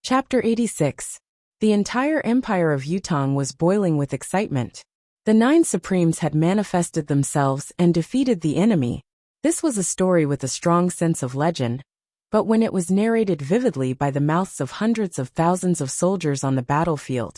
Chapter 86. The entire empire of Yutong was boiling with excitement. The 9 Supremes had manifested themselves and defeated the enemy. This was a story with a strong sense of legend, but when it was narrated vividly by the mouths of hundreds of thousands of soldiers on the battlefield,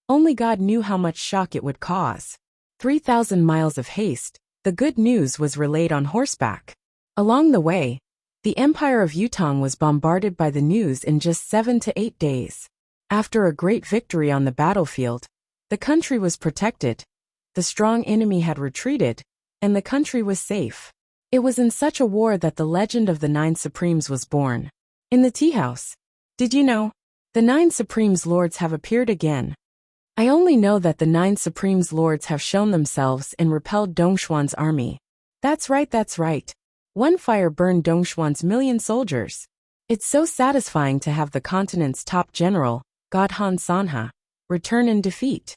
only God knew how much shock it would cause. 3,000 miles of haste, the good news was relayed on horseback. Along the way, the empire of Yutong was bombarded by the news in just 7 to 8 days. After a great victory on the battlefield, the country was protected, the strong enemy had retreated, and the country was safe. It was in such a war that the legend of the 9 Supremes was born. In the tea house. Did you know? The 9 Supremes Lords have appeared again. I only know that the 9 Supremes Lords have shown themselves and repelled Dongxuan's army. That's right. One fire burned Dongxuan's million soldiers. It's so satisfying to have the continent's top general, Godhan Sanha, return in defeat.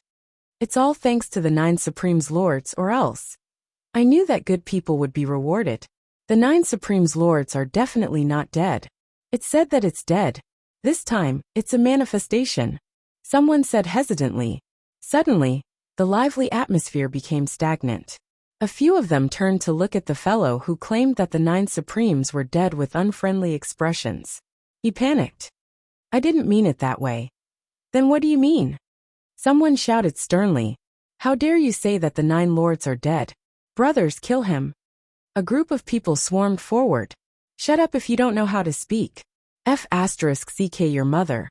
It's all thanks to the 9 Supremes Lords, or else. I knew that good people would be rewarded. The 9 Supremes Lords are definitely not dead. It's said that it's dead. This time, it's a manifestation. Someone said hesitantly. Suddenly, the lively atmosphere became stagnant. A few of them turned to look at the fellow who claimed that the 9 Supremes were dead with unfriendly expressions. He panicked. I didn't mean it that way. Then what do you mean? Someone shouted sternly. How dare you say that the 9 lords are dead? Brothers, kill him. A group of people swarmed forward. Shut up if you don't know how to speak. *CK your mother.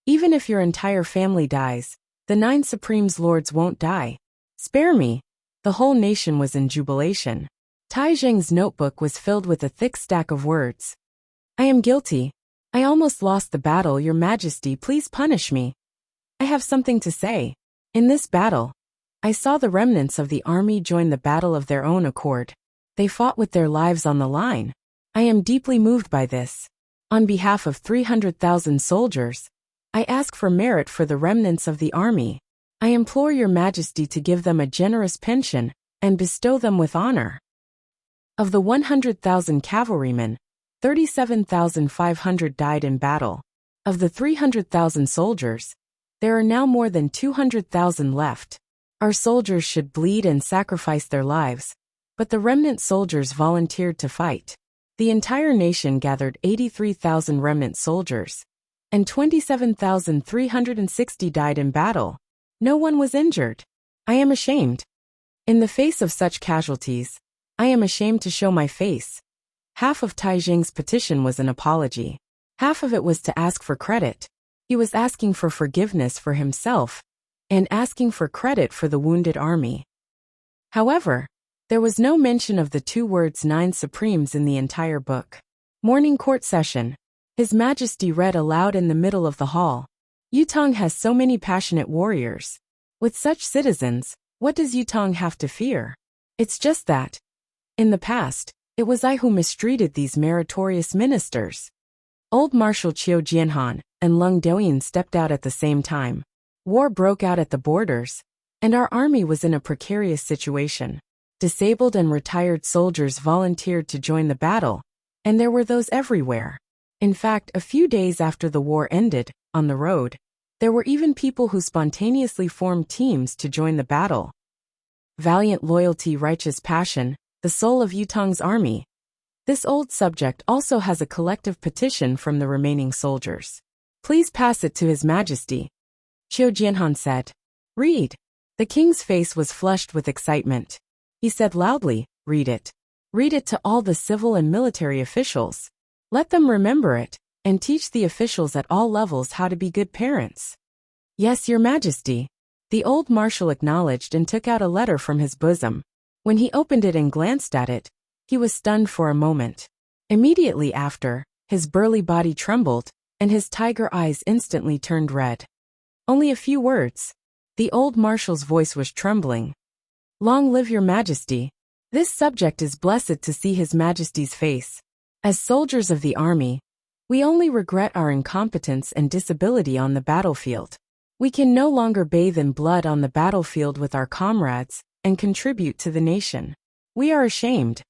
Even if your entire family dies, the 9 Supremes Lords won't die. Spare me. The whole nation was in jubilation. Tai Zheng's notebook was filled with a thick stack of words. I am guilty. I almost lost the battle, Your Majesty, please punish me. I have something to say. In this battle, I saw the remnants of the army join the battle of their own accord. They fought with their lives on the line. I am deeply moved by this. On behalf of 300,000 soldiers, I ask for merit for the remnants of the army. I implore Your Majesty to give them a generous pension and bestow them with honor. Of the 100,000 cavalrymen, 37,500 died in battle. Of the 300,000 soldiers, there are now more than 200,000 left. Our soldiers should bleed and sacrifice their lives, but the remnant soldiers volunteered to fight. The entire nation gathered 83,000 remnant soldiers, and 27,360 died in battle. No one was injured. I am ashamed. In the face of such casualties, I am ashamed to show my face. Half of Tai Zheng's petition was an apology. Half of it was to ask for credit. He was asking for forgiveness for himself, and asking for credit for the wounded army. However, there was no mention of the 2 words 9 Supremes in the entire book. Morning court session. His Majesty read aloud in the middle of the hall. Yutong has so many passionate warriors. With such citizens, what does Yutong have to fear? It's just that, in the past, it was I who mistreated these meritorious ministers. Old Marshal Qiu Jianhan and Leng Douyin stepped out at the same time. War broke out at the borders, and our army was in a precarious situation. Disabled and retired soldiers volunteered to join the battle, and there were those everywhere. In fact, a few days after the war ended, on the road, there were even people who spontaneously formed teams to join the battle. Valiant loyalty, righteous passion, the soul of Yutong's army. This old subject also has a collective petition from the remaining soldiers. Please pass it to His Majesty. Qiu Jianhan said. Read. The king's face was flushed with excitement. He said loudly, read it. Read it to all the civil and military officials. Let them remember it, and teach the officials at all levels how to be good parents. Yes, Your Majesty. The old marshal acknowledged and took out a letter from his bosom. When he opened it and glanced at it, he was stunned for a moment. Immediately after, his burly body trembled, and his tiger eyes instantly turned red. Only a few words. The old marshal's voice was trembling. Long live Your Majesty. This subject is blessed to see His Majesty's face. As soldiers of the army, we only regret our incompetence and disability on the battlefield. We can no longer bathe in blood on the battlefield with our comrades and contribute to the nation. We are ashamed.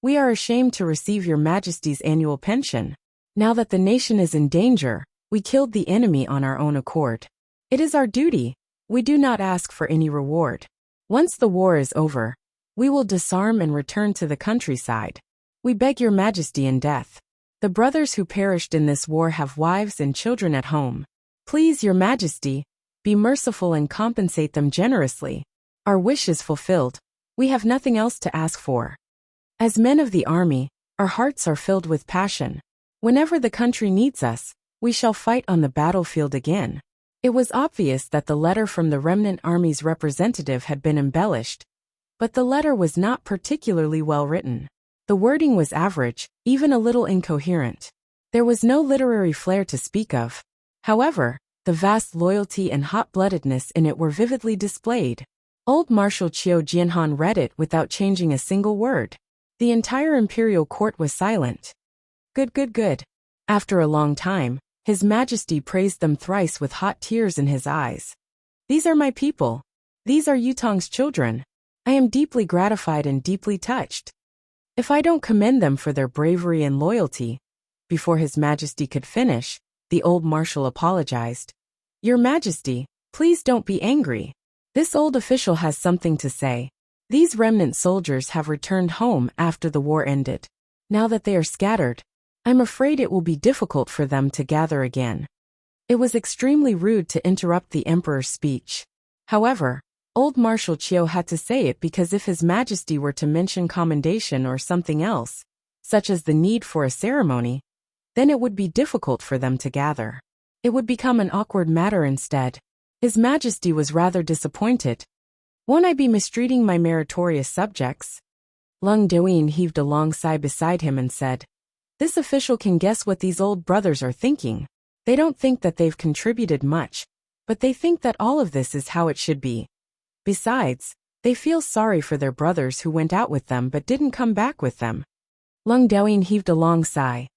We are ashamed to receive Your Majesty's annual pension. Now that the nation is in danger, We killed the enemy on our own accord. It is our duty. We do not ask for any reward. Once the war is over, we will disarm and return to the countryside. We beg your majesty in death. The brothers who perished in this war have wives and children at home. Please, your majesty, be merciful and compensate them generously. Our wish is fulfilled. We have nothing else to ask for. As men of the army, our hearts are filled with passion. Whenever the country needs us, we shall fight on the battlefield again. It was obvious that the letter from the remnant army's representative had been embellished, but the letter was not particularly well written. The wording was average, even a little incoherent. There was no literary flair to speak of. However, the vast loyalty and hot-bloodedness in it were vividly displayed. Old Marshal Qiu Jianhan read it without changing a single word. The entire imperial court was silent. Good. After a long time, His Majesty praised them thrice with hot tears in his eyes. These are my people. These are Yutong's children. I am deeply gratified and deeply touched. If I don't commend them for their bravery and loyalty. Before His Majesty could finish, the old marshal apologized. Your Majesty, please don't be angry. This old official has something to say. These remnant soldiers have returned home after the war ended. Now that they are scattered, I'm afraid it will be difficult for them to gather again. It was extremely rude to interrupt the emperor's speech. However, old Marshal Qiu had to say it because if His Majesty were to mention commendation or something else, such as the need for a ceremony, then it would be difficult for them to gather. It would become an awkward matter instead. His Majesty was rather disappointed. Won't I be mistreating my meritorious subjects? Lung Douyin heaved a long sigh beside him and said, This official can guess what these old brothers are thinking. They don't think that they've contributed much, but they think that all of this is how it should be. Besides, they feel sorry for their brothers who went out with them but didn't come back with them. Lung Douyin heaved a long sigh.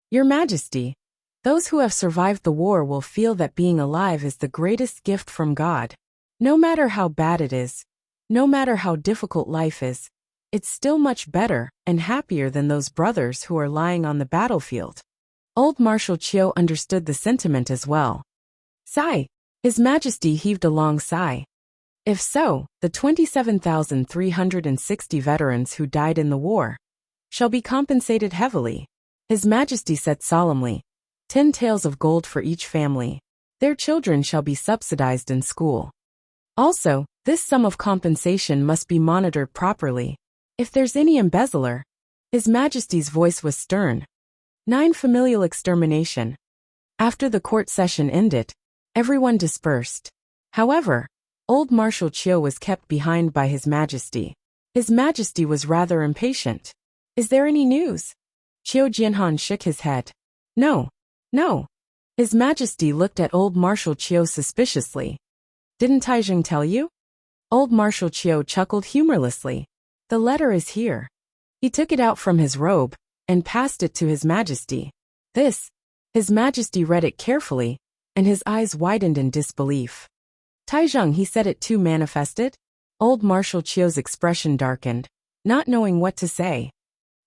Your Majesty, those who have survived the war will feel that being alive is the greatest gift from God. No matter how bad it is, no matter how difficult life is, it's still much better and happier than those brothers who are lying on the battlefield. Old Marshal Qiu understood the sentiment as well. Sigh. His Majesty heaved a long sigh. If so, the 27,360 veterans who died in the war shall be compensated heavily. His Majesty said solemnly, 10 taels of gold for each family. Their children shall be subsidized in school. Also, this sum of compensation must be monitored properly. If there's any embezzler, His Majesty's voice was stern. 9 Familial extermination. After the court session ended, everyone dispersed. However, old Marshal Qiu was kept behind by His Majesty. His Majesty was rather impatient. Is there any news? Qiu Jianhan shook his head. No. His Majesty looked at old Marshal Qiu suspiciously. Didn't Taizheng tell you? Old Marshal Qiu chuckled humorlessly. The letter is here. He took it out from his robe and passed it to His Majesty. This. His Majesty read it carefully, and his eyes widened in disbelief. Taizheng, he said it too, manifested? Old Marshal Qiu's expression darkened, not knowing what to say.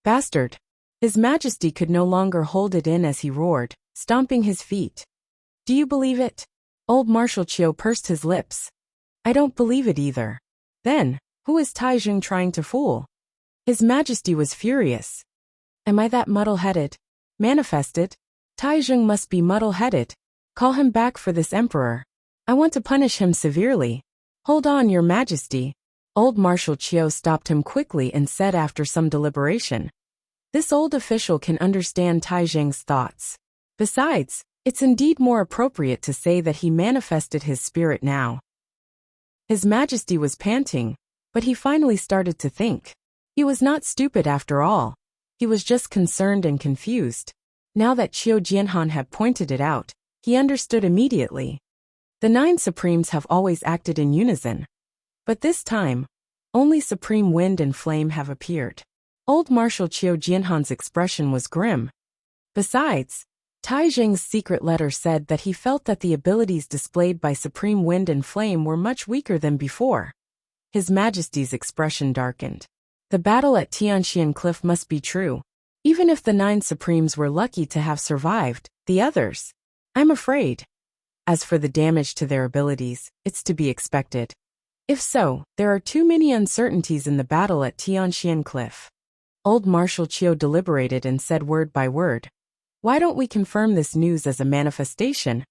Bastard. His Majesty could no longer hold it in as he roared, stomping his feet. Do you believe it? Old Marshal Qiu pursed his lips. I don't believe it either. Then, who is Taizheng trying to fool? His Majesty was furious. Am I that muddle-headed? Manifested? Taizheng must be muddle-headed. Call him back for this emperor. I want to punish him severely. Hold on, Your Majesty. Old Marshal Qiu stopped him quickly and said after some deliberation. This old official can understand Taizheng's thoughts. Besides, it's indeed more appropriate to say that he manifested his spirit now. His Majesty was panting, but he finally started to think. He was not stupid after all. He was just concerned and confused. Now that Qiu Jianhan had pointed it out, he understood immediately. The 9 Supremes have always acted in unison. But this time, only Supreme Wind and Flame have appeared. Old Marshal Qiu Jianhan's expression was grim. Besides, Taizheng's secret letter said that he felt that the abilities displayed by Supreme Wind and Flame were much weaker than before. His Majesty's expression darkened. The battle at Tianxian Cliff must be true. Even if the 9 Supremes were lucky to have survived, the others. I'm afraid. As for the damage to their abilities, it's to be expected. If so, there are too many uncertainties in the battle at Tianxian Cliff. Old Marshal Qiu deliberated and said word by word. Why don't we confirm this news as a manifestation?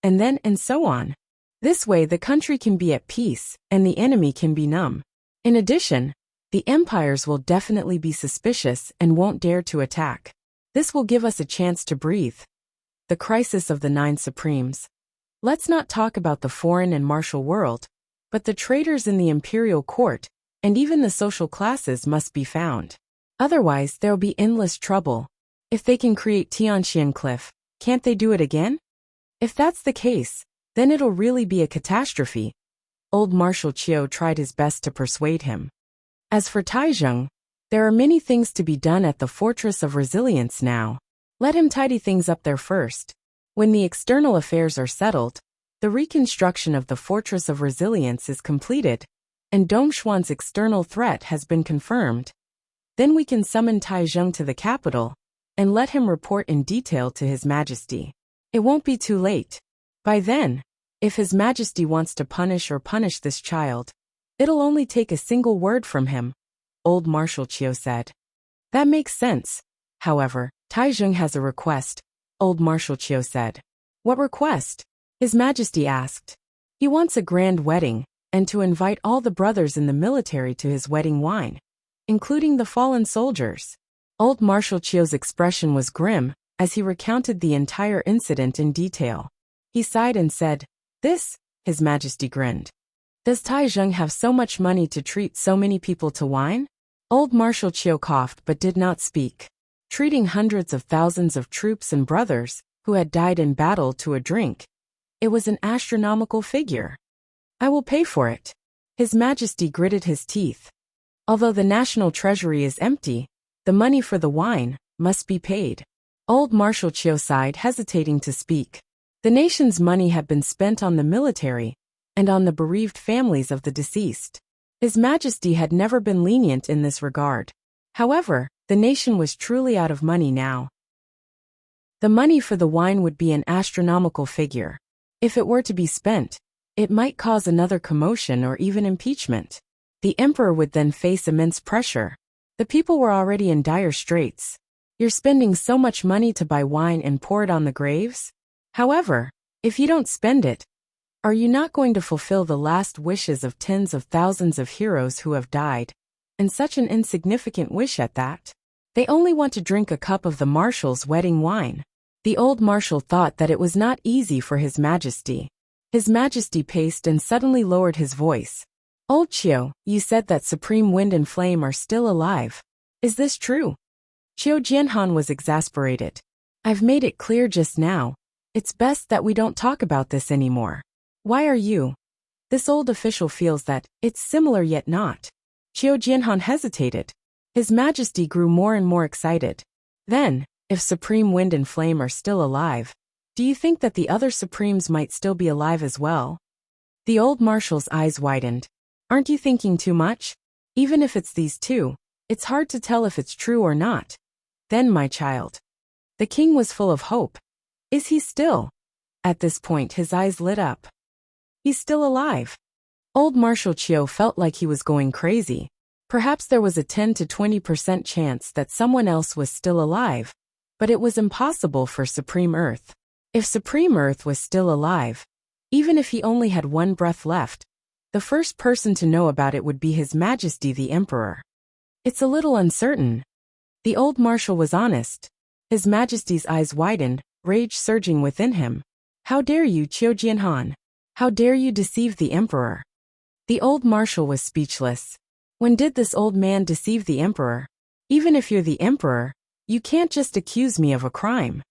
And so on. This way the country can be at peace, and the enemy can be numb. In addition, the empires will definitely be suspicious and won't dare to attack. This will give us a chance to breathe. The crisis of the Nine Supremes. Let's not talk about the foreign and martial world, but the traitors in the imperial court, and even the social classes must be found. Otherwise, there'll be endless trouble. If they can create Tianxian Cliff, can't they do it again? If that's the case, then it'll really be a catastrophe. Old Marshal Qiu tried his best to persuade him. As for Taizheng, there are many things to be done at the Fortress of Resilience now. Let him tidy things up there first. When the external affairs are settled, the reconstruction of the Fortress of Resilience is completed, and Dongshuan's external threat has been confirmed. Then we can summon Taizheng to the capital, and let him report in detail to His Majesty. It won't be too late. By then, if His Majesty wants to punish this child, it'll only take a single word from him, Old Marshal Qiu said. That makes sense. However, Taizheng has a request, Old Marshal Qiu said. What request? His Majesty asked. He wants a grand wedding, and to invite all the brothers in the military to his wedding wine, including the fallen soldiers. Old Marshal Qiu's expression was grim, as he recounted the entire incident in detail. He sighed and said, "This," His Majesty grinned. "Does Taizheng have so much money to treat so many people to wine?" Old Marshal Qiu coughed but did not speak. Treating hundreds of thousands of troops and brothers, who had died in battle, to a drink. It was an astronomical figure. "I will pay for it." His Majesty gritted his teeth. Although the national treasury is empty, the money for the wine must be paid. Old Marshal Qiu sighed, hesitating to speak. The nation's money had been spent on the military, and on the bereaved families of the deceased. His Majesty had never been lenient in this regard. However, the nation was truly out of money now. The money for the wine would be an astronomical figure. If it were to be spent, it might cause another commotion or even impeachment. The emperor would then face immense pressure. The people were already in dire straits. You're spending so much money to buy wine and pour it on the graves? However, if you don't spend it, are you not going to fulfill the last wishes of tens of thousands of heroes who have died? And such an insignificant wish at that. They only want to drink a cup of the marshal's wedding wine. The old marshal thought that it was not easy for His Majesty. His Majesty paced and suddenly lowered his voice. "Old Qiu, you said that Supreme Wind and Flame are still alive. Is this true?" Qiu Jianhan was exasperated. "I've made it clear just now. It's best that we don't talk about this anymore. Why are you?" This old official feels that it's similar yet not. Qiu Jianhan hesitated. His Majesty grew more and more excited. Then, if Supreme Wind and Flame are still alive, do you think that the other Supremes might still be alive as well? The old marshal's eyes widened. Aren't you thinking too much? Even if it's these two, it's hard to tell if it's true or not. Then, my child. The king was full of hope. Is he still? At this point his eyes lit up. He's still alive. Old Marshal Qiu felt like he was going crazy. Perhaps there was a 10 to 20% chance that someone else was still alive, but it was impossible for Supreme Earth. If Supreme Earth was still alive, even if he only had one breath left, the first person to know about it would be His Majesty the Emperor. It's a little uncertain. The old marshal was honest. His Majesty's eyes widened, rage surging within him. How dare you, Qiu Jianhan? How dare you deceive the Emperor? The old marshal was speechless. When did this old man deceive the Emperor? Even if you're the Emperor, you can't just accuse me of a crime.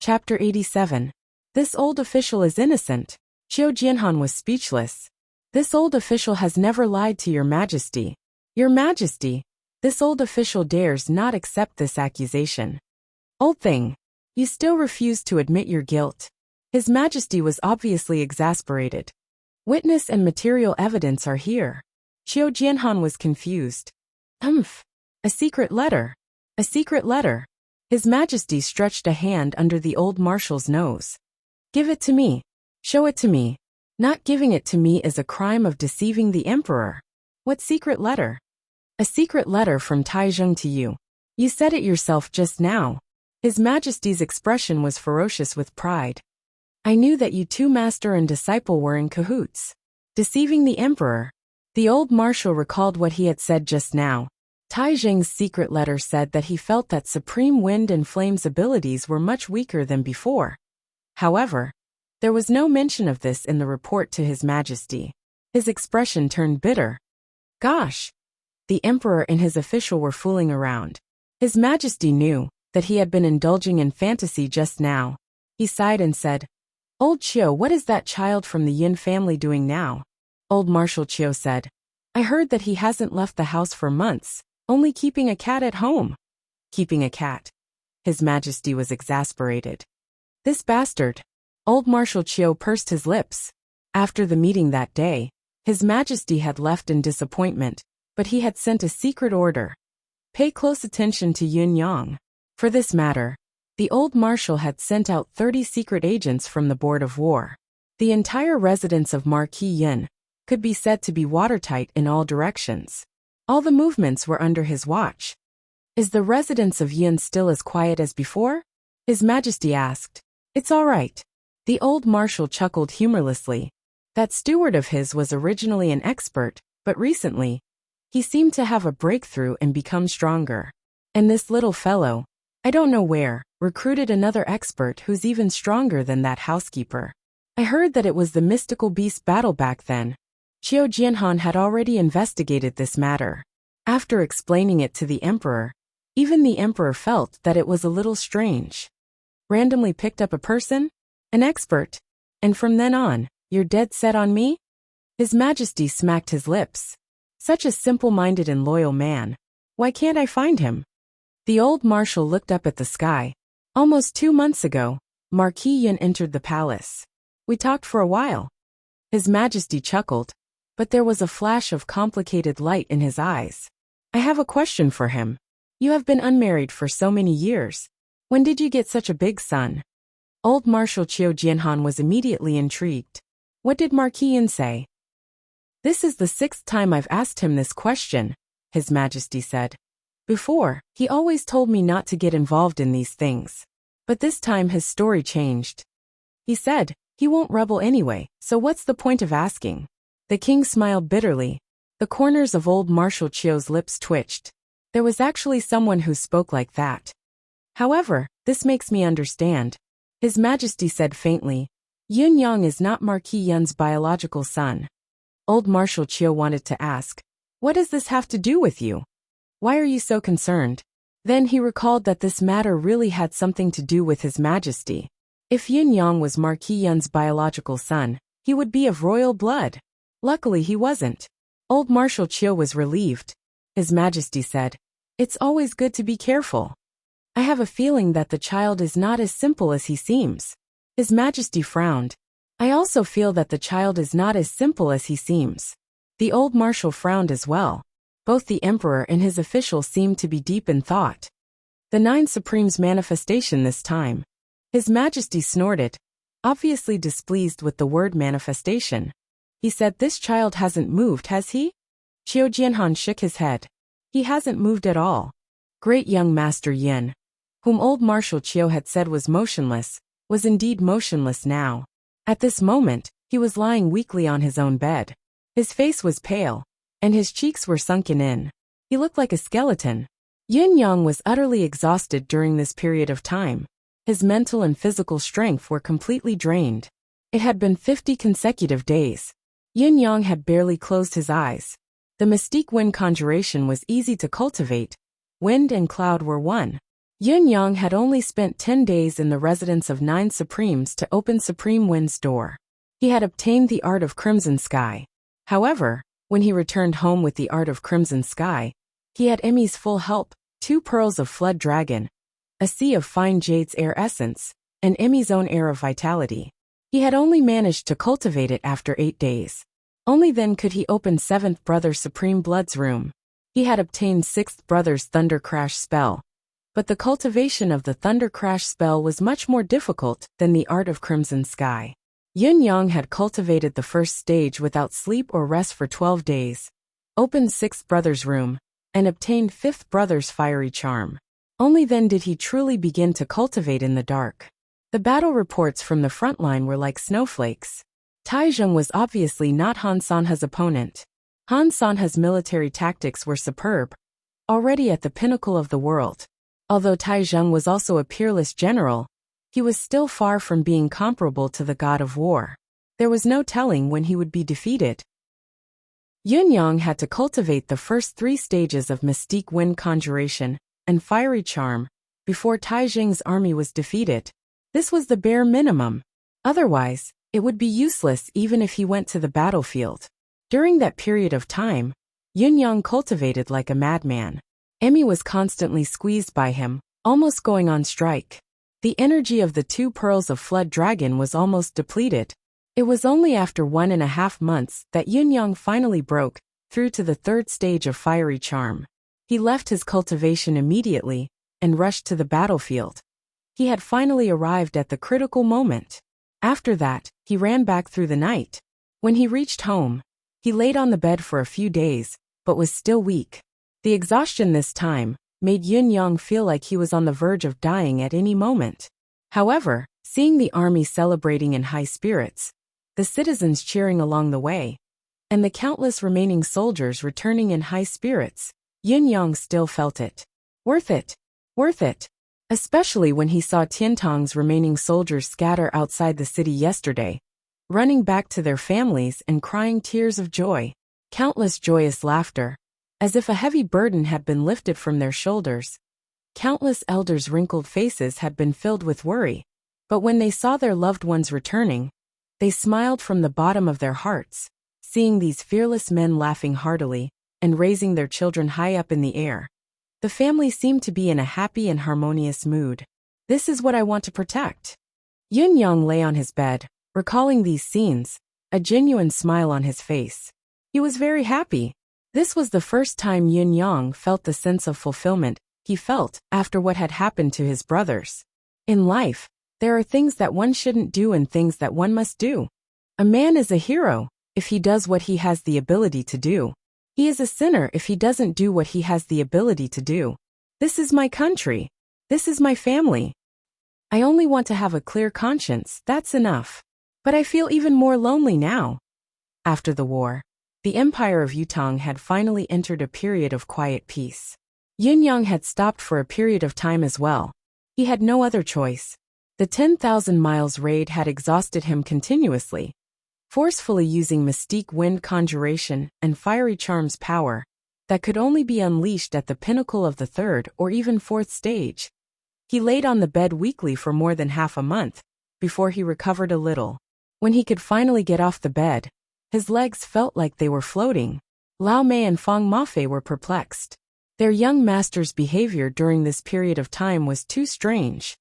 Chapter 87. This old official is innocent. Qiu Jianhan was speechless. This old official has never lied to your Majesty. Your Majesty, this old official dares not accept this accusation. Old thing, you still refuse to admit your guilt. His Majesty was obviously exasperated. Witness and material evidence are here. Qiu Jianhan was confused. A secret letter. A secret letter. His Majesty stretched a hand under the old marshal's nose. Give it to me. Show it to me. Not giving it to me is a crime of deceiving the emperor. What secret letter? A secret letter from Taizheng to you. You said it yourself just now. His Majesty's expression was ferocious with pride. I knew that you two master and disciple were in cahoots. Deceiving the emperor. The old marshal recalled what he had said just now. Taizheng's secret letter said that he felt that Supreme Wind and Flame's abilities were much weaker than before. However, there was no mention of this in the report to His Majesty. His expression turned bitter. Gosh! The emperor and his official were fooling around. His Majesty knew that he had been indulging in fantasy just now. He sighed and said, Old Chiu, what is that child from the Yin family doing now? Old Marshal Chiu said, I heard that he hasn't left the house for months, only keeping a cat at home. Keeping a cat. His Majesty was exasperated. This bastard. Old Marshal Chiu pursed his lips. After the meeting that day, His Majesty had left in disappointment, but he had sent a secret order. Pay close attention to Yun Yang. For this matter, the old marshal had sent out 30 secret agents from the Board of War. The entire residence of Marquis Yin could be said to be watertight in all directions. All the movements were under his watch. Is the residence of Yin still as quiet as before? His Majesty asked. It's all right. The old marshal chuckled humorlessly. That steward of his was originally an expert, but recently, he seemed to have a breakthrough and become stronger. And this little fellow, I don't know where, recruited another expert who's even stronger than that housekeeper. I heard that it was the mystical beast battle back then. Qiu Jianhan had already investigated this matter. After explaining it to the emperor, even the emperor felt that it was a little strange. Randomly picked up a person? An expert? And from then on, you're dead set on me? His Majesty smacked his lips. Such a simple-minded and loyal man. Why can't I find him? The old marshal looked up at the sky. Almost 2 months ago, Marquis Yin entered the palace. We talked for a while. His Majesty chuckled, but there was a flash of complicated light in his eyes. I have a question for him. You have been unmarried for so many years. When did you get such a big son? Old Marshal Qiu Jianhan was immediately intrigued. What did Marquis Yin say? This is the 6th time I've asked him this question, His Majesty said. Before, he always told me not to get involved in these things. But this time his story changed. He said, he won't rebel anyway, so what's the point of asking? The king smiled bitterly. The corners of old Marshal Qiu's lips twitched. There was actually someone who spoke like that. However, this makes me understand. His Majesty said faintly, Yun Yang is not Marquis Yun's biological son. Old Marshal Qiu wanted to ask, what does this have to do with you? Why are you so concerned? Then he recalled that this matter really had something to do with His Majesty. If Yun Yang was Marquis Yun's biological son, he would be of royal blood. Luckily he wasn't. Old Marshal Qiu was relieved. His Majesty said, it's always good to be careful. I have a feeling that the child is not as simple as he seems. His Majesty frowned. I also feel that the child is not as simple as he seems. The old marshal frowned as well. Both the emperor and his official seemed to be deep in thought. The 9 Supremes' manifestation this time. His Majesty snorted, obviously displeased with the word manifestation. He said, this child hasn't moved, has he? Qiu Jianhan shook his head. He hasn't moved at all. Great young Master Yin, whom old Marshal Qiu had said was motionless, was indeed motionless now. At this moment, he was lying weakly on his own bed. His face was pale, and his cheeks were sunken in. He looked like a skeleton. Yun Yang was utterly exhausted during this period of time. His mental and physical strength were completely drained. It had been 50 consecutive days. Yun Yang had barely closed his eyes. The mystique wind conjuration was easy to cultivate. Wind and cloud were one. Yun Yang had only spent 10 days in the residence of 9 Supremes to open Supreme Wind's door. He had obtained the art of Crimson Sky. However, when he returned home with the art of Crimson Sky, he had Emmy's full help, 2 pearls of Flood Dragon, a sea of fine jade's air essence, and Emmy's own air of vitality. He had only managed to cultivate it after 8 days. Only then could he open 7th Brother Supreme Blood's room. He had obtained 6th Brother's Thunder Crash spell, But the cultivation of the thunder crash spell was much more difficult than the art of crimson sky. Yun Yang had cultivated the first stage without sleep or rest for 12 days, opened sixth brother's room, and obtained fifth brother's fiery charm. Only then did he truly begin to cultivate in the dark. The battle reports from the front line were like snowflakes. Taizheng was obviously not Han Sanhe's opponent. Han Sanhe's military tactics were superb, already at the pinnacle of the world. Although Taizheng was also a peerless general, he was still far from being comparable to the god of war. There was no telling when he would be defeated. Yun Yang had to cultivate the first 3 stages of Mystique Wind Conjuration and Fiery Charm before Taizheng's army was defeated. This was the bare minimum. Otherwise, it would be useless even if he went to the battlefield. During that period of time, Yun Yang cultivated like a madman. Emmy was constantly squeezed by him, almost going on strike. The energy of the 2 pearls of Flood Dragon was almost depleted. It was only after 1.5 months that Yun Yang finally broke through to the 3rd stage of Fiery Charm. He left his cultivation immediately and rushed to the battlefield. He had finally arrived at the critical moment. After that, he ran back through the night. When he reached home, he laid on the bed for a few days, but was still weak. The exhaustion this time made Yun Yang feel like he was on the verge of dying at any moment. However, seeing the army celebrating in high spirits, the citizens cheering along the way, and the countless remaining soldiers returning in high spirits, Yun Yang still felt it. Worth it. Worth it. Especially when he saw Tiantong's remaining soldiers scatter outside the city yesterday, running back to their families and crying tears of joy. Countless joyous laughter, as if a heavy burden had been lifted from their shoulders. Countless elders' wrinkled faces had been filled with worry, but when they saw their loved ones returning, they smiled from the bottom of their hearts, seeing these fearless men laughing heartily and raising their children high up in the air. The family seemed to be in a happy and harmonious mood. This is what I want to protect. Yun Yang lay on his bed, recalling these scenes, a genuine smile on his face. He was very happy. This was the first time Yun Yang felt the sense of fulfillment he felt after what had happened to his brothers. In life, there are things that one shouldn't do and things that one must do. A man is a hero if he does what he has the ability to do. He is a sinner if he doesn't do what he has the ability to do. This is my country. This is my family. I only want to have a clear conscience, that's enough. But I feel even more lonely now. After the war, the Empire of Yutong had finally entered a period of quiet peace. Yun Yang had stopped for a period of time as well. He had no other choice. The 10,000 miles raid had exhausted him continuously. Forcefully using Mystique Wind Conjuration and Fiery Charm's power, that could only be unleashed at the pinnacle of the 3rd or even 4th stage. He laid on the bed weakly for more than half a month, before he recovered a little. When he could finally get off the bed, his legs felt like they were floating. Lao Mei and Feng Mafei were perplexed. Their young master's behavior during this period of time was too strange.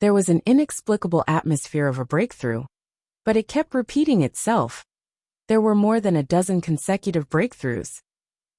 There was an inexplicable atmosphere of a breakthrough, but it kept repeating itself. There were more than a dozen consecutive breakthroughs.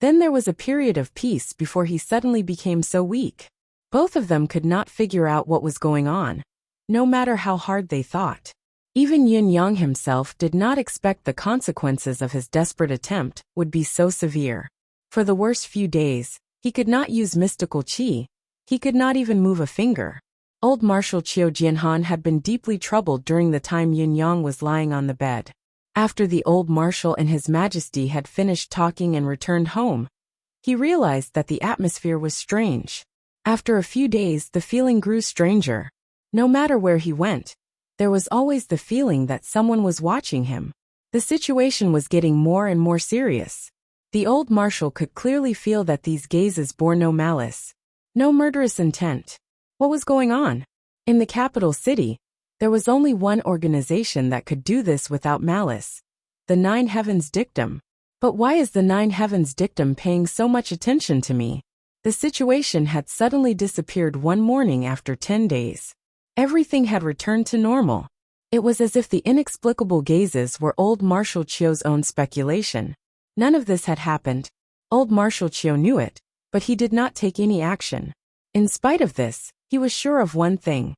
Then there was a period of peace before he suddenly became so weak. Both of them could not figure out what was going on, no matter how hard they thought. Even Yun Yang himself did not expect the consequences of his desperate attempt would be so severe. For the worst few days, he could not use mystical qi. He could not even move a finger. Old Marshal Qiu Jianhan had been deeply troubled during the time Yun Yang was lying on the bed. After the old marshal and his majesty had finished talking and returned home, he realized that the atmosphere was strange. After a few days, the feeling grew stranger. No matter where he went, there was always the feeling that someone was watching him. The situation was getting more and more serious. The old marshal could clearly feel that these gazes bore no malice, no murderous intent. What was going on? In the capital city, there was only one organization that could do this without malice: the Nine Heavens Dictum. But why is the Nine Heavens Dictum paying so much attention to me? The situation had suddenly disappeared one morning after 10 days. Everything had returned to normal. It was as if the inexplicable gazes were old Marshal Qiu's own speculation. None of this had happened. Old Marshal Qiu knew it, but he did not take any action. In spite of this, he was sure of one thing.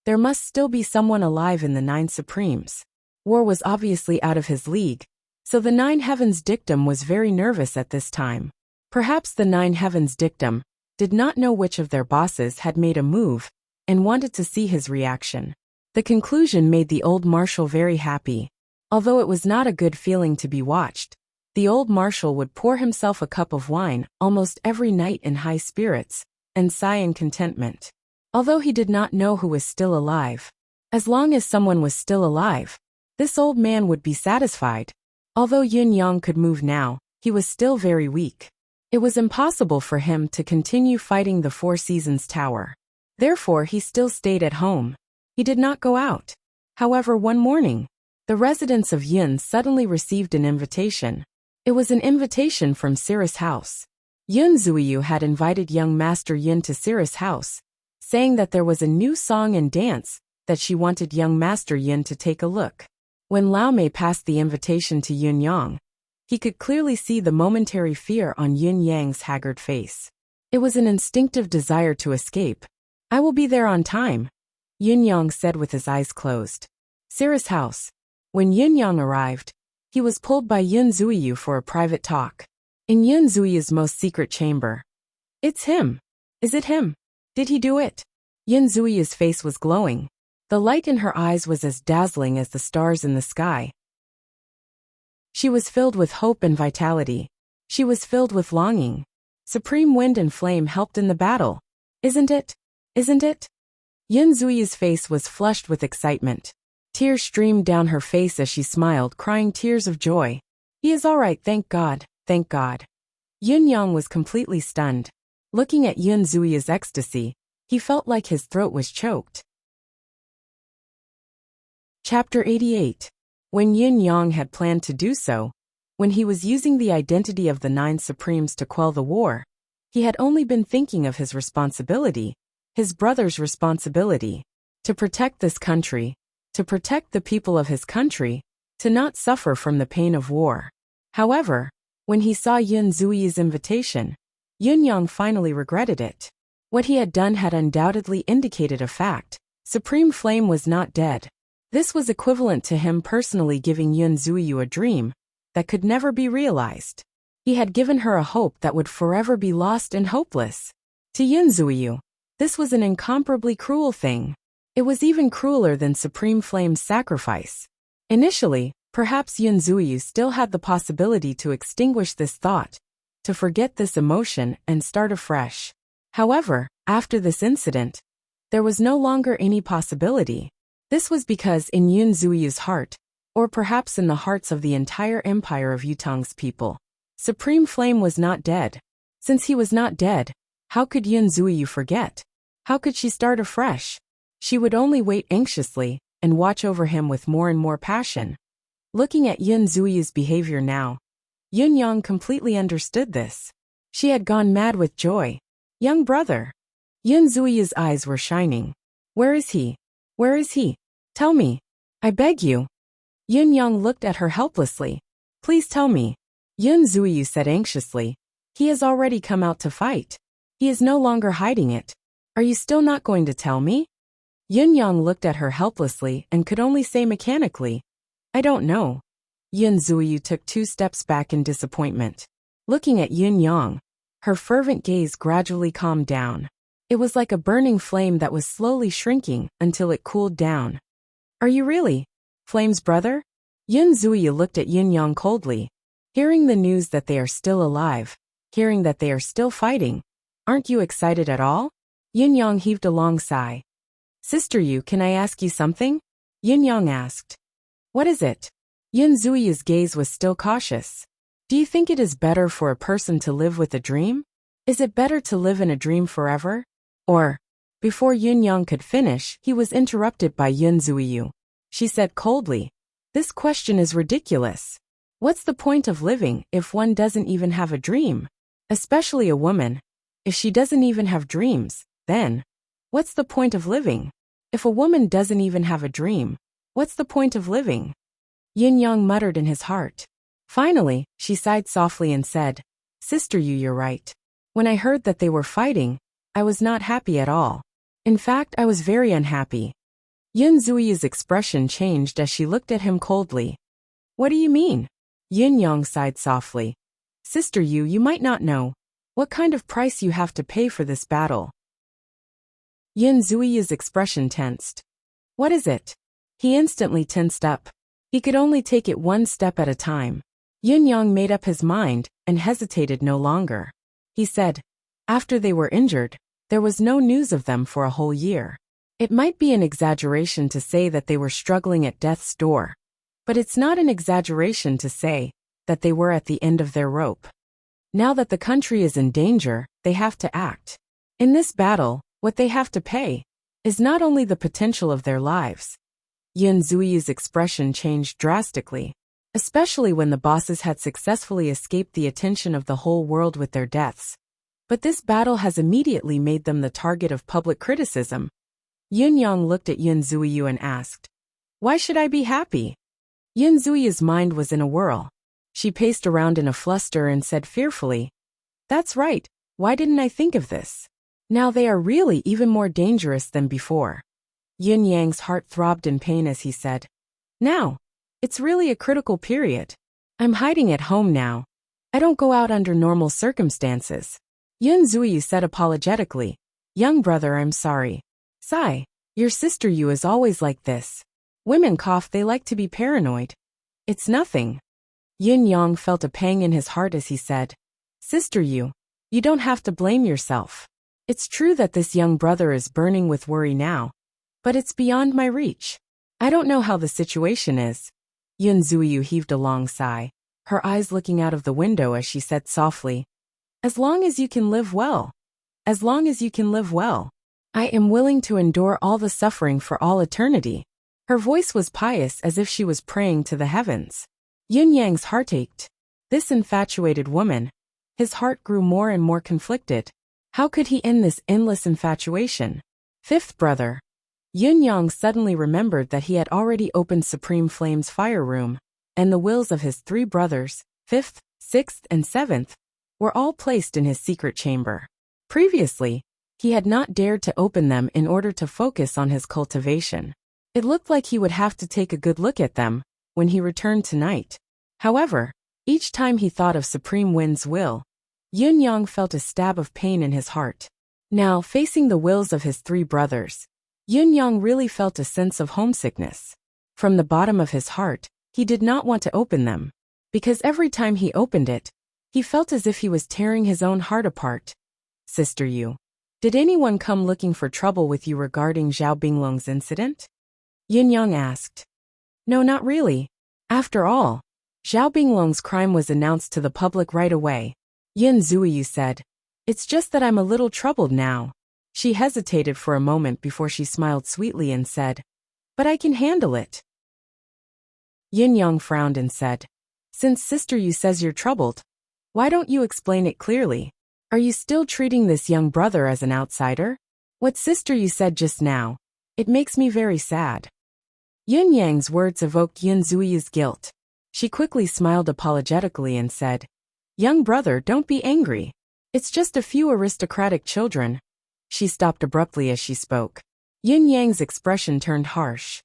There must still be someone alive in the Nine Supremes. War was obviously out of his league, so the Nine Heavens dictum was very nervous at this time. Perhaps the Nine Heavens dictum did not know which of their bosses had made a move and wanted to see his reaction. The conclusion made the old marshal very happy. Although it was not a good feeling to be watched, the old marshal would pour himself a cup of wine almost every night in high spirits and sigh in contentment. Although he did not know who was still alive, as long as someone was still alive, this old man would be satisfied. Although Yun Yang could move now, he was still very weak. It was impossible for him to continue fighting the Four Seasons Tower. Therefore, he still stayed at home. He did not go out. However, one morning, the residents of Yun suddenly received an invitation. It was an invitation from Cirrus House. Yun Zuiyu had invited young Master Yun to Cirrus House, saying that there was a new song and dance that she wanted young Master Yun to take a look. When Lao Mei passed the invitation to Yun Yang, he could clearly see the momentary fear on Yun Yang's haggard face. It was an instinctive desire to escape. "I will be there on time," Yun Yang said with his eyes closed. Cirrus House. When Yun Yang arrived, he was pulled by Yun Zuiyu for a private talk. In Yun Zuiyu's most secret chamber. "It's him. Is it him? Did he do it?" Yun Zuiyu's face was glowing. The light in her eyes was as dazzling as the stars in the sky. She was filled with hope and vitality. She was filled with longing. Supreme wind and flame helped in the battle. "Isn't it? Isn't it?" Yun Zuiyu's face was flushed with excitement. Tears streamed down her face as she smiled, crying tears of joy. "He is all right, thank God, thank God." Yun Yang was completely stunned. Looking at Yun Zuiyu's ecstasy, he felt like his throat was choked. Chapter 88. When Yun Yang had planned to do so, when he was using the identity of the Nine Supremes to quell the war, he had only been thinking of his responsibility, his brother's responsibility, to protect this country, to protect the people of his country, to not suffer from the pain of war. However, when he saw Yun Zuiyu's invitation, Yun Yang finally regretted it. What he had done had undoubtedly indicated a fact. Supreme Flame was not dead. This was equivalent to him personally giving Yun Zuiyu a dream that could never be realized. He had given her a hope that would forever be lost and hopeless. To Yun Zuiyu, this was an incomparably cruel thing. It was even crueler than Supreme Flame's sacrifice. Initially, perhaps Yun Zuiyu still had the possibility to extinguish this thought, to forget this emotion and start afresh. However, after this incident, there was no longer any possibility. This was because in Yun Zuiyu's heart, or perhaps in the hearts of the entire empire of Yutong's people, Supreme Flame was not dead. Since he was not dead, how could Yun Zuiyu forget? How could she start afresh? She would only wait anxiously and watch over him with more and more passion. Looking at Yun Zuiyu's behavior now, Yun Yang completely understood this. She had gone mad with joy. "Young brother." Yun Zuiyu's eyes were shining. "Where is he? Where is he? Tell me. I beg you." Yun Yang looked at her helplessly. "Please tell me." Yun Zuiyu said anxiously. "He has already come out to fight. He is no longer hiding it. Are you still not going to tell me?" Yun Yang looked at her helplessly and could only say mechanically, "I don't know." Yun Zuiyu took 2 steps back in disappointment. Looking at Yun Yang, her fervent gaze gradually calmed down. It was like a burning flame that was slowly shrinking until it cooled down. "Are you really Flame's brother?" Yun Zuiyu looked at Yun Yang coldly. "Hearing the news that they are still alive, hearing that they are still fighting, aren't you excited at all?" Yun Yang heaved a long sigh. "Sister Yu, can I ask you something?" Yun Yang asked. "What is it?" Yun Zuiyu's gaze was still cautious. "Do you think it is better for a person to live with a dream? Is it better to live in a dream forever? Or..." Before Yun Yang could finish, he was interrupted by Yun Zuiyu. She said coldly, "This question is ridiculous. What's the point of living if one doesn't even have a dream? Especially a woman. If she doesn't even have dreams, then what's the point of living? If a woman doesn't even have a dream, what's the point of living?" Yin Yang muttered in his heart. Finally, she sighed softly and said, "Sister Yu, you're right. When I heard that they were fighting, I was not happy at all. In fact, I was very unhappy. Yun Zui's expression changed as she looked at him coldly. What do you mean? Yun Yang sighed softly. Sister Yu, you might not know what kind of price you have to pay for this battle. Yun Zui's expression tensed. What is it? He instantly tensed up. He could only take it one step at a time. Yun Yang made up his mind and hesitated no longer. He said, after they were injured, there was no news of them for a whole year. It might be an exaggeration to say that they were struggling at death's door, but it's not an exaggeration to say that they were at the end of their rope. Now that the country is in danger, they have to act. In this battle, what they have to pay is not only the potential of their lives. Yun Zui's expression changed drastically, especially when the bosses had successfully escaped the attention of the whole world with their deaths. But this battle has immediately made them the target of public criticism. Yun Yang looked at Yun Zuiyu and asked, why should I be happy? Yun Zui's mind was in a whirl. She paced around in a fluster and said fearfully, that's right, why didn't I think of this? Now they are really even more dangerous than before. Yun Yang's heart throbbed in pain as he said, now, it's really a critical period. I'm hiding at home now. I don't go out under normal circumstances. Yun Zuiyu said apologetically, young brother, I'm sorry. Sigh, your sister Yu is always like this. Women cough, they like to be paranoid. It's nothing. Yun Yang felt a pang in his heart as he said, Sister Yu, you don't have to blame yourself. It's true that this young brother is burning with worry now, but it's beyond my reach. I don't know how the situation is. Yun Zuiyu heaved a long sigh, her eyes looking out of the window as she said softly, as long as you can live well. As long as you can live well. I am willing to endure all the suffering for all eternity. Her voice was pious as if she was praying to the heavens. Yun Yang's heart ached. This infatuated woman. His heart grew more and more conflicted. How could he end this endless infatuation? Fifth brother. Yun Yang suddenly remembered that he had already opened Supreme Flame's fire room, and the wills of his three brothers, fifth, sixth, and seventh, were all placed in his secret chamber. Previously, he had not dared to open them in order to focus on his cultivation. It looked like he would have to take a good look at them when he returned tonight. However, each time he thought of Supreme Wind's will, Yun Yang felt a stab of pain in his heart. Now, facing the wills of his three brothers, Yun Yang really felt a sense of homesickness. From the bottom of his heart, he did not want to open them, because every time he opened it, he felt as if he was tearing his own heart apart. Sister Yu, did anyone come looking for trouble with you regarding Zhao Binglong's incident? Yun Yang asked. No, not really. After all, Zhao Binglong's crime was announced to the public right away. Yun Zuiyu said, it's just that I'm a little troubled now. She hesitated for a moment before she smiled sweetly and said, but I can handle it. Yun Yang frowned and said, since Sister Yu says you're troubled, why don't you explain it clearly? Are you still treating this young brother as an outsider? What Sister Yu said just now, it makes me very sad. Yun Yang's words evoked Yun Zuiyu's guilt. She quickly smiled apologetically and said, young brother, don't be angry. It's just a few aristocratic children. She stopped abruptly as she spoke. Yun Yang's expression turned harsh.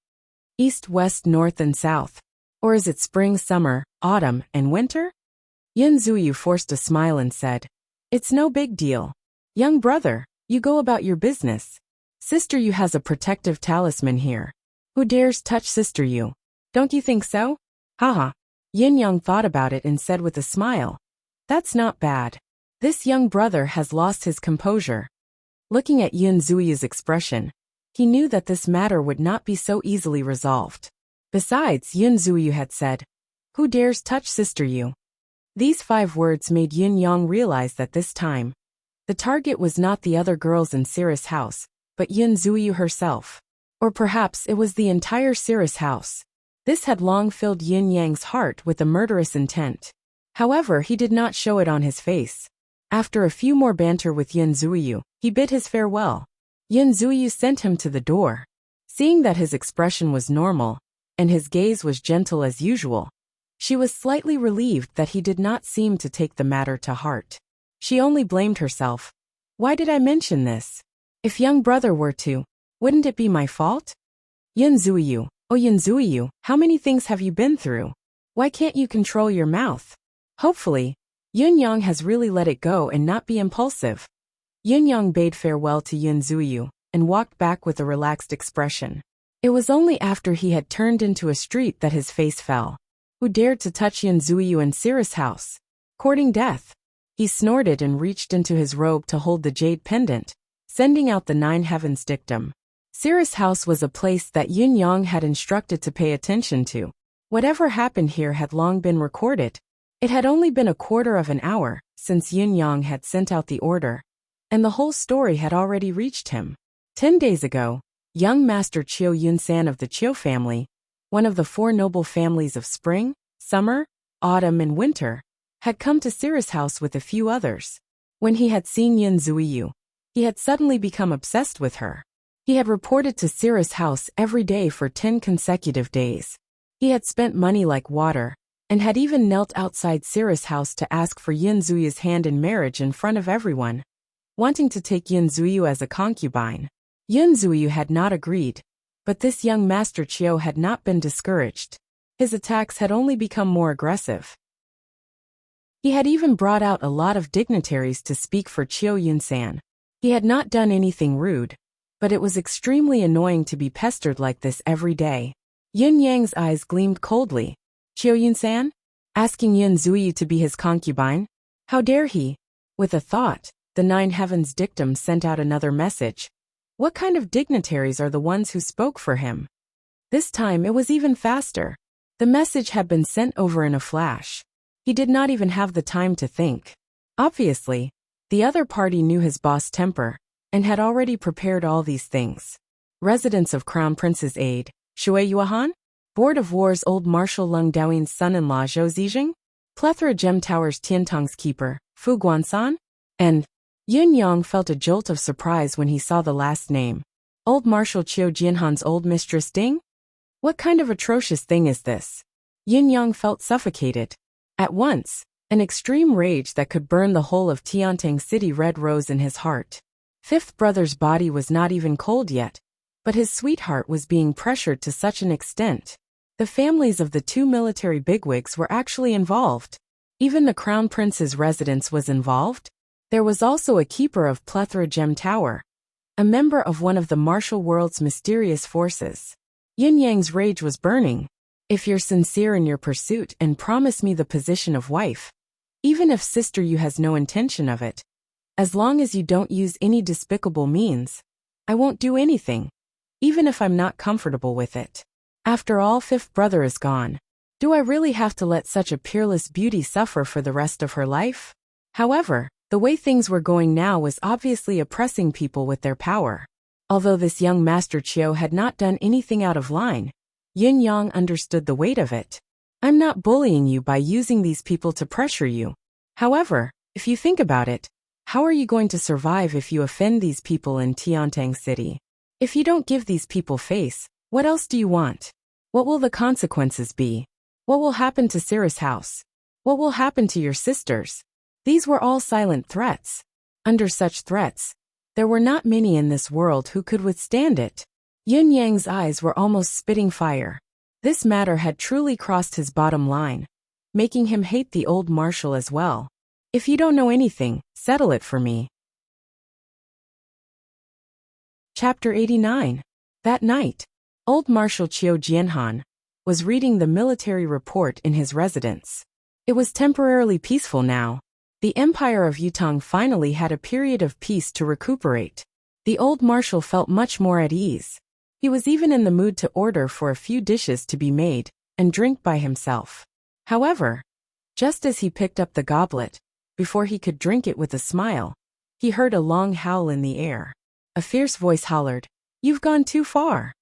East, west, north, and south. Or is it spring, summer, autumn, and winter? Yun Zuiyu forced a smile and said, it's no big deal. Young brother, you go about your business. Sister Yu has a protective talisman here. Who dares touch Sister Yu? Don't you think so? Haha. Yin Yang thought about it and said with a smile, that's not bad. This young brother has lost his composure. Looking at Yun Zuiyu's expression, he knew that this matter would not be so easily resolved. Besides, Yun Zuiyu had said, who dares touch Sister Yu? These 5 words made Yin Yang realize that this time, the target was not the other girls in Cirrus house, but Yun Zuiyu herself. Or perhaps it was the entire Cirrus house. This had long filled Yin Yang's heart with a murderous intent. However, he did not show it on his face. After a few more banter with Yun Zuiyu, he bid his farewell. Yun Zuiyu sent him to the door. Seeing that his expression was normal, and his gaze was gentle as usual, she was slightly relieved that he did not seem to take the matter to heart. She only blamed herself. Why did I mention this? If young brother were to, wouldn't it be my fault? Yunzuyu, oh Yunzuyu, how many things have you been through? Why can't you control your mouth? Hopefully, Yunyang has really let it go and not be impulsive. Yunyang bade farewell to Yunzuyu and walked back with a relaxed expression. It was only after he had turned into a street that his face fell. Who dared to touch Yunzuyu and Cirrus' house? Courting death. He snorted and reached into his robe to hold the jade pendant, sending out the 9 heavens dictum. Cirrus' house was a place that Yunyang had instructed to pay attention to. Whatever happened here had long been recorded. It had only been a quarter of an hour since Yunyang had sent out the order, and the whole story had already reached him. 10 days ago, young Master Chiu Yunsan of the Chiu family, one of the 4 noble families of spring, summer, autumn and winter, had come to Cirrus' house with a few others. When he had seen Yunzuyu, he had suddenly become obsessed with her. He had reported to Cirrus' house every day for 10 consecutive days. He had spent money like water, and had even knelt outside Cirrus' house to ask for Yunzuyu's hand in marriage in front of everyone, wanting to take Yunzuyu as a concubine. Yunzuyu had not agreed, but this young Master Chiu had not been discouraged. His attacks had only become more aggressive. He had even brought out a lot of dignitaries to speak for Chiu Yunsan. He had not done anything rude, but it was extremely annoying to be pestered like this every day. Yunyang's eyes gleamed coldly. Chiu Yunsan? Asking Yunzuyu to be his concubine? How dare he? With a thought, the 9 heavens dictum sent out another message. What kind of dignitaries are the ones who spoke for him? This time it was even faster. The message had been sent over in a flash. He did not even have the time to think. Obviously, the other party knew his boss' temper, and had already prepared all these things. Residence of Crown Prince's aide, Shui Yuan? Board of War's Old Marshal Lung Daoyin's son-in-law Zhou Zijing? Plethora Gem Tower's Tiantong's keeper, Fu Guansan? And Yunyang felt a jolt of surprise when he saw the last name. Old Marshal Qiu Jianhan's old mistress Ding? What kind of atrocious thing is this? Yunyang felt suffocated. At once, an extreme rage that could burn the whole of Tiantong City red rose in his heart. Fifth brother's body was not even cold yet, but his sweetheart was being pressured to such an extent. The families of the 2 military bigwigs were actually involved. Even the Crown Prince's residence was involved. There was also a keeper of Plethora Gem Tower, a member of one of the martial world's mysterious forces. Yunyang's rage was burning. If you're sincere in your pursuit and promise me the position of wife, even if sister you has no intention of it, as long as you don't use any despicable means, I won't do anything, even if I'm not comfortable with it. After all, fifth brother is gone. Do I really have to let such a peerless beauty suffer for the rest of her life? However, the way things were going now was obviously oppressing people with their power. Although this young Master Chiu had not done anything out of line, Yunyang understood the weight of it. I'm not bullying you by using these people to pressure you. However, if you think about it, how are you going to survive if you offend these people in Tiantong City? If you don't give these people face, what else do you want? What will the consequences be? What will happen to Cirrus' house? What will happen to your sisters? These were all silent threats. Under such threats, there were not many in this world who could withstand it. Yunyang's eyes were almost spitting fire. This matter had truly crossed his bottom line, making him hate the old marshal as well. If you don't know anything, settle it for me. Chapter 89. That night, old Marshal Qiu Jianhan was reading the military report in his residence. It was temporarily peaceful now. The Empire of Yutong finally had a period of peace to recuperate. The old marshal felt much more at ease. He was even in the mood to order for a few dishes to be made and drink by himself. However, just as he picked up the goblet, before he could drink it with a smile, he heard a long howl in the air. A fierce voice hollered, "You've gone too far."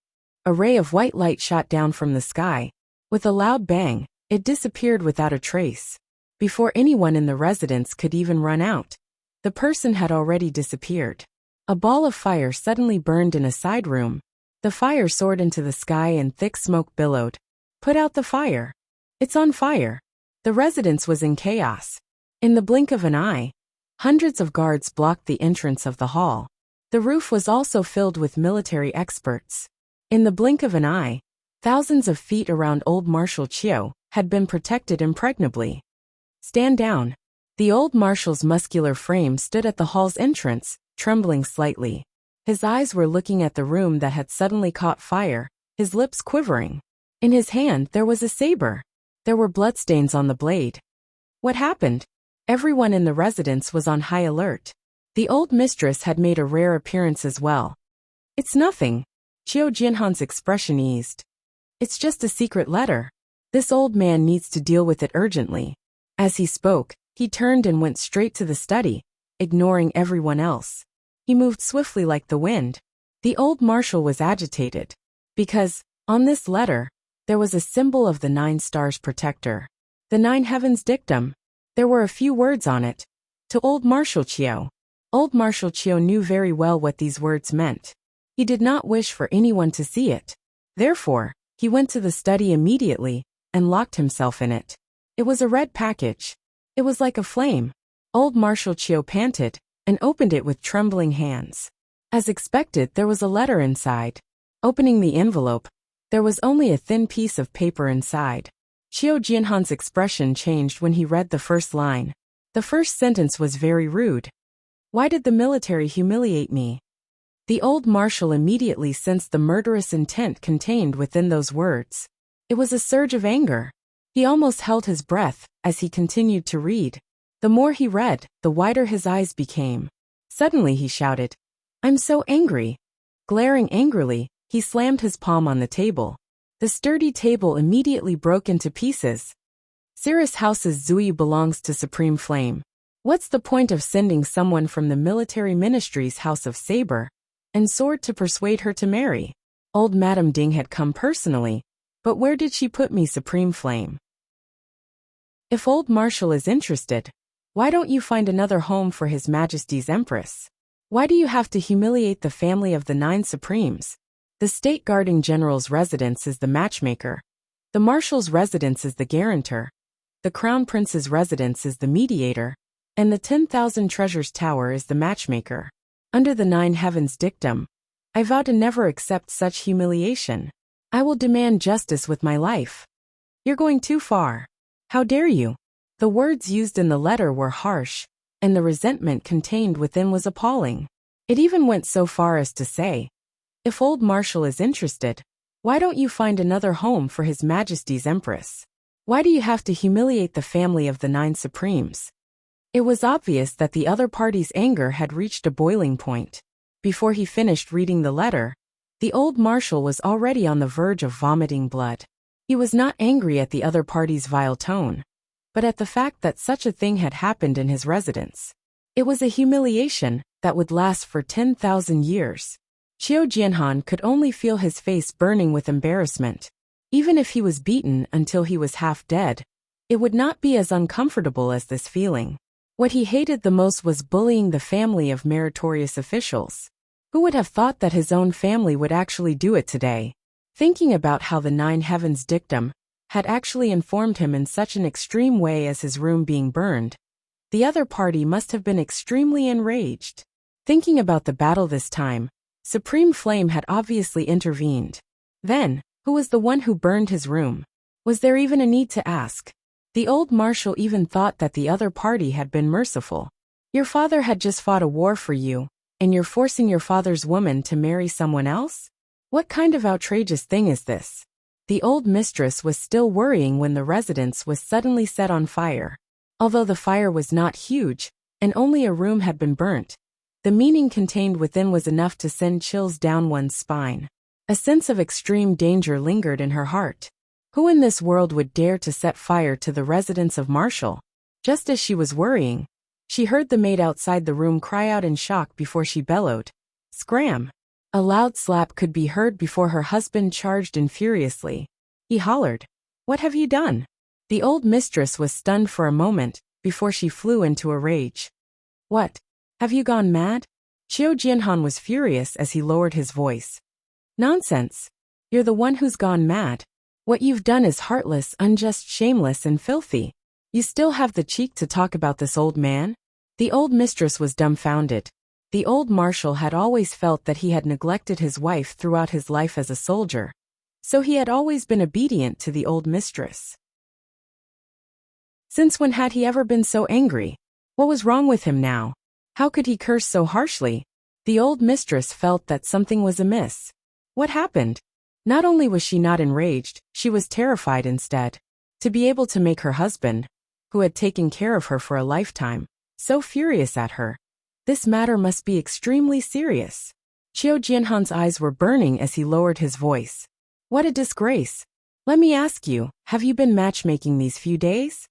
A ray of white light shot down from the sky. With a loud bang, it disappeared without a trace. Before anyone in the residence could even run out, the person had already disappeared. A ball of fire suddenly burned in a side room. The fire soared into the sky and thick smoke billowed. Put out the fire. It's on fire. The residence was in chaos. In the blink of an eye, Hundreds of guards blocked the entrance of the hall. The roof was also filled with military experts. In the blink of an eye, thousands of feet around old Marshal Chiu had been protected impregnably. Stand down. The old marshal's muscular frame stood at the hall's entrance, trembling slightly. His eyes were looking at the room that had suddenly caught fire, his lips quivering. In his hand there was a saber. There were bloodstains on the blade. What happened? Everyone in the residence was on high alert. The old mistress had made a rare appearance as well. It's nothing. Qiu Jianhan's expression eased. It's just a secret letter. This old man needs to deal with it urgently. As he spoke, he turned and went straight to the study, ignoring everyone else. He moved swiftly like the wind. The old marshal was agitated. Because, on this letter, there was a symbol of the 9 stars protector. The 9 heavens dictum. There were a few words on it. To old Marshal Chiu. Old Marshal Chiu knew very well what these words meant. He did not wish for anyone to see it. Therefore, he went to the study immediately and locked himself in it. It was a red package. It was like a flame. Old Marshal Chiu panted and opened it with trembling hands. As expected, there was a letter inside. Opening the envelope, there was only a thin piece of paper inside. Qiu Jianhan's expression changed when he read the first line. The first sentence was very rude. Why did the military humiliate me? The old marshal immediately sensed the murderous intent contained within those words. It was a surge of anger. He almost held his breath as he continued to read. The more he read, the wider his eyes became. Suddenly he shouted, "I'm so angry." Glaring angrily, he slammed his palm on the table. The sturdy table immediately broke into pieces. Cirrus House's Zui belongs to Supreme Flame. What's the point of sending someone from the military ministry's House of Saber and Sword to persuade her to marry? Old Madame Ding had come personally, but where did she put me, Supreme Flame? If old Marshal is interested, why don't you find another home for His Majesty's Empress? Why do you have to humiliate the family of the 9 Supremes? The State Guarding General's residence is the matchmaker. The Marshal's residence is the guarantor. The Crown Prince's residence is the mediator. And the 10,000 Treasures Tower is the matchmaker. Under the 9 heavens dictum, I vow to never accept such humiliation. I will demand justice with my life. You're going too far. How dare you? The words used in the letter were harsh, and the resentment contained within was appalling. It even went so far as to say, if old Marshal is interested, why don't you find another home for His Majesty's Empress? Why do you have to humiliate the family of the 9 Supremes? It was obvious that the other party's anger had reached a boiling point. Before he finished reading the letter, the old marshal was already on the verge of vomiting blood. He was not angry at the other party's vile tone, but at the fact that such a thing had happened in his residence. It was a humiliation that would last for 10,000 years. Qiu Jianhan could only feel his face burning with embarrassment. Even if he was beaten until he was half dead, it would not be as uncomfortable as this feeling. What he hated the most was bullying the family of meritorious officials. Who would have thought that his own family would actually do it today? Thinking about how the 9 heavens dictum had actually informed him in such an extreme way as his room being burned, the other party must have been extremely enraged. Thinking about the battle this time, Supreme Flame had obviously intervened. Then, who was the one who burned his room? Was there even a need to ask? The old marshal even thought that the other party had been merciful. Your father had just fought a war for you, and you're forcing your father's woman to marry someone else? What kind of outrageous thing is this? The old mistress was still worrying when the residence was suddenly set on fire. Although the fire was not huge, and only a room had been burnt, the meaning contained within was enough to send chills down one's spine. A sense of extreme danger lingered in her heart. Who in this world would dare to set fire to the residence of Marshal? Just as she was worrying, she heard the maid outside the room cry out in shock before she bellowed, "Scram!" A loud slap could be heard before her husband charged in furiously. He hollered, "What have you done?" The old mistress was stunned for a moment before she flew into a rage. "What? Have you gone mad?" Qiu Jianhan was furious as he lowered his voice. "Nonsense! You're the one who's gone mad. What you've done is heartless, unjust, shameless, and filthy. You still have the cheek to talk about this old man? The old mistress was dumbfounded. The old marshal had always felt that he had neglected his wife throughout his life as a soldier, so he had always been obedient to the old mistress. Since when had he ever been so angry? What was wrong with him now? How could he curse so harshly? The old mistress felt that something was amiss. What happened? Not only was she not enraged, she was terrified instead. To be able to make her husband, who had taken care of her for a lifetime, so furious at her. This matter must be extremely serious. Qiu Jianhan's eyes were burning as he lowered his voice. What a disgrace! Let me ask you, have you been matchmaking these few days?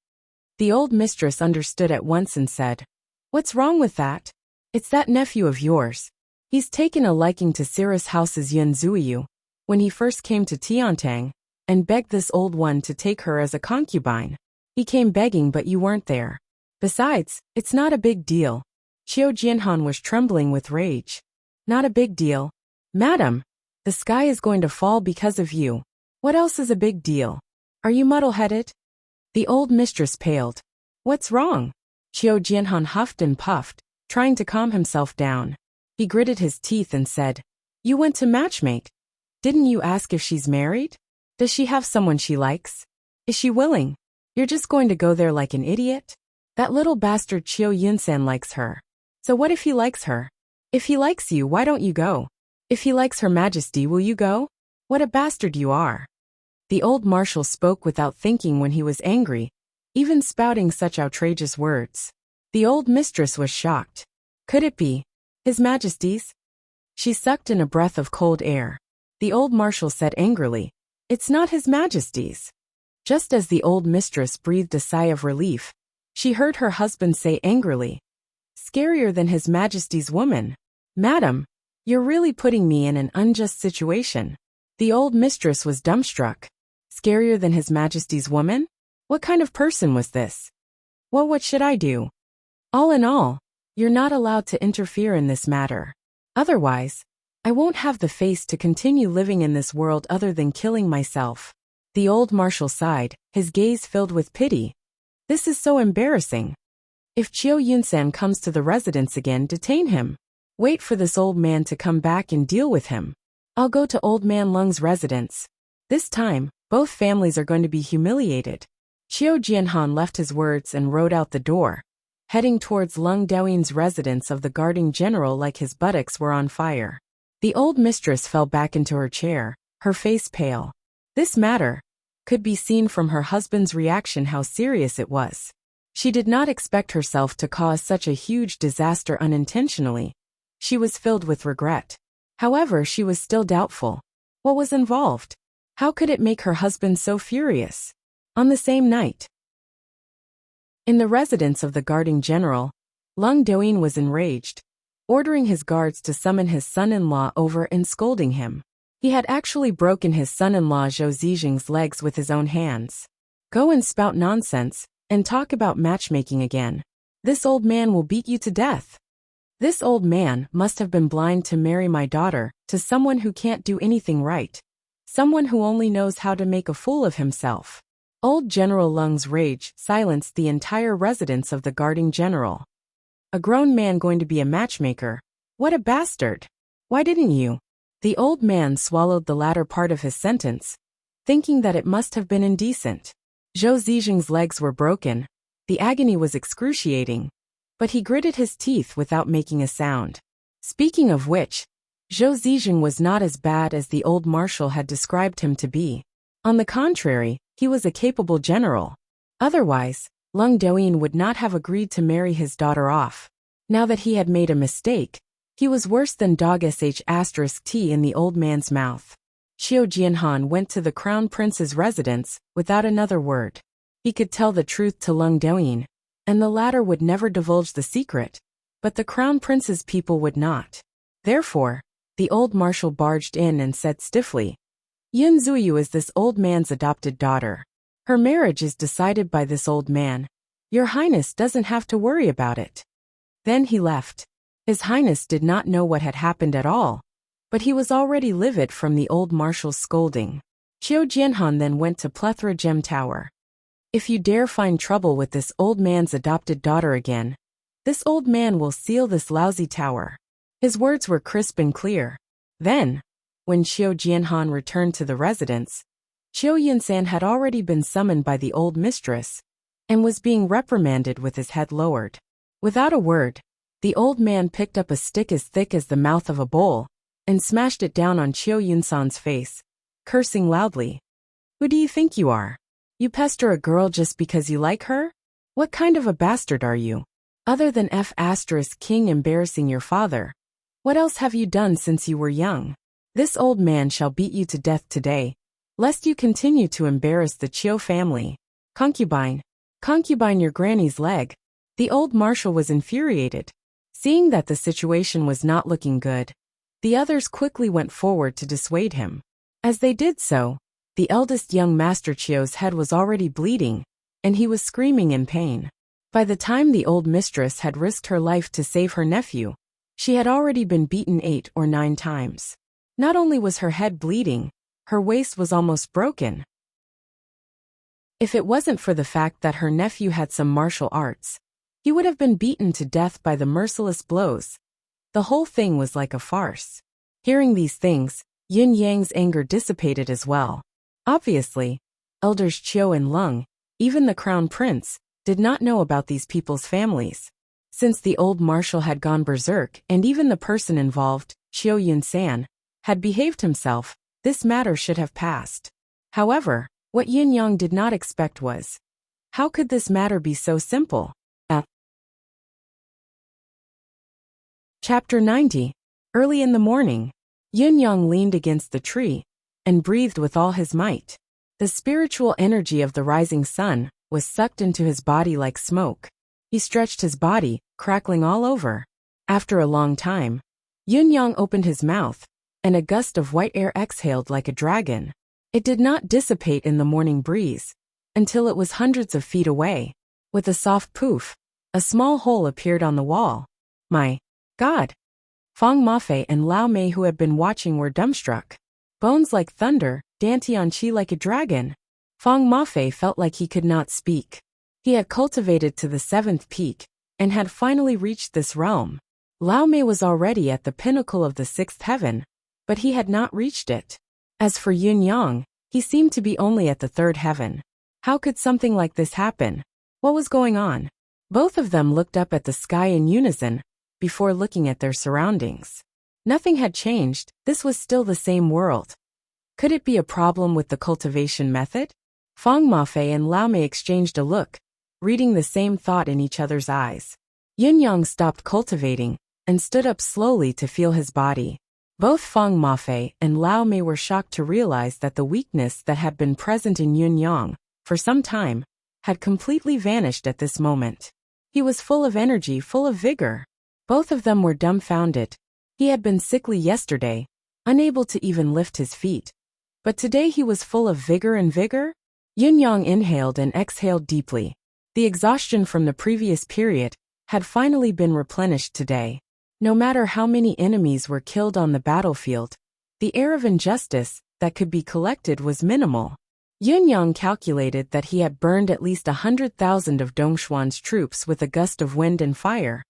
The old mistress understood at once and said, What's wrong with that? It's that nephew of yours. He's taken a liking to Cirrus House's Yun Zuiyu, when he first came to Tiantang, and begged this old one to take her as a concubine. He came begging but you weren't there. Besides, it's not a big deal. Qiu Jianhan was trembling with rage. Not a big deal. Madam, the sky is going to fall because of you. What else is a big deal? Are you muddle-headed? The old mistress paled. What's wrong? Qiu Jianhan huffed and puffed, trying to calm himself down. He gritted his teeth and said, You went to matchmake. Didn't you ask if she's married? Does she have someone she likes? Is she willing? You're just going to go there like an idiot? That little bastard Qiu Yunsan likes her. So what if he likes her? If he likes you, why don't you go? If he likes Her Majesty, will you go? What a bastard you are. The old marshal spoke without thinking when he was angry, even spouting such outrageous words. The old mistress was shocked. Could it be His Majesty's? She sucked in a breath of cold air. The old marshal said angrily, It's not His Majesty's. Just as the old mistress breathed a sigh of relief, she heard her husband say angrily, Scarier than His Majesty's woman. Madam, you're really putting me in an unjust situation. The old mistress was dumbstruck. Scarier than His Majesty's woman? What kind of person was this? Well, what should I do? All in all, you're not allowed to interfere in this matter. Otherwise, I won't have the face to continue living in this world other than killing myself. The old marshal sighed, his gaze filled with pity. This is so embarrassing. If Qiu Yunsan comes to the residence again, detain him. Wait for this old man to come back and deal with him. I'll go to Old Man Lung's residence. This time, both families are going to be humiliated. Qiu Jianhan left his words and rode out the door, heading towards Lung Daoyin's residence of the guarding general like his buttocks were on fire. The old mistress fell back into her chair, her face pale. This matter could be seen from her husband's reaction how serious it was. She did not expect herself to cause such a huge disaster unintentionally. She was filled with regret. However, she was still doubtful. What was involved? How could it make her husband so furious? On the same night, in the residence of the guarding general, Lung Daoyin was enraged, ordering his guards to summon his son-in-law over and scolding him. He had actually broken his son-in-law Zhou Zijing's legs with his own hands. Go and spout nonsense, and talk about matchmaking again. This old man will beat you to death. This old man must have been blind to marry my daughter to someone who can't do anything right. Someone who only knows how to make a fool of himself. Old General Lung's rage silenced the entire residence of the guarding general. A grown man going to be a matchmaker? What a bastard! Why didn't you? The old man swallowed the latter part of his sentence, thinking that it must have been indecent. Zhou Zijing's legs were broken. The agony was excruciating, but he gritted his teeth without making a sound. Speaking of which, Zhou Zijing was not as bad as the old marshal had described him to be. On the contrary, he was a capable general. Otherwise, Lung Daoyin would not have agreed to marry his daughter off. Now that he had made a mistake, he was worse than dog sh*t in the old man's mouth. Qiu Jianhan went to the crown prince's residence without another word. He could tell the truth to Lung Daoyin, and the latter would never divulge the secret, but the crown prince's people would not. Therefore, the old marshal barged in and said stiffly, Yun Zuyu is this old man's adopted daughter. Her marriage is decided by this old man. Your Highness doesn't have to worry about it. Then he left. His Highness did not know what had happened at all, but he was already livid from the old marshal's scolding. Qiu Jianhan then went to Plethora Gem Tower. If you dare find trouble with this old man's adopted daughter again, This old man will seal this lousy tower. His words were crisp and clear. Then, when Qiu Jianhan returned to the residence, Qiu Yunsan had already been summoned by the old mistress and was being reprimanded with his head lowered. Without a word, the old man picked up a stick as thick as the mouth of a bowl and smashed it down on Qiu Yunsan's face, cursing loudly. Who do you think you are? You pester a girl just because you like her? What kind of a bastard are you? Other than King embarrassing your father, what else have you done since you were young? This old man shall beat you to death today, lest you continue to embarrass the Qiu family. Concubine, your granny's leg. The old marshal was infuriated. Seeing that the situation was not looking good, the others quickly went forward to dissuade him. As they did so, the eldest young Master Qiu's head was already bleeding, and he was screaming in pain. By the time the old mistress had risked her life to save her nephew, she had already been beaten 8 or 9 times. Not only was her head bleeding, her waist was almost broken. If it wasn't for the fact that her nephew had some martial arts, he would have been beaten to death by the merciless blows. The whole thing was like a farce. Hearing these things, Yin Yang's anger dissipated as well. Obviously, elders Qiu and Leng, even the crown prince, did not know about these people's families. Since the old marshal had gone berserk and even the person involved, Qiu Yunsan, had behaved himself, this matter should have passed. However, what Yin Yang did not expect was, how could this matter be so simple? Chapter 90. Early in the morning, Yin Yang leaned against the tree and breathed with all his might. The spiritual energy of the rising sun was sucked into his body like smoke. He stretched his body, crackling all over. After a long time, Yin Yang opened his mouth, and a gust of white air exhaled like a dragon. It did not dissipate in the morning breeze until it was hundreds of feet away. With a soft poof, a small hole appeared on the wall. My God! Fang Mafei and Lao Mei, who had been watching, were dumbstruck. Bones like thunder, Dantianqi like a dragon. Fang Mafei felt like he could not speak. He had cultivated to the 7th peak and had finally reached this realm. Lao Mei was already at the pinnacle of the 6th heaven, but he had not reached it. As for Yin Yang, he seemed to be only at the 3rd heaven. How could something like this happen? What was going on? Both of them looked up at the sky in unison, before looking at their surroundings. Nothing had changed, this was still the same world. Could it be a problem with the cultivation method? Fang Mafei and Lao Mei exchanged a look, reading the same thought in each other's eyes. Yin Yang stopped cultivating and stood up slowly to feel his body. Both Fang Mafei and Lao Mei were shocked to realize that the weakness that had been present in Yin Yang for some time had completely vanished at this moment. He was full of energy, full of vigor. Both of them were dumbfounded. He had been sickly yesterday, unable to even lift his feet. But today he was full of vigor and vigor. Yin Yang inhaled and exhaled deeply. The exhaustion from the previous period had finally been replenished today. No matter how many enemies were killed on the battlefield, the air of injustice that could be collected was minimal. Yin Yang calculated that he had burned at least 100,000 of Dongshuan's troops with a gust of wind and fire.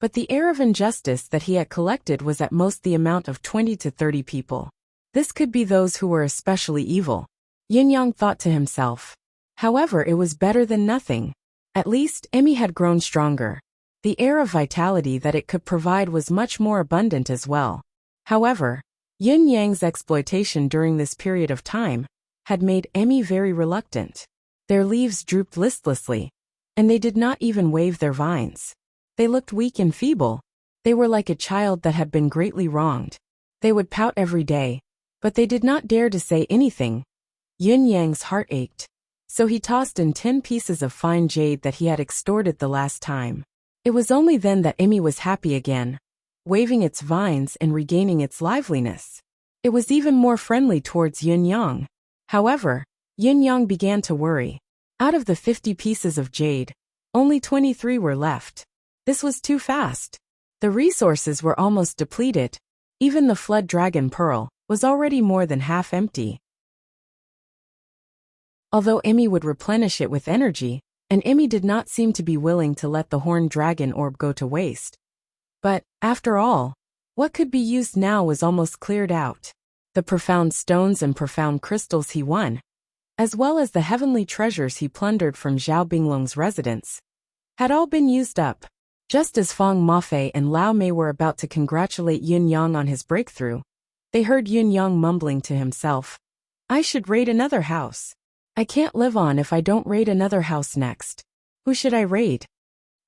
But the air of injustice that he had collected was at most the amount of 20 to 30 people. This could be those who were especially evil, Yin Yang thought to himself. However, it was better than nothing. At least, Emmy had grown stronger. The air of vitality that it could provide was much more abundant as well. However, Yin Yang's exploitation during this period of time had made Emmy very reluctant. Their leaves drooped listlessly, and they did not even wave their vines. They looked weak and feeble. They were like a child that had been greatly wronged. They would pout every day, but they did not dare to say anything. Yin Yang's heart ached, so he tossed in 10 pieces of fine jade that he had extorted the last time. It was only then that Emmy was happy again, waving its vines and regaining its liveliness. It was even more friendly towards Yin Yang. However, Yin Yang began to worry. Out of the 50 pieces of jade, only 23 were left. This was too fast. The resources were almost depleted. Even the flood dragon pearl was already more than half empty. Although Emmy would replenish it with energy and Imi did not seem to be willing to let the horned dragon orb go to waste. But, after all, what could be used now was almost cleared out. The profound stones and profound crystals he won, as well as the heavenly treasures he plundered from Zhao Binglong's residence, had all been used up. Just as Feng Mafei and Lao Mei were about to congratulate Yun Yang on his breakthrough, they heard Yun Yang mumbling to himself, "I should raid another house. I can't live on if I don't raid another house next. Who should I raid?"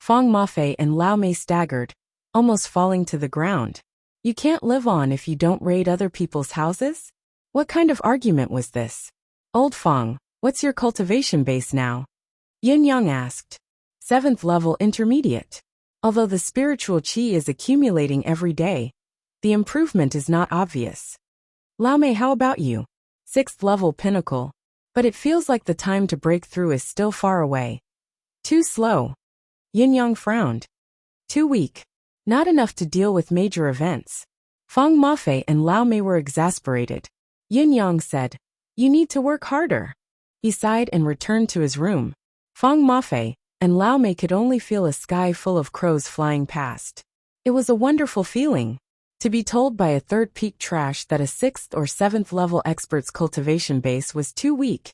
Feng Mafei and Lao Mei staggered, almost falling to the ground. You can't live on if you don't raid other people's houses? What kind of argument was this? Old Feng, what's your cultivation base now? Yun Yang asked. 7th level intermediate. Although the spiritual qi is accumulating every day, the improvement is not obvious. Lao Mei, how about you? 6th level pinnacle. But it feels like the time to break through is still far away. Too slow. Yun Yang frowned. Too weak. Not enough to deal with major events. Feng Mafei and Lao Mei were exasperated. Yun Yang said, "You need to work harder." He sighed and returned to his room. Feng Mafei and Lao Mei could only feel a sky full of crows flying past. It was a wonderful feeling. To be told by a third peak trash that a 6th or 7th level expert's cultivation base was too weak.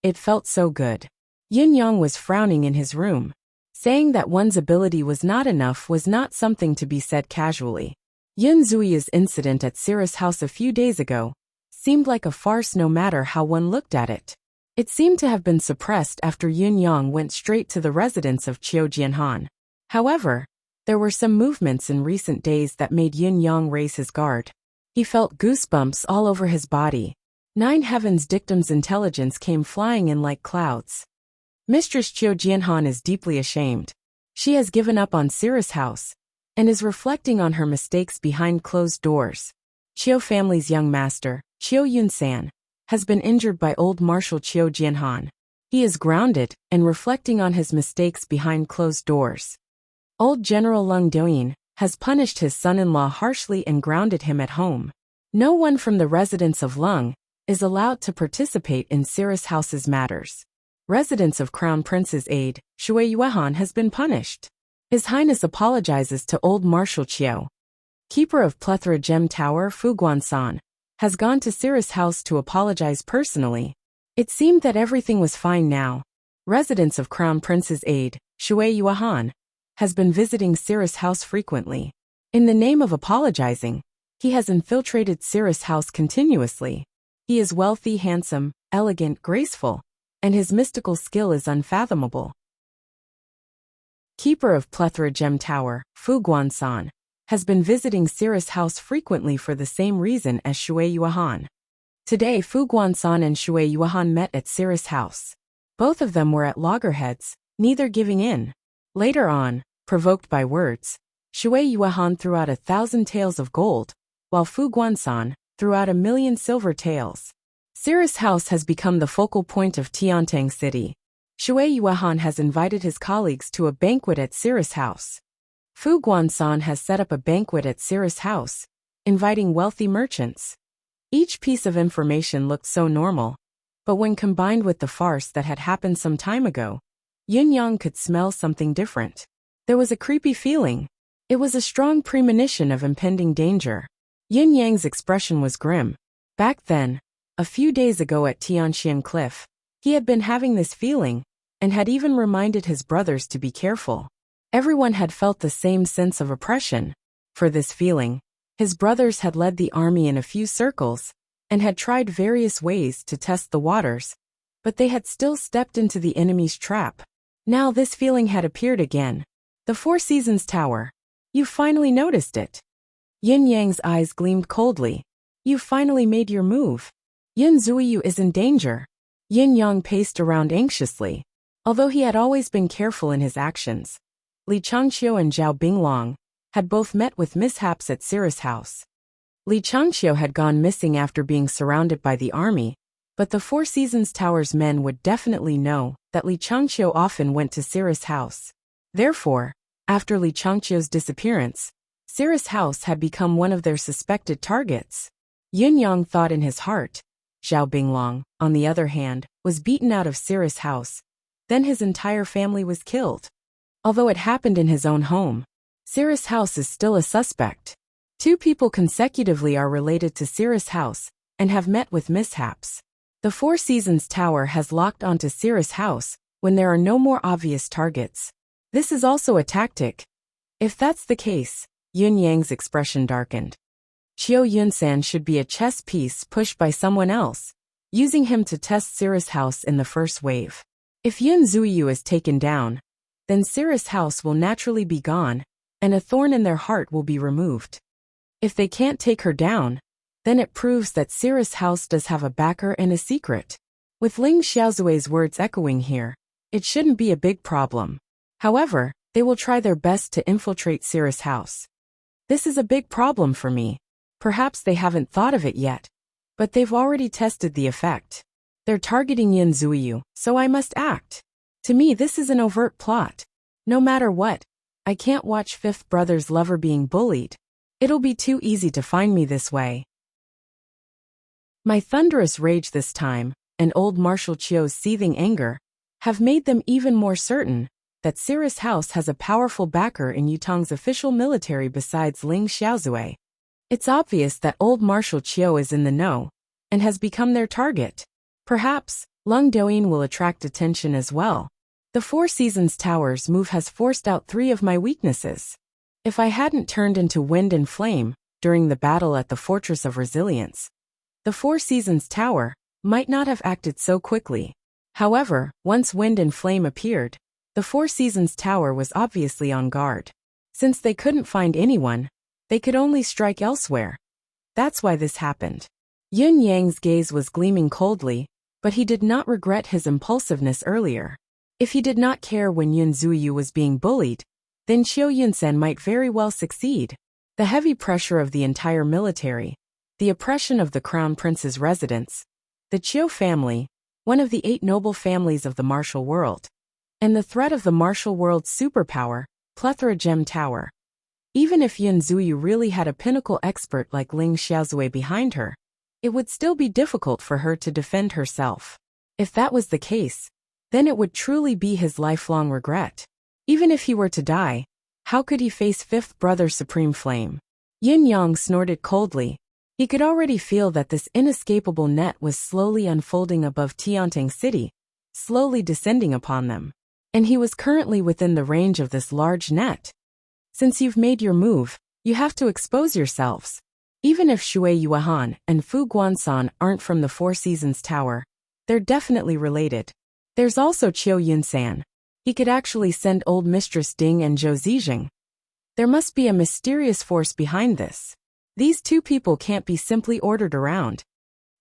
It felt so good. Yun Yang was frowning in his room. Saying that one's ability was not enough was not something to be said casually. Yun Zui's incident at Cirrus House a few days ago seemed like a farce no matter how one looked at it. It seemed to have been suppressed after Yun Yang went straight to the residence of Qiu Jianhan. However, there were some movements in recent days that made Yun Yang raise his guard. He felt goosebumps all over his body. 9 Heavens Dictum's intelligence came flying in like clouds. Mistress Qiu Jianhan is deeply ashamed. She has given up on Cirrus House and is reflecting on her mistakes behind closed doors. Qiu family's young master, Qiu Yunsan, has been injured by old Marshal Qiu Jianhan. He is grounded and reflecting on his mistakes behind closed doors. Old General Lung Doyin has punished his son-in-law harshly and grounded him at home. No one from the residence of Lung is allowed to participate in Cirrus House's matters. Residence of Crown Prince's aide, Shui Yuehan, has been punished. His Highness apologizes to old Marshal Qiu. Keeper of Plethora Gem Tower Fu Guansan has gone to Cirrus House to apologize personally. It seemed that everything was fine now. Residence of Crown Prince's aide, Shui Yuehan, has been visiting Cirrus House frequently. In the name of apologizing, he has infiltrated Cirrus House continuously. He is wealthy, handsome, elegant, graceful, and his mystical skill is unfathomable. Keeper of Plethora Gem Tower, Fu Guansan, has been visiting Cirrus House frequently for the same reason as Shui Yuehan. Today Fu Guansan and Shui Yuehan met at Cirrus House. Both of them were at loggerheads, neither giving in. Later on, provoked by words, Shui Yuehan threw out 1,000 taels of gold, while Fu Guansan threw out 1,000,000 silver taels. Cirrus House has become the focal point of Tiantang City. Shui Yuehan has invited his colleagues to a banquet at Cirrus House. Fu Guansan has set up a banquet at Cirrus House, inviting wealthy merchants. Each piece of information looked so normal, but when combined with the farce that had happened some time ago, Yun Yang could smell something different. There was a creepy feeling. It was a strong premonition of impending danger. Yun Yang's expression was grim. Back then, a few days ago at Tianxian Cliff, he had been having this feeling, and had even reminded his brothers to be careful. Everyone had felt the same sense of oppression. For this feeling, his brothers had led the army in a few circles, and had tried various ways to test the waters, but they had still stepped into the enemy's trap. Now this feeling had appeared again. The Four Seasons Tower. You finally noticed it. Yin Yang's eyes gleamed coldly. You finally made your move. Yun Zuiyu is in danger. Yin Yang paced around anxiously. Although he had always been careful in his actions, Li Changqiu and Zhao Binglong had both met with mishaps at Cirrus House. Li Changqiu had gone missing after being surrounded by the army, but the Four Seasons Tower's men would definitely know that Li Changqiu often went to Cirrus House. Therefore, after Li Changqiu's disappearance, Cirrus House had become one of their suspected targets. Yun Yang thought in his heart. Zhao Binglong, on the other hand, was beaten out of Cirrus House, Then his entire family was killed. Although it happened in his own home, Cirrus House is still a suspect. 2 people consecutively are related to Cirrus House and have met with mishaps. The Four Seasons Tower has locked onto Cirrus House when there are no more obvious targets. This is also a tactic. If that's the case, Yun Yang's expression darkened. Qiu Yunsan should be a chess piece pushed by someone else, using him to test Cirrus House in the first wave. If Yun Zuyu is taken down, then Cirrus House will naturally be gone, and a thorn in their heart will be removed. If they can't take her down, then it proves that Cirrus House does have a backer and a secret. With Ling Xiaozui's words echoing here, it shouldn't be a big problem. However, they will try their best to infiltrate Cirrus House. This is a big problem for me. Perhaps they haven't thought of it yet, but they've already tested the effect. They're targeting Yun Zuyu, so I must act. To me, this is an overt plot. No matter what, I can't watch Fifth Brother's lover being bullied. It'll be too easy to find me this way. My thunderous rage this time, and old Marshal Qiu's seething anger, have made them even more certain that Cirrus House has a powerful backer in Yutong's official military besides Ling Xiaozui. It's obvious that old Marshal Qiu is in the know, and has become their target. Perhaps, Lung Douyin will attract attention as well. The Four Seasons Tower's move has forced out 3 of my weaknesses. If I hadn't turned into wind and flame during the battle at the Fortress of Resilience, the Four Seasons Tower might not have acted so quickly. However, once wind and flame appeared, the Four Seasons Tower was obviously on guard. Since they couldn't find anyone, they could only strike elsewhere. That's why this happened. Yun Yang's gaze was gleaming coldly, but he did not regret his impulsiveness earlier. If he did not care when Yun Zuyu was being bullied, then Qiu Yunsan might very well succeed. The heavy pressure of the entire military, the oppression of the Crown Prince's residence, the Qiu family, one of the 8 noble families of the martial world, and the threat of the martial world's superpower, Plethora Gem Tower. Even if Yun Zuyu really had a pinnacle expert like Ling Xiaozui behind her, it would still be difficult for her to defend herself. If that was the case, then it would truly be his lifelong regret. Even if he were to die, how could he face Fifth Brother Supreme Flame? Yin Yang snorted coldly. He could already feel that this inescapable net was slowly unfolding above Tiantang City, slowly descending upon them. And he was currently within the range of this large net. Since you've made your move, you have to expose yourselves. Even if Shui Yuahan and Fu Guansan aren't from the Four Seasons Tower, they're definitely related. There's also Qiu Yunsan. He could actually send old Mistress Ding and Zhou Zijing. There must be a mysterious force behind this. These 2 people can't be simply ordered around.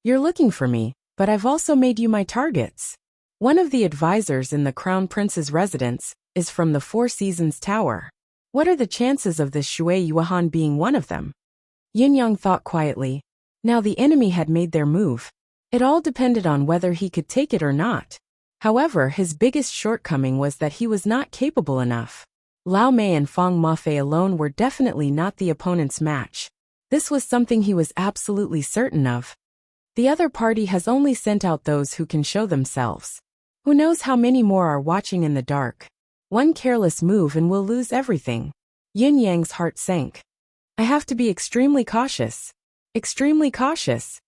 You're looking for me, but I've also made you my targets. One of the advisors in the Crown Prince's residence is from the Four Seasons Tower. What are the chances of this Shui Yuahan being one of them? Yin Yang thought quietly. Now the enemy had made their move. It all depended on whether he could take it or not. However, his biggest shortcoming was that he was not capable enough. Lao Mei and Fang Mafei alone were definitely not the opponent's match. This was something he was absolutely certain of. The other party has only sent out those who can show themselves. Who knows how many more are watching in the dark? One careless move and we'll lose everything. Yin Yang's heart sank. I have to be extremely cautious. Extremely cautious.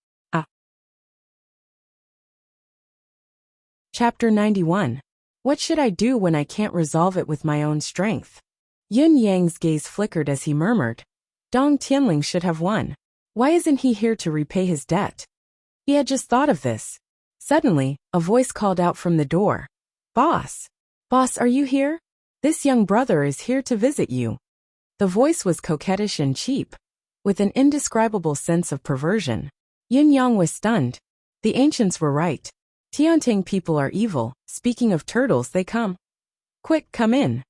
Chapter 91. What should I do when I can't resolve it with my own strength? Yun Yang's gaze flickered as he murmured. Dong Tianling should have won. Why isn't he here to repay his debt? He had just thought of this. Suddenly, a voice called out from the door. Boss! Boss, are you here? This young brother is here to visit you. The voice was coquettish and cheap, with an indescribable sense of perversion. Yin Yang was stunned. The ancients were right. Tiantang people are evil. Speaking of turtles, they come. Quick, come in.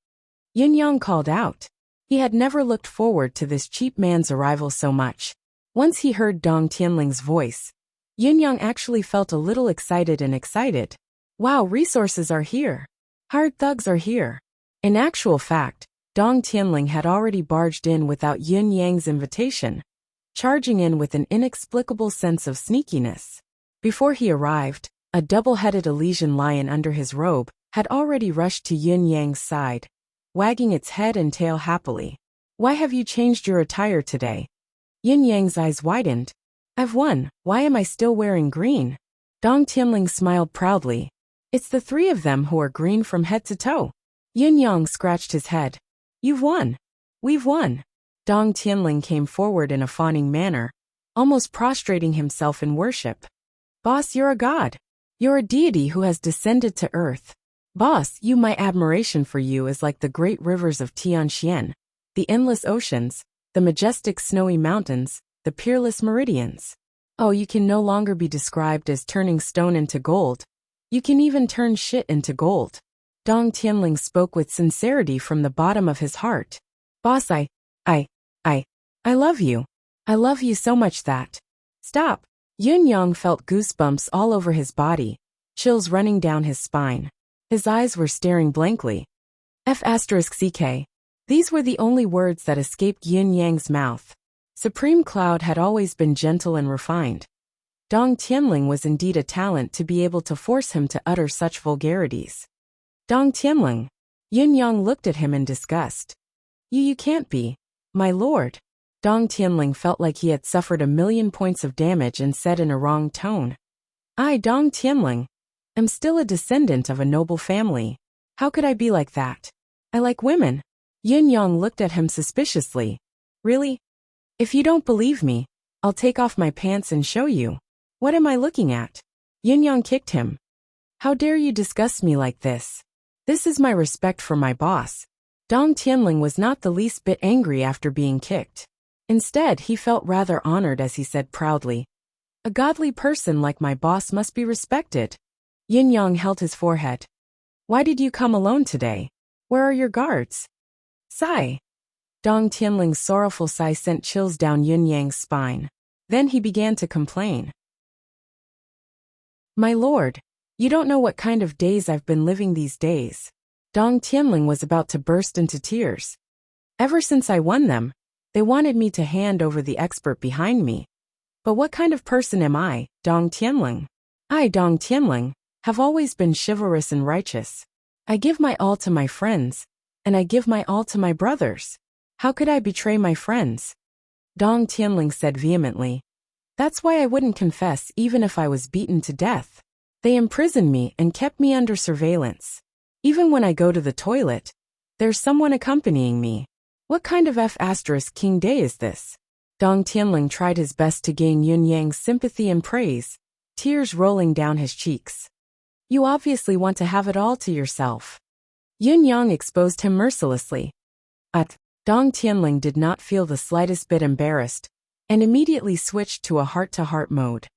Yin Yang called out. He had never looked forward to this cheap man's arrival so much. Once he heard Dong Tianling's voice, Yin Yang actually felt a little excited. Wow, resources are here. Hard thugs are here. In actual fact, Dong Tianling had already barged in without Yin Yang's invitation, charging in with an inexplicable sense of sneakiness. Before he arrived, a double-headed Elysian lion under his robe had already rushed to Yin Yang's side, wagging its head and tail happily. Why have you changed your attire today? Yin Yang's eyes widened. I've won, why am I still wearing green? Dong Tianling smiled proudly. It's the three of them who are green from head to toe. Yin Yang scratched his head. You've won. We've won. Dong Tianling came forward in a fawning manner, almost prostrating himself in worship. Boss, you're a god. You're a deity who has descended to earth. Boss, my admiration for you is like the great rivers of Tianxian, the endless oceans, the majestic snowy mountains, the peerless meridians. Oh, you can no longer be described as turning stone into gold. You can even turn shit into gold. Dong Tianling spoke with sincerity from the bottom of his heart. Boss, I love you. I love you so much that. Stop. Yun Yang felt goosebumps all over his body, chills running down his spine. His eyes were staring blankly. F***ck. These were the only words that escaped Yin Yang's mouth. Supreme Cloud had always been gentle and refined. Dong Tianling was indeed a talent to be able to force him to utter such vulgarities. Dong Tianling. Yin Yang looked at him in disgust. You can't be. My lord. Dong Tianling felt like he had suffered 1,000,000 points of damage and said in a wrong tone. I, Dong Tianling, am still a descendant of a noble family. How could I be like that? I like women. Yin Yang looked at him suspiciously. Really? If you don't believe me, I'll take off my pants and show you. What am I looking at? Yin Yang kicked him. How dare you discuss me like this? This is my respect for my boss. Dong Tianling was not the least bit angry after being kicked. Instead, he felt rather honored as he said proudly, a godly person like my boss must be respected. Yin Yang held his forehead. Why did you come alone today? Where are your guards? Sigh. Dong Tianling's sorrowful sigh sent chills down Yin Yang's spine. Then he began to complain. My lord, you don't know what kind of days I've been living these days. Dong Tianling was about to burst into tears. Ever since I won them, they wanted me to hand over the expert behind me. But what kind of person am I, Dong Tianling? I, Dong Tianling, have always been chivalrous and righteous. I give my all to my friends, and I give my all to my brothers. How could I betray my friends? Dong Tianling said vehemently. That's why I wouldn't confess even if I was beaten to death. They imprisoned me and kept me under surveillance. Even when I go to the toilet, there's someone accompanying me. What kind of King day is this? Dong Tianling tried his best to gain Yun Yang's sympathy and praise, tears rolling down his cheeks. You obviously want to have it all to yourself. Yun Yang exposed him mercilessly. Dong Tianling did not feel the slightest bit embarrassed, and immediately switched to a heart-to-heart mode.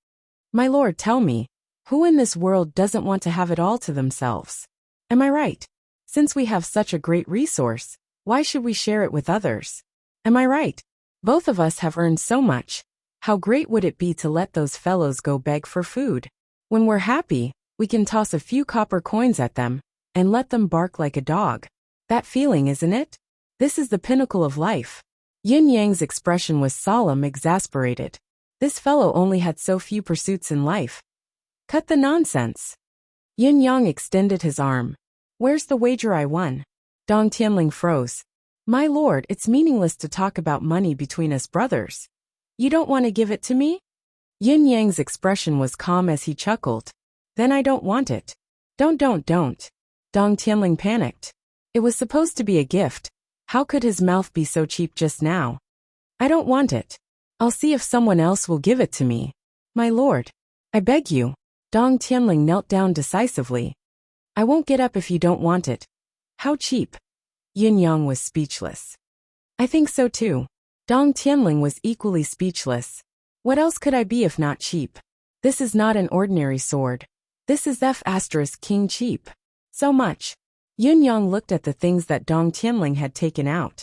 My lord, tell me, who in this world doesn't want to have it all to themselves? Am I right? Since we have such a great resource, why should we share it with others? Am I right? Both of us have earned so much. How great would it be to let those fellows go beg for food? When we're happy, we can toss a few copper coins at them, and let them bark like a dog. That feeling, isn't it? This is the pinnacle of life. Yin Yang's expression was solemn, exasperated. This fellow only had so few pursuits in life. Cut the nonsense. Yin Yang extended his arm. Where's the wager I won? Dong Tianling froze. My lord, it's meaningless to talk about money between us brothers. You don't want to give it to me? Yin Yang's expression was calm as he chuckled. Then I don't want it. Don't. Dong Tianling panicked. It was supposed to be a gift. How could his mouth be so cheap just now? I don't want it. I'll see if someone else will give it to me. My lord, I beg you. Dong Tianling knelt down decisively. I won't get up if you don't want it. How cheap? Yin Yang was speechless. I think so too. Dong Tianling was equally speechless. What else could I be if not cheap? This is not an ordinary sword. This is King cheap. So much. Yin Yang looked at the things that Dong Tianling had taken out.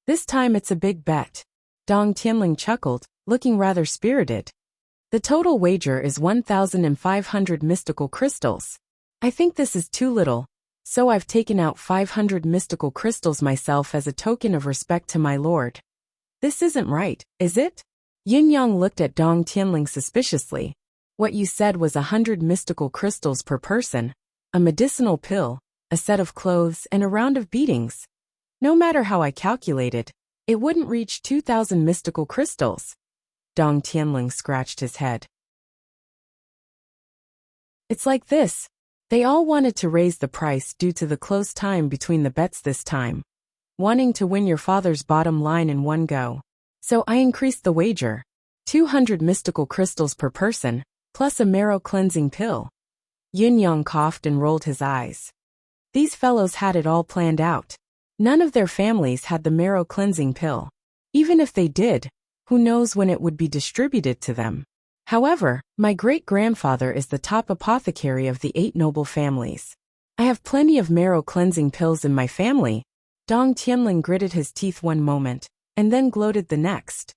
This time it's a big bet. Dong Tianling chuckled, looking rather spirited. The total wager is 1,500 mystical crystals. I think this is too little, so I've taken out 500 mystical crystals myself as a token of respect to my lord. This isn't right, is it? Yin Yang looked at Dong Tianling suspiciously. What you said was 100 mystical crystals per person, a medicinal pill, a set of clothes, and a round of beatings. No matter how I calculated, it wouldn't reach 2,000 mystical crystals. Dong Tianling scratched his head. It's like this. They all wanted to raise the price due to the close time between the bets this time, wanting to win your father's bottom line in one go. So I increased the wager. 200 mystical crystals per person, plus a marrow cleansing pill. Yun Yang coughed and rolled his eyes. These fellows had it all planned out. None of their families had the marrow cleansing pill. Even if they did, who knows when it would be distributed to them. However, my great-grandfather is the top apothecary of the 8 noble families. I have plenty of marrow cleansing pills in my family. Dong Tianling gritted his teeth one moment, and then gloated the next.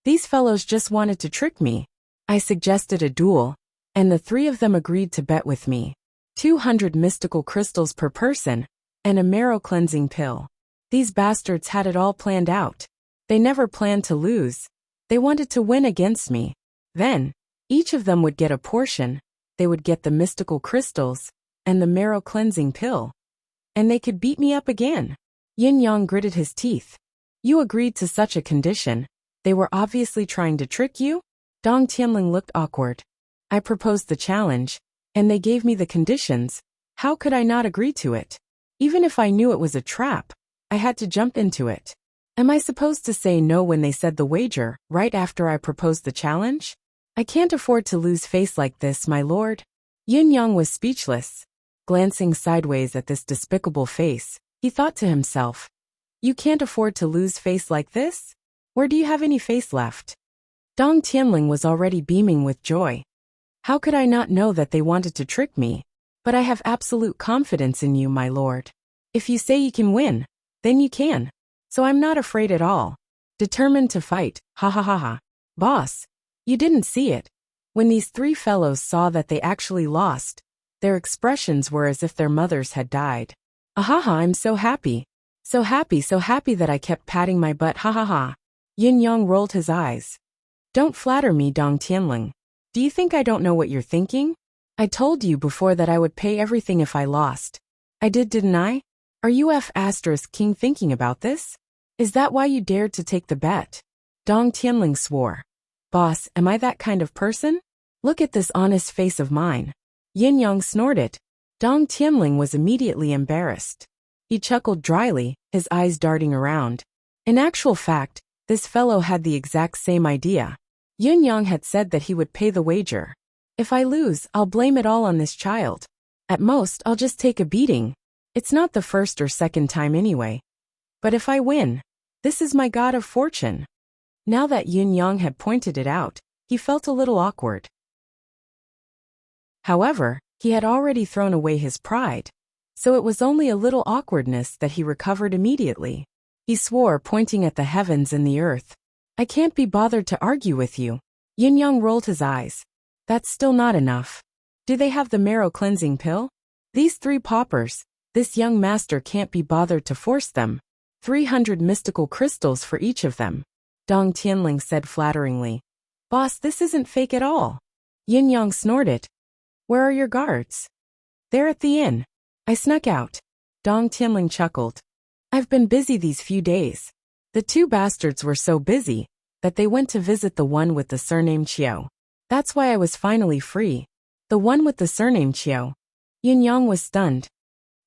These fellows just wanted to trick me. I suggested a duel, and the 3 of them agreed to bet with me. 200 mystical crystals per person, and a marrow cleansing pill. These bastards had it all planned out. They never planned to lose. They wanted to win against me. Then, each of them would get a portion. They would get the mystical crystals, and the marrow cleansing pill. And they could beat me up again. Yin Yang gritted his teeth. You agreed to such a condition. They were obviously trying to trick you? Dong Tianling looked awkward. I proposed the challenge, and they gave me the conditions. How could I not agree to it? Even if I knew it was a trap, I had to jump into it. Am I supposed to say no when they said the wager, right after I proposed the challenge? I can't afford to lose face like this, my lord. Yin Yang was speechless. Glancing sideways at this despicable face, he thought to himself, you can't afford to lose face like this? Where do you have any face left? Dong Tianling was already beaming with joy. How could I not know that they wanted to trick me? But I have absolute confidence in you, my lord. If you say you can win, then you can. So I'm not afraid at all. Determined to fight, ha ha ha ha. Boss, you didn't see it. When these 3 fellows saw that they actually lost, their expressions were as if their mothers had died. Ahaha, I'm so happy. So happy that I kept patting my butt, ha ha ha. Yin Yang rolled his eyes. Don't flatter me, Dong Tianling. Do you think I don't know what you're thinking? I told you before that I would pay everything if I lost. I did, didn't I? Are you King thinking about this? Is that why you dared to take the bet? Dong Tianling swore. Boss, am I that kind of person? Look at this honest face of mine. Yin Yang snorted. Dong Tianling was immediately embarrassed. He chuckled dryly, his eyes darting around. In actual fact, this fellow had the exact same idea. Yin Yang had said that he would pay the wager. If I lose, I'll blame it all on this child. At most, I'll just take a beating. It's not the first or second time anyway. But if I win, this is my god of fortune. Now that Yin Yang had pointed it out, he felt a little awkward. However, he had already thrown away his pride, so it was only a little awkwardness that he recovered immediately. He swore, pointing at the heavens and the earth. I can't be bothered to argue with you. Yin Yang rolled his eyes. That's still not enough. Do they have the marrow cleansing pill? These 3 paupers, this young master can't be bothered to force them. 300 mystical crystals for each of them. Dong Tianling said flatteringly. Boss, this isn't fake at all. Yin Yang snorted. Where are your guards? They're at the inn. I snuck out. Dong Tianling chuckled. I've been busy these few days. The 2 bastards were so busy that they went to visit the one with the surname Qiu. That's why I was finally free. The one with the surname Qiu. Yin Yang was stunned.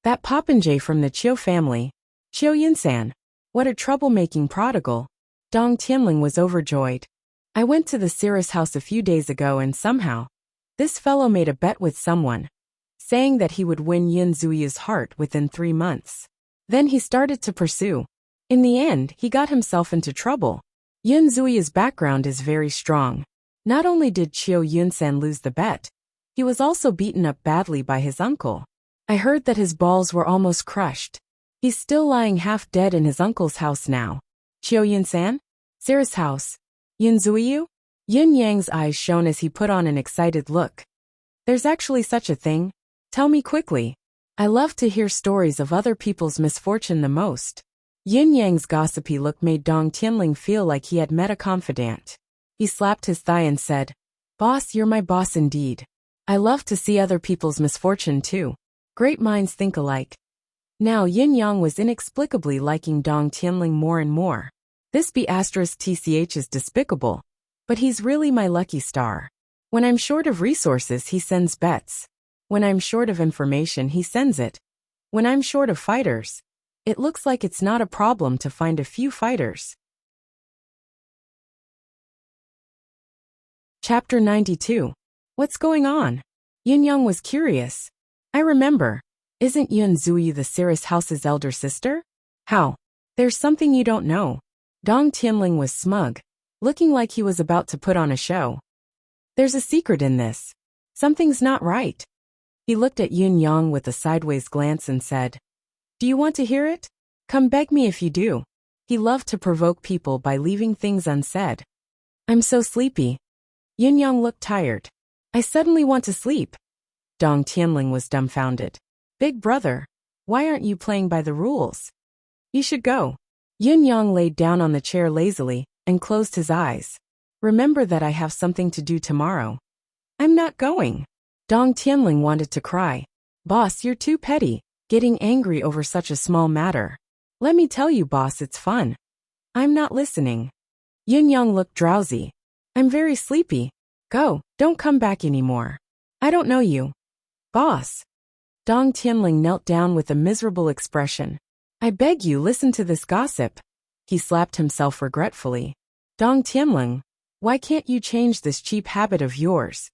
That popinjay from the Qiu family. Qiu Yunsan. What a troublemaking prodigal. Dong Tianling was overjoyed. I went to the Cirrus house a few days ago and somehow, this fellow made a bet with someone, saying that he would win Yin Zuyu's heart within 3 months. Then he started to pursue. In the end, he got himself into trouble. Yin Zuyu's background is very strong. Not only did Qiu Yunsan lose the bet, he was also beaten up badly by his uncle. I heard that his balls were almost crushed. He's still lying half dead in his uncle's house now. Qiu Yunsan? Cirrus house. Yin Zuyu? Yin Yang's eyes shone as he put on an excited look. There's actually such a thing? Tell me quickly. I love to hear stories of other people's misfortune the most. Yin Yang's gossipy look made Dong Tianling feel like he had met a confidant. He slapped his thigh and said, Boss, you're my boss indeed. I love to see other people's misfortune too. Great minds think alike. Now Yin Yang was inexplicably liking Dong Tianling more and more. This B***TCH is despicable. But he's really my lucky star. When I'm short of resources, he sends bets. When I'm short of information, he sends it. When I'm short of fighters, it looks like it's not a problem to find a few fighters. Chapter 92. What's going on? Yin Yang was curious. I remember. Isn't Yun Zuyu the Cirrus House's elder sister? How? There's something you don't know. Dong Tianling was smug, looking like he was about to put on a show. There's a secret in this. Something's not right. He looked at Yin Yang with a sideways glance and said, Do you want to hear it? Come beg me if you do. He loved to provoke people by leaving things unsaid. I'm so sleepy. Yin Yang looked tired. I suddenly want to sleep. Dong Tianling was dumbfounded. Big brother, why aren't you playing by the rules? You should go. Yin Yang laid down on the chair lazily and closed his eyes. Remember that I have something to do tomorrow. I'm not going. Dong Tianling wanted to cry. Boss, you're too petty, getting angry over such a small matter. Let me tell you, boss, it's fun. I'm not listening. Yin Yang looked drowsy. I'm very sleepy. Go, don't come back anymore. I don't know you. Boss. Dong Tianling knelt down with a miserable expression. I beg you, listen to this gossip. He slapped himself regretfully. Dong Tianling, why can't you change this cheap habit of yours?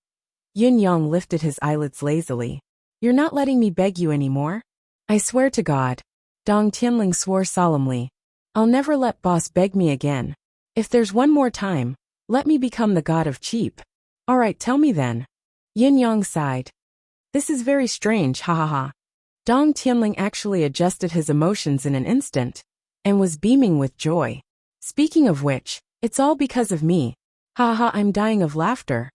Yin Yang lifted his eyelids lazily. You're not letting me beg you anymore? I swear to God. Dong Tianling swore solemnly. I'll never let boss beg me again. If there's one more time, let me become the god of cheap. All right, tell me then. Yin Yang sighed. This is very strange, ha ha ha. Dong Tianling actually adjusted his emotions in an instant, and was beaming with joy. Speaking of which, it's all because of me. Ha ha, I'm dying of laughter.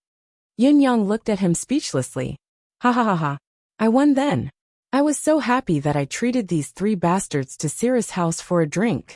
Yin Yang looked at him speechlessly. Ha ha ha ha. I won then. I was so happy that I treated these 3 bastards to Cirrus House for a drink.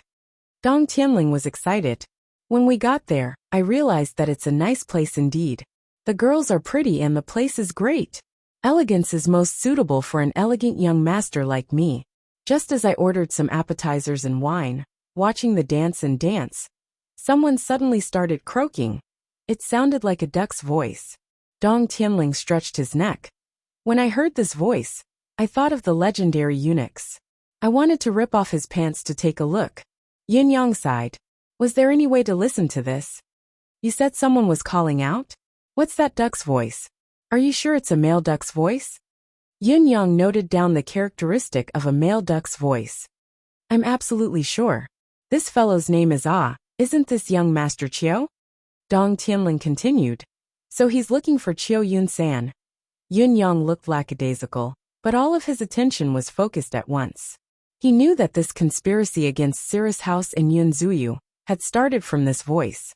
Dong Tianling was excited. When we got there, I realized that it's a nice place indeed. The girls are pretty and the place is great. Elegance is most suitable for an elegant young master like me. Just as I ordered some appetizers and wine, watching the dance, someone suddenly started croaking. It sounded like a duck's voice. Dong Tianling stretched his neck. When I heard this voice, I thought of the legendary eunuchs. I wanted to rip off his pants to take a look. Yin Yang sighed. Was there any way to listen to this? You said someone was calling out? What's that duck's voice? Are you sure it's a male duck's voice? Yin Yang noted down the characteristic of a male duck's voice. I'm absolutely sure. This fellow's name is isn't this young Master Chiao? Dong Tianling continued. So he's looking for Chiao Yun-san. Yin Yang looked lackadaisical, but all of his attention was focused at once. He knew that this conspiracy against Cirrus House and Yun Zuyu had started from this voice.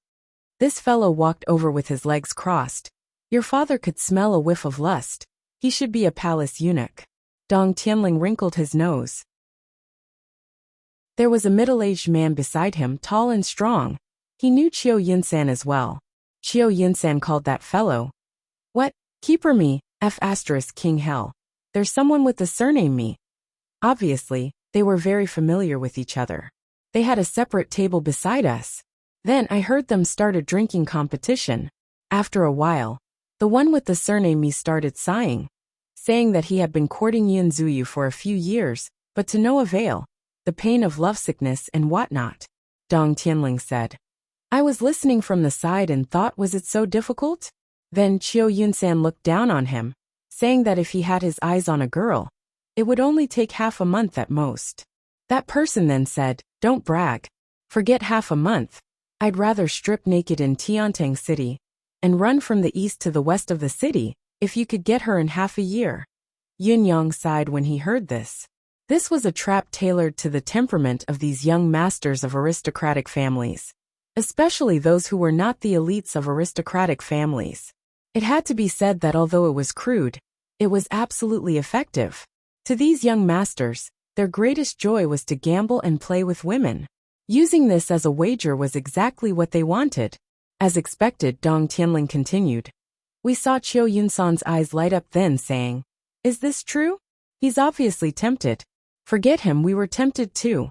This fellow walked over with his legs crossed. Your father could smell a whiff of lust. He should be a palace eunuch. Dong Tianling wrinkled his nose. There was a middle-aged man beside him, tall and strong. He knew Chiao Yun-san as well. Chiao Yun-san called that fellow. What? Keeper me, King hell. There's someone with the surname me. Obviously, they were very familiar with each other. They had a separate table beside us. Then I heard them start a drinking competition. After a while, the one with the surname me started sighing, saying that he had been courting Yun Zuyu for a few years, but to no avail, the pain of lovesickness and whatnot. Dong Tianling said. I was listening from the side and thought, was it so difficult? Then Chiao Yun-san looked down on him, saying that if he had his eyes on a girl, it would only take half a month at most. That person then said, don't brag. Forget half a month. I'd rather strip naked in Tiantang City and run from the east to the west of the city, if you could get her in half a year. Yin Yang sighed when he heard this. This was a trap tailored to the temperament of these young masters of aristocratic families, especially those who were not the elites of aristocratic families. It had to be said that although it was crude, it was absolutely effective. To these young masters, their greatest joy was to gamble and play with women. Using this as a wager was exactly what they wanted. As expected, Dong Tianling continued. We saw Chiao Yun-san's eyes light up then, saying, Is this true? He's obviously tempted. Forget him, we were tempted too.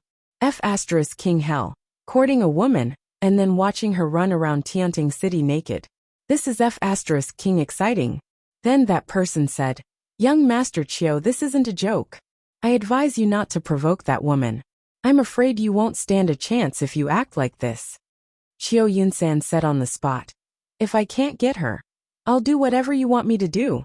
King Hell. Courting a woman, and then watching her run around Tianting City naked. This is King exciting. Then that person said, Young Master Chiu, this isn't a joke. I advise you not to provoke that woman. I'm afraid you won't stand a chance if you act like this. Chiu Yunsan said on the spot. If I can't get her, I'll do whatever you want me to do.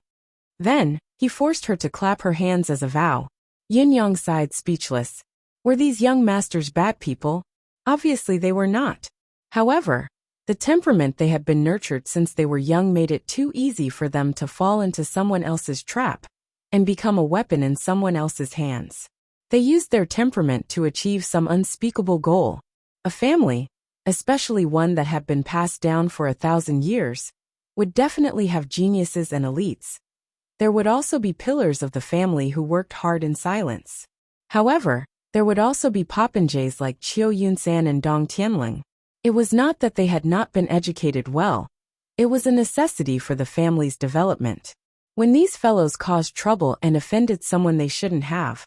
Then, he forced her to clap her hands as a vow. Yin Yang sighed speechless. Were these young masters bad people? Obviously they were not. However, the temperament they had been nurtured since they were young made it too easy for them to fall into someone else's trap and become a weapon in someone else's hands. They used their temperament to achieve some unspeakable goal. A family, especially one that had been passed down for 1,000 years, would definitely have geniuses and elites. There would also be pillars of the family who worked hard in silence. However, there would also be popinjays like Chiu Yunsan and Dong Tianling. It was not that they had not been educated well. It was a necessity for the family's development. When these fellows caused trouble and offended someone they shouldn't have,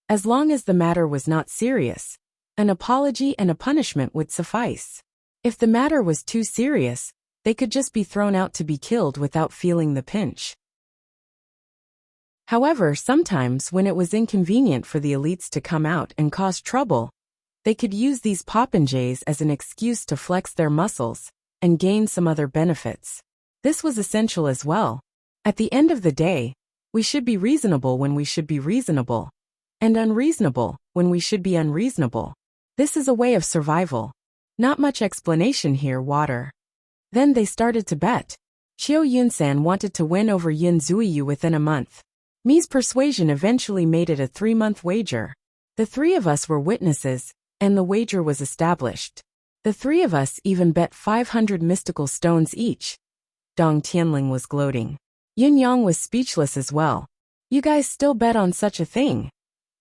as long as the matter was not serious, an apology and a punishment would suffice. If the matter was too serious, they could just be thrown out to be killed without feeling the pinch. However, sometimes when it was inconvenient for the elites to come out and cause trouble, they could use these popinjays as an excuse to flex their muscles and gain some other benefits. This was essential as well. At the end of the day, we should be reasonable when we should be reasonable, and unreasonable when we should be unreasonable. This is a way of survival. Not much explanation here, water. Then they started to bet. Chiu Yunsan wanted to win over Yin Zuiyu within a month. Mi's persuasion eventually made it a 3-month wager. The three of us were witnesses, and the wager was established. The three of us even bet 500 mystical stones each. Dong Tianling was gloating. Yin Yang was speechless as well. You guys still bet on such a thing?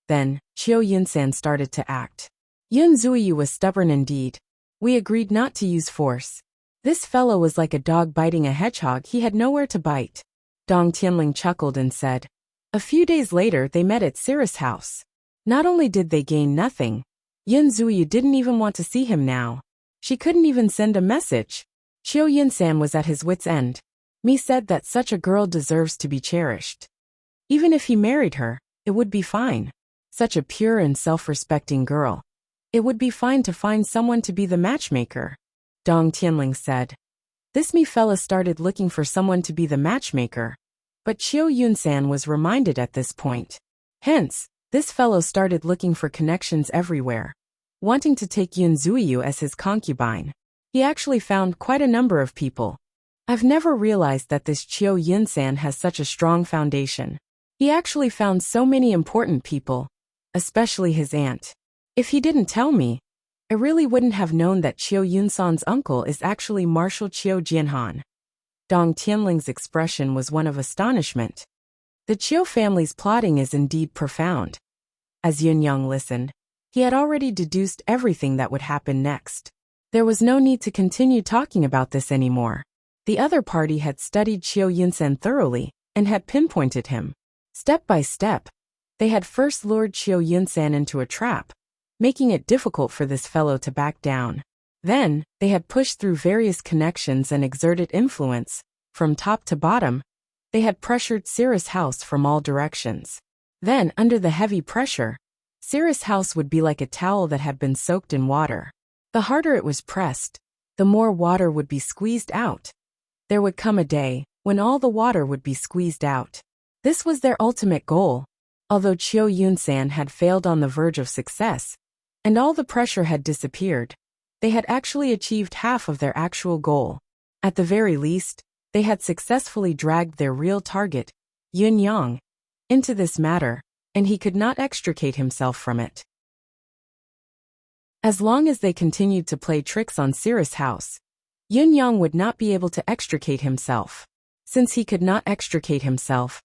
Then, Chiu Yunsan started to act. Yin Zuiyu was stubborn indeed. We agreed not to use force. This fellow was like a dog biting a hedgehog, he had nowhere to bite. Dong Tianling chuckled and said. A few days later they met at Cirrus' house. Not only did they gain nothing, Yin Zuiyu didn't even want to see him now. She couldn't even send a message. Chiu Yunsan was at his wit's end. Mi said that such a girl deserves to be cherished. Even if he married her, it would be fine. Such a pure and self-respecting girl. It would be fine to find someone to be the matchmaker. Dong Tianling said. This Mi fella started looking for someone to be the matchmaker. But Chiu Yunsan was reminded at this point. Hence, this fellow started looking for connections everywhere, wanting to take Yin Zuiyu as his concubine. He actually found quite a number of people. I've never realized that this Chiu Yunsan has such a strong foundation. He actually found so many important people, especially his aunt. If he didn't tell me, I really wouldn't have known that Chiu Yunsan's uncle is actually Marshal Chiu Jianhan. Dong Tianling's expression was one of astonishment. The Chiu family's plotting is indeed profound. As Yin Yang listened, he had already deduced everything that would happen next. There was no need to continue talking about this anymore. The other party had studied Chiu Yunsan thoroughly and had pinpointed him. Step by step, they had first lured Chiu Yunsan into a trap, making it difficult for this fellow to back down. Then, they had pushed through various connections and exerted influence. From top to bottom, they had pressured Cirrus' house from all directions. Then, under the heavy pressure, Cirrus' house would be like a towel that had been soaked in water. The harder it was pressed, the more water would be squeezed out. There would come a day when all the water would be squeezed out. This was their ultimate goal. Although Chiu Yunsan had failed on the verge of success, and all the pressure had disappeared, they had actually achieved half of their actual goal. At the very least, they had successfully dragged their real target, Yin Yang, into this matter, and he could not extricate himself from it. As long as they continued to play tricks on Cirrus' house, Yin Yang would not be able to extricate himself. Since he could not extricate himself,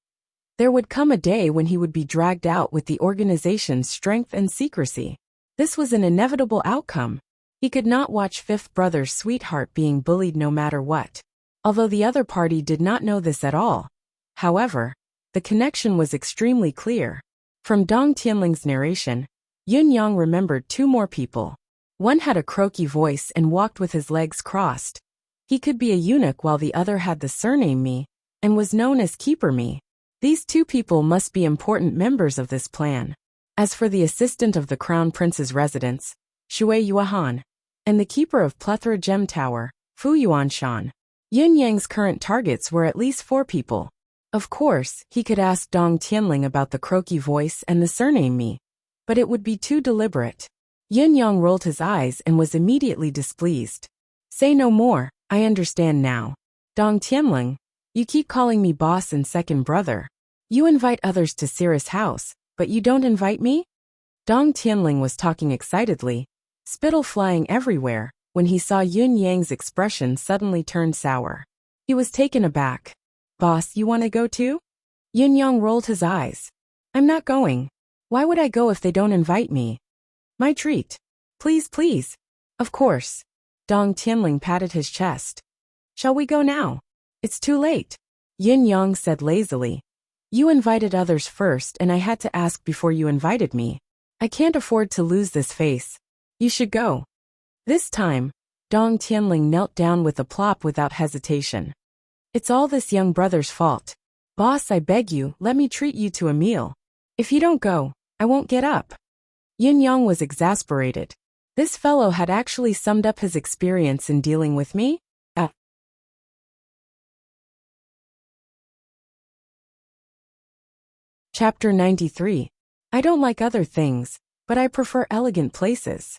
there would come a day when he would be dragged out with the organization's strength and secrecy. This was an inevitable outcome. He could not watch Fifth Brother's sweetheart being bullied no matter what. Although the other party did not know this at all. However, the connection was extremely clear. From Dong Tianling's narration, Yun Yang remembered two more people. One had a croaky voice and walked with his legs crossed. He could be a eunuch while the other had the surname Mi, and was known as Keeper Mi. These two people must be important members of this plan. As for the assistant of the Crown Prince's residence, Shui Yuan, and the keeper of Plethora Gem Tower, Fu Yuanshan, Yun Yang's current targets were at least 4 people. Of course, he could ask Dong Tianling about the croaky voice and the surname Mi, but it would be too deliberate. Yun Yang rolled his eyes and was immediately displeased. Say no more, I understand now. Dong Tianling, you keep calling me boss and second brother. You invite others to Cirrus house, but you don't invite me? Dong Tianling was talking excitedly, spittle flying everywhere, when he saw Yun Yang's expression suddenly turn sour. He was taken aback. Boss, you want to go too? Yun Yang rolled his eyes. I'm not going. Why would I go if they don't invite me? My treat. Please, please. Of course. Dong Tianling patted his chest. Shall we go now? It's too late. Yun Yang said lazily. You invited others first and I had to ask before you invited me. I can't afford to lose this face. You should go. This time, Dong Tianling knelt down with a plop without hesitation. It's all this young brother's fault. Boss, I beg you, let me treat you to a meal. If you don't go, I won't get up. Yun Yang was exasperated. This fellow had actually summed up his experience in dealing with me? Chapter 93. I don't like other things, but I prefer elegant places.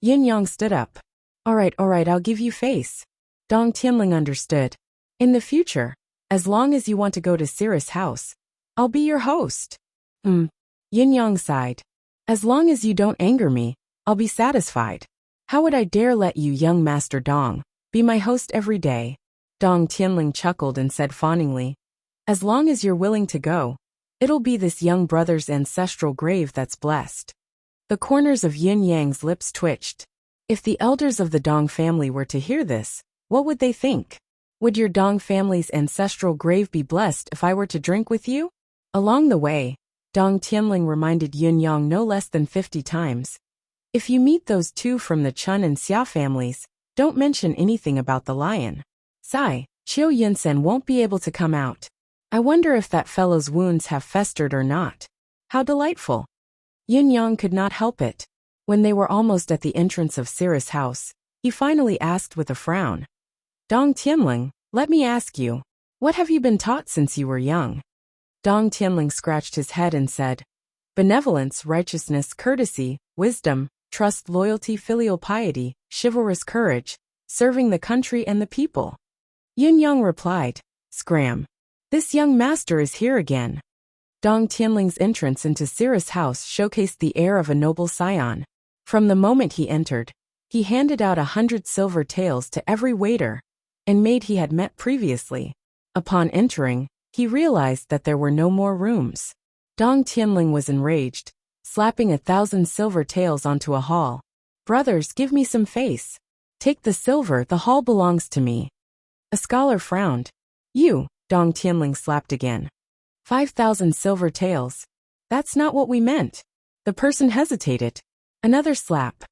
Yun Yang stood up. All right, I'll give you face. Dong Tianling understood. In the future, as long as you want to go to Cirrus house, I'll be your host. Yun Yang sighed. As long as you don't anger me, I'll be satisfied. How would I dare let you, young Master Dong, be my host every day? Dong Tianling chuckled and said fawningly. As long as you're willing to go, it'll be this young brother's ancestral grave that's blessed. The corners of Yun Yang's lips twitched. If the elders of the Dong family were to hear this, what would they think? Would your Dong family's ancestral grave be blessed if I were to drink with you? Along the way, Dong Tianling reminded Yun Yang no less than 50 times. If you meet those two from the Chun and Xia families, don't mention anything about the lion. Sigh, Chiu Yunsen won't be able to come out. I wonder if that fellow's wounds have festered or not. How delightful. Yun Yang could not help it. When they were almost at the entrance of Cirrus house, he finally asked with a frown. Dong Tianling, let me ask you, what have you been taught since you were young? Dong Tianling scratched his head and said, benevolence, righteousness, courtesy, wisdom, trust, loyalty, filial piety, chivalrous courage, serving the country and the people. Yun Yang replied, Scram. This young master is here again. Dong Tianling's entrance into Cirrus house showcased the air of a noble scion. From the moment he entered, he handed out 100 silver taels to every waiter and maid he had met previously. Upon entering, he realized that there were no more rooms. Dong Tianling was enraged, slapping 1,000 silver taels onto a hall. Brothers, give me some face. Take the silver, the hall belongs to me. A scholar frowned. You, Dong Tianling slapped again. 5,000 silver taels. That's not what we meant. The person hesitated. Another slap.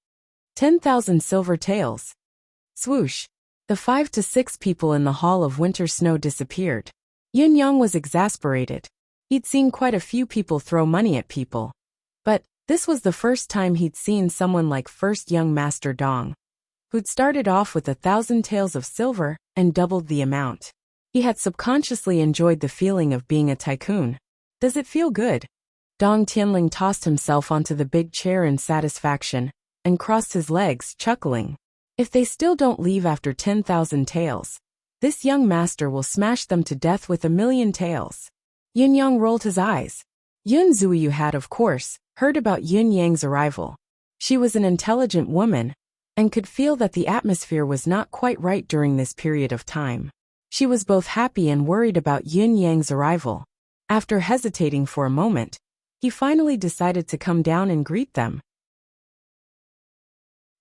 10,000 silver taels. Swoosh. The 5 to 6 people in the hall of winter snow disappeared. Yun Yang was exasperated. He'd seen quite a few people throw money at people. But this was the first time he'd seen someone like first young Master Dong, who'd started off with 1,000 taels of silver and doubled the amount. He had subconsciously enjoyed the feeling of being a tycoon. Does it feel good? Dong Tianling tossed himself onto the big chair in satisfaction and crossed his legs, chuckling. If they still don't leave after 10,000 taels, this young master will smash them to death with 1,000,000 taels. Yun Yang rolled his eyes. Yun Zuyu had, of course, heard about Yun Yang's arrival. She was an intelligent woman and could feel that the atmosphere was not quite right during this period of time. She was both happy and worried about Yun Yang's arrival. After hesitating for a moment, he finally decided to come down and greet them.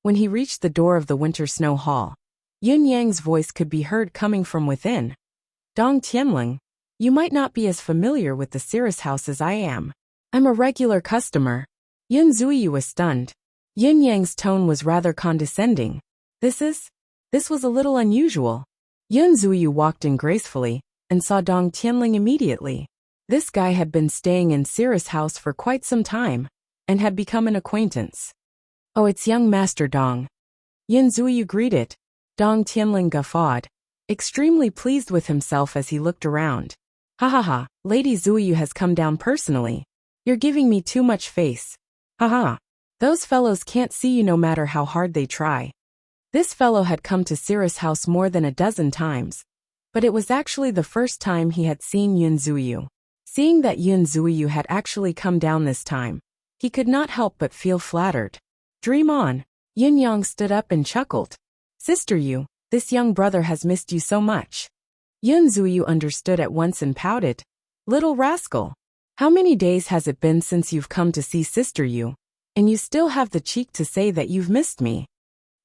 When he reached the door of the winter snow hall, Yun Yang's voice could be heard coming from within. Dong Tianling, you might not be as familiar with the Cirrus house as I am. I'm a regular customer. Yun Zuyu was stunned. Yin Yang's tone was rather condescending. This was a little unusual. Yun Zuyu walked in gracefully and saw Dong Tianling immediately. This guy had been staying in Cirrus house for quite some time and had become an acquaintance. Oh, it's young Master Dong. Yun Zuyu greeted. Dong Tianling guffawed, extremely pleased with himself as he looked around. Ha ha ha, Lady Zuyu has come down personally. You're giving me too much face. Ha ha. Those fellows can't see you no matter how hard they try. This fellow had come to Cirrus house more than a dozen times, but it was actually the first time he had seen Yun Zuyu. Seeing that Yun Zuyu had actually come down this time, he could not help but feel flattered. Dream on. Yin Yang stood up and chuckled. Sister Yu, this young brother has missed you so much. Yun Zuyu understood at once and pouted. Little rascal. How many days has it been since you've come to see Sister Yu, and you still have the cheek to say that you've missed me?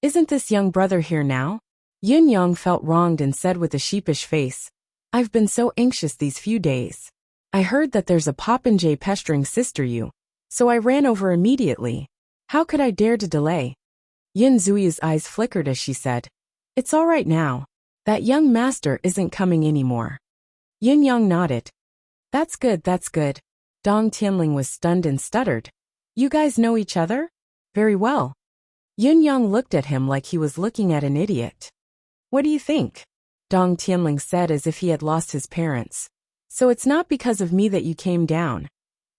Isn't this young brother here now? Yin Yang felt wronged and said with a sheepish face, I've been so anxious these few days. I heard that there's a popinjay pestering Sister Yu, so I ran over immediately. How could I dare to delay? Yin Zuyu's eyes flickered as she said, It's all right now. That young master isn't coming anymore. Yin Yang nodded. That's good, that's good. Dong Tianling was stunned and stuttered. You guys know each other? Very well. Yin Yang looked at him like he was looking at an idiot. What do you think? Dong Tianling said as if he had lost his parents. So it's not because of me that you came down.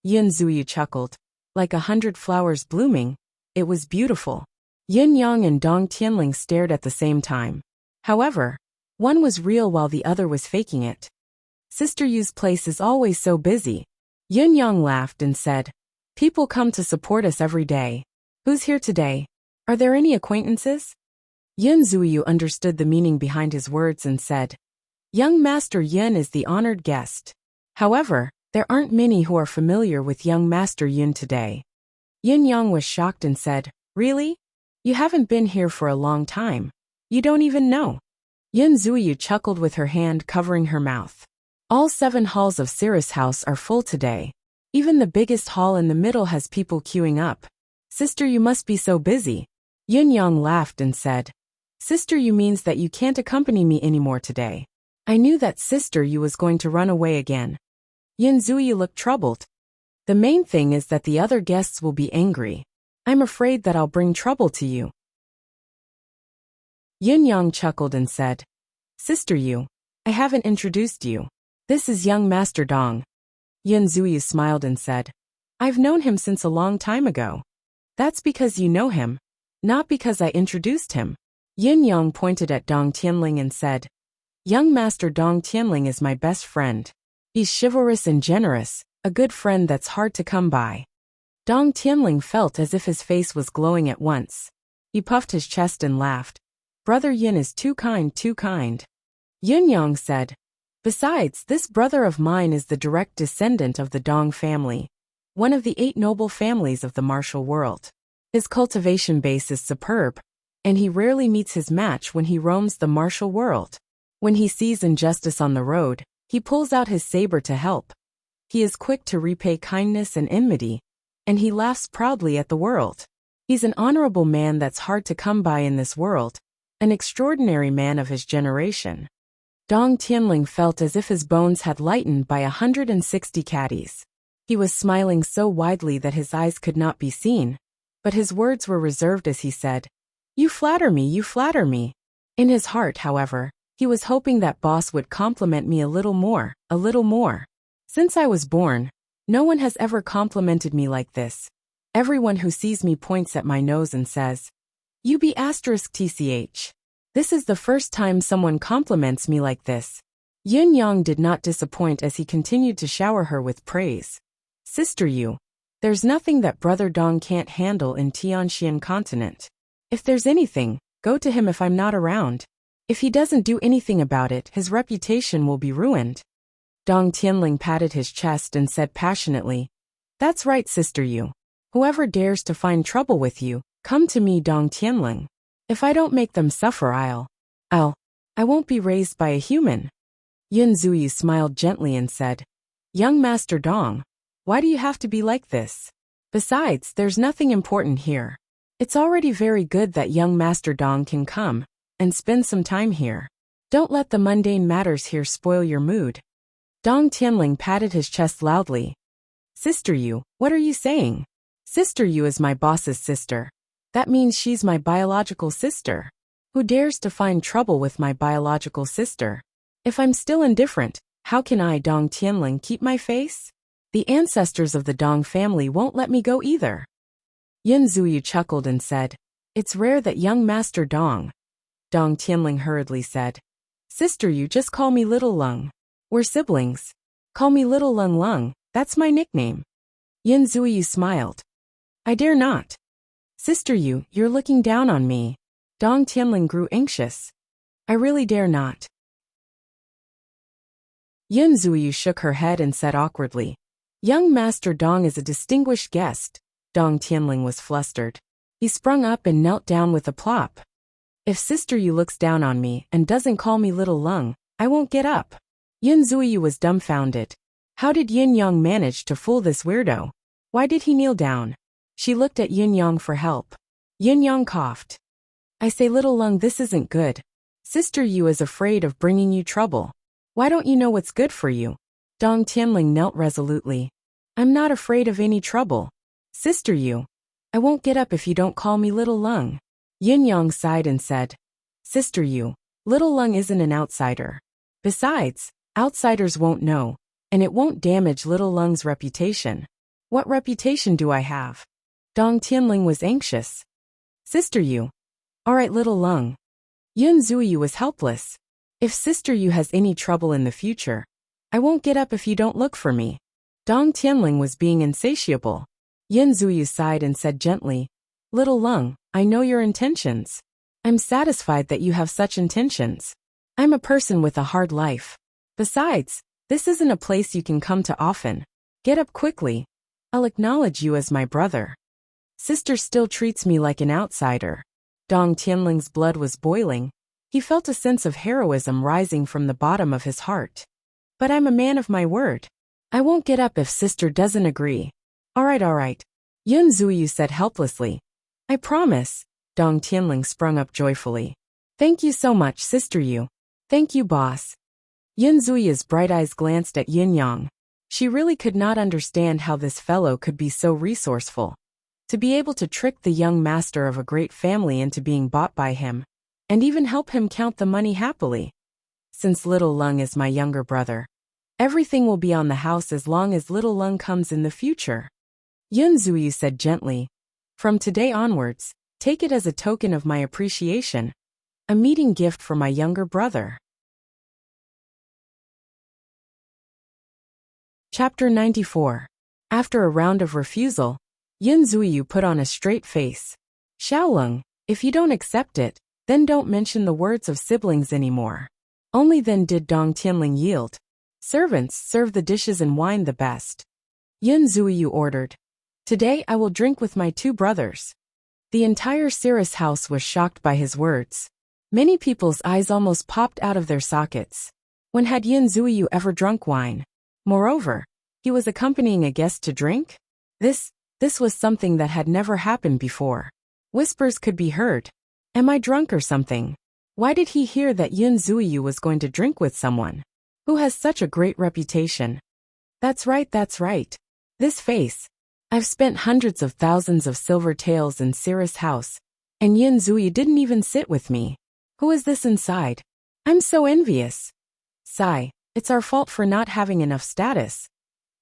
Yin Zuyu chuckled. Like 100 flowers blooming, it was beautiful. Yin Yang and Dong Tianling stared at the same time. However, one was real while the other was faking it. Sister Yu's place is always so busy. Yin Yang laughed and said, People come to support us every day. Who's here today? Are there any acquaintances? Yin Zuyu understood the meaning behind his words and said, Young Master Yin is the honored guest. However, there aren't many who are familiar with young Master Yin today. Yin Yang was shocked and said, Really? You haven't been here for a long time. You don't even know. Yin Zuyu chuckled with her hand covering her mouth. All 7 halls of Cirrus house are full today. Even the biggest hall in the middle has people queuing up. Sister, you must be so busy. Yin Yang laughed and said, Sister, you means that you can't accompany me anymore today. I knew that Sister you was going to run away again. Yin Zuyu looked troubled. The main thing is that the other guests will be angry. I'm afraid that I'll bring trouble to you. Yin Yang chuckled and said, Sister Yu, I haven't introduced you. This is young Master Dong. Yin Zuyu smiled and said, I've known him since a long time ago. That's because you know him, not because I introduced him. Yin Yang pointed at Dong Tianling and said, Young Master Dong Tianling is my best friend. He's chivalrous and generous, a good friend that's hard to come by. Dong Tianling felt as if his face was glowing at once. He puffed his chest and laughed. Brother Yin is too kind, too kind. Yin Yang said, Besides, this brother of mine is the direct descendant of the Dong family, one of the 8 noble families of the martial world. His cultivation base is superb, and he rarely meets his match when he roams the martial world. When he sees injustice on the road, he pulls out his saber to help. He is quick to repay kindness and enmity, and he laughs proudly at the world. He's an honorable man that's hard to come by in this world, an extraordinary man of his generation. Dong Tianling felt as if his bones had lightened by 160 caddies. He was smiling so widely that his eyes could not be seen, but his words were reserved as he said, You flatter me, you flatter me. In his heart, however, he was hoping that boss would compliment me a little more, a little more. Since I was born, no one has ever complimented me like this. Everyone who sees me points at my nose and says, You be *tch. This is the first time someone compliments me like this. Yin Yang did not disappoint as he continued to shower her with praise. Sister Yu, there's nothing that Brother Dong can't handle in Tianxian continent. If there's anything, go to him if I'm not around. If he doesn't do anything about it, his reputation will be ruined. Dong Tianling patted his chest and said passionately, That's right, Sister Yu. Whoever dares to find trouble with you, come to me, Dong Tianling. If I don't make them suffer, I won't be raised by a human. Yin Zuyu smiled gently and said, Young Master Dong, Why do you have to be like this? Besides, there's nothing important here. It's already very good that young Master Dong can come and spend some time here. Don't let the mundane matters here spoil your mood. Dong Tianling patted his chest loudly. Sister Yu, what are you saying? Sister Yu is my boss's sister. That means she's my biological sister. Who dares to find trouble with my biological sister? If I'm still indifferent, how can I, Dong Tianling, keep my face? The ancestors of the Dong family won't let me go either. Yin Zuyu chuckled and said, It's rare that young Master Dong. Dong Tianling hurriedly said, Sister Yu, just call me Little Lung. We're siblings. Call me Little Lung Lung, that's my nickname. Yin Zuyu smiled. I dare not. Sister Yu, you're looking down on me. Dong Tianling grew anxious. I really dare not. Yin Zuyu shook her head and said awkwardly, Young Master Dong is a distinguished guest. Dong Tianling was flustered. He sprung up and knelt down with a plop. If Sister Yu looks down on me and doesn't call me Little Lung, I won't get up. Yin Zuyu was dumbfounded. How did Yin Yang manage to fool this weirdo? Why did he kneel down? She looked at Yin Yang for help. Yin Yang coughed. I say, Little Lung, this isn't good. Sister Yu is afraid of bringing you trouble. Why don't you know what's good for you? Dong Tianling knelt resolutely. I'm not afraid of any trouble. Sister Yu, I won't get up if you don't call me Little Lung. Yin Yang sighed and said, Sister Yu, Little Lung isn't an outsider. Besides, outsiders won't know, and it won't damage Little Lung's reputation. What reputation do I have? Dong Tianling was anxious. Sister Yu. All right, Little Lung. Yin Zuyu was helpless. If Sister Yu has any trouble in the future, I won't get up if you don't look for me. Dong Tianling was being insatiable. Yin Zuyu sighed and said gently, Little Lung, I know your intentions. I'm satisfied that you have such intentions. I'm a person with a hard life. Besides, this isn't a place you can come to often. Get up quickly. I'll acknowledge you as my brother. Sister still treats me like an outsider. Dong Tianling's blood was boiling. He felt a sense of heroism rising from the bottom of his heart. But I'm a man of my word. I won't get up if Sister doesn't agree. All right. Yin Zuyu said helplessly. I promise. Dong Tianling sprung up joyfully. Thank you so much, Sister Yu. Thank you, boss. Yin Zuyu's bright eyes glanced at Yin Yang. She really could not understand how this fellow could be so resourceful. To be able to trick the young master of a great family into being bought by him, and even help him count the money happily. Since Little Lung is my younger brother, everything will be on the house as long as Little Lung comes in the future. Yin Zuyu said gently, From today onwards, take it as a token of my appreciation. A meeting gift for my younger brother. Chapter 94. After a round of refusal, Yin Zuyu put on a straight face. Xiaolong, if you don't accept it, then don't mention the words of siblings anymore. Only then did Dong Tianling yield. Servants, serve the dishes and wine the best. Yin Zuyu ordered. Today I will drink with my two brothers. The entire Cirrus house was shocked by his words. Many people's eyes almost popped out of their sockets. When had Yin Zuyu ever drunk wine? Moreover, he was accompanying a guest to drink? This was something that had never happened before. Whispers could be heard. Am I drunk or something? Why did he hear that Yin Zuyu was going to drink with someone who has such a great reputation? That's right. This face. I've spent hundreds of thousands of silver taels in Cirrus house, and Yin Zuyu didn't even sit with me. Who is this inside? I'm so envious. Sigh, it's our fault for not having enough status.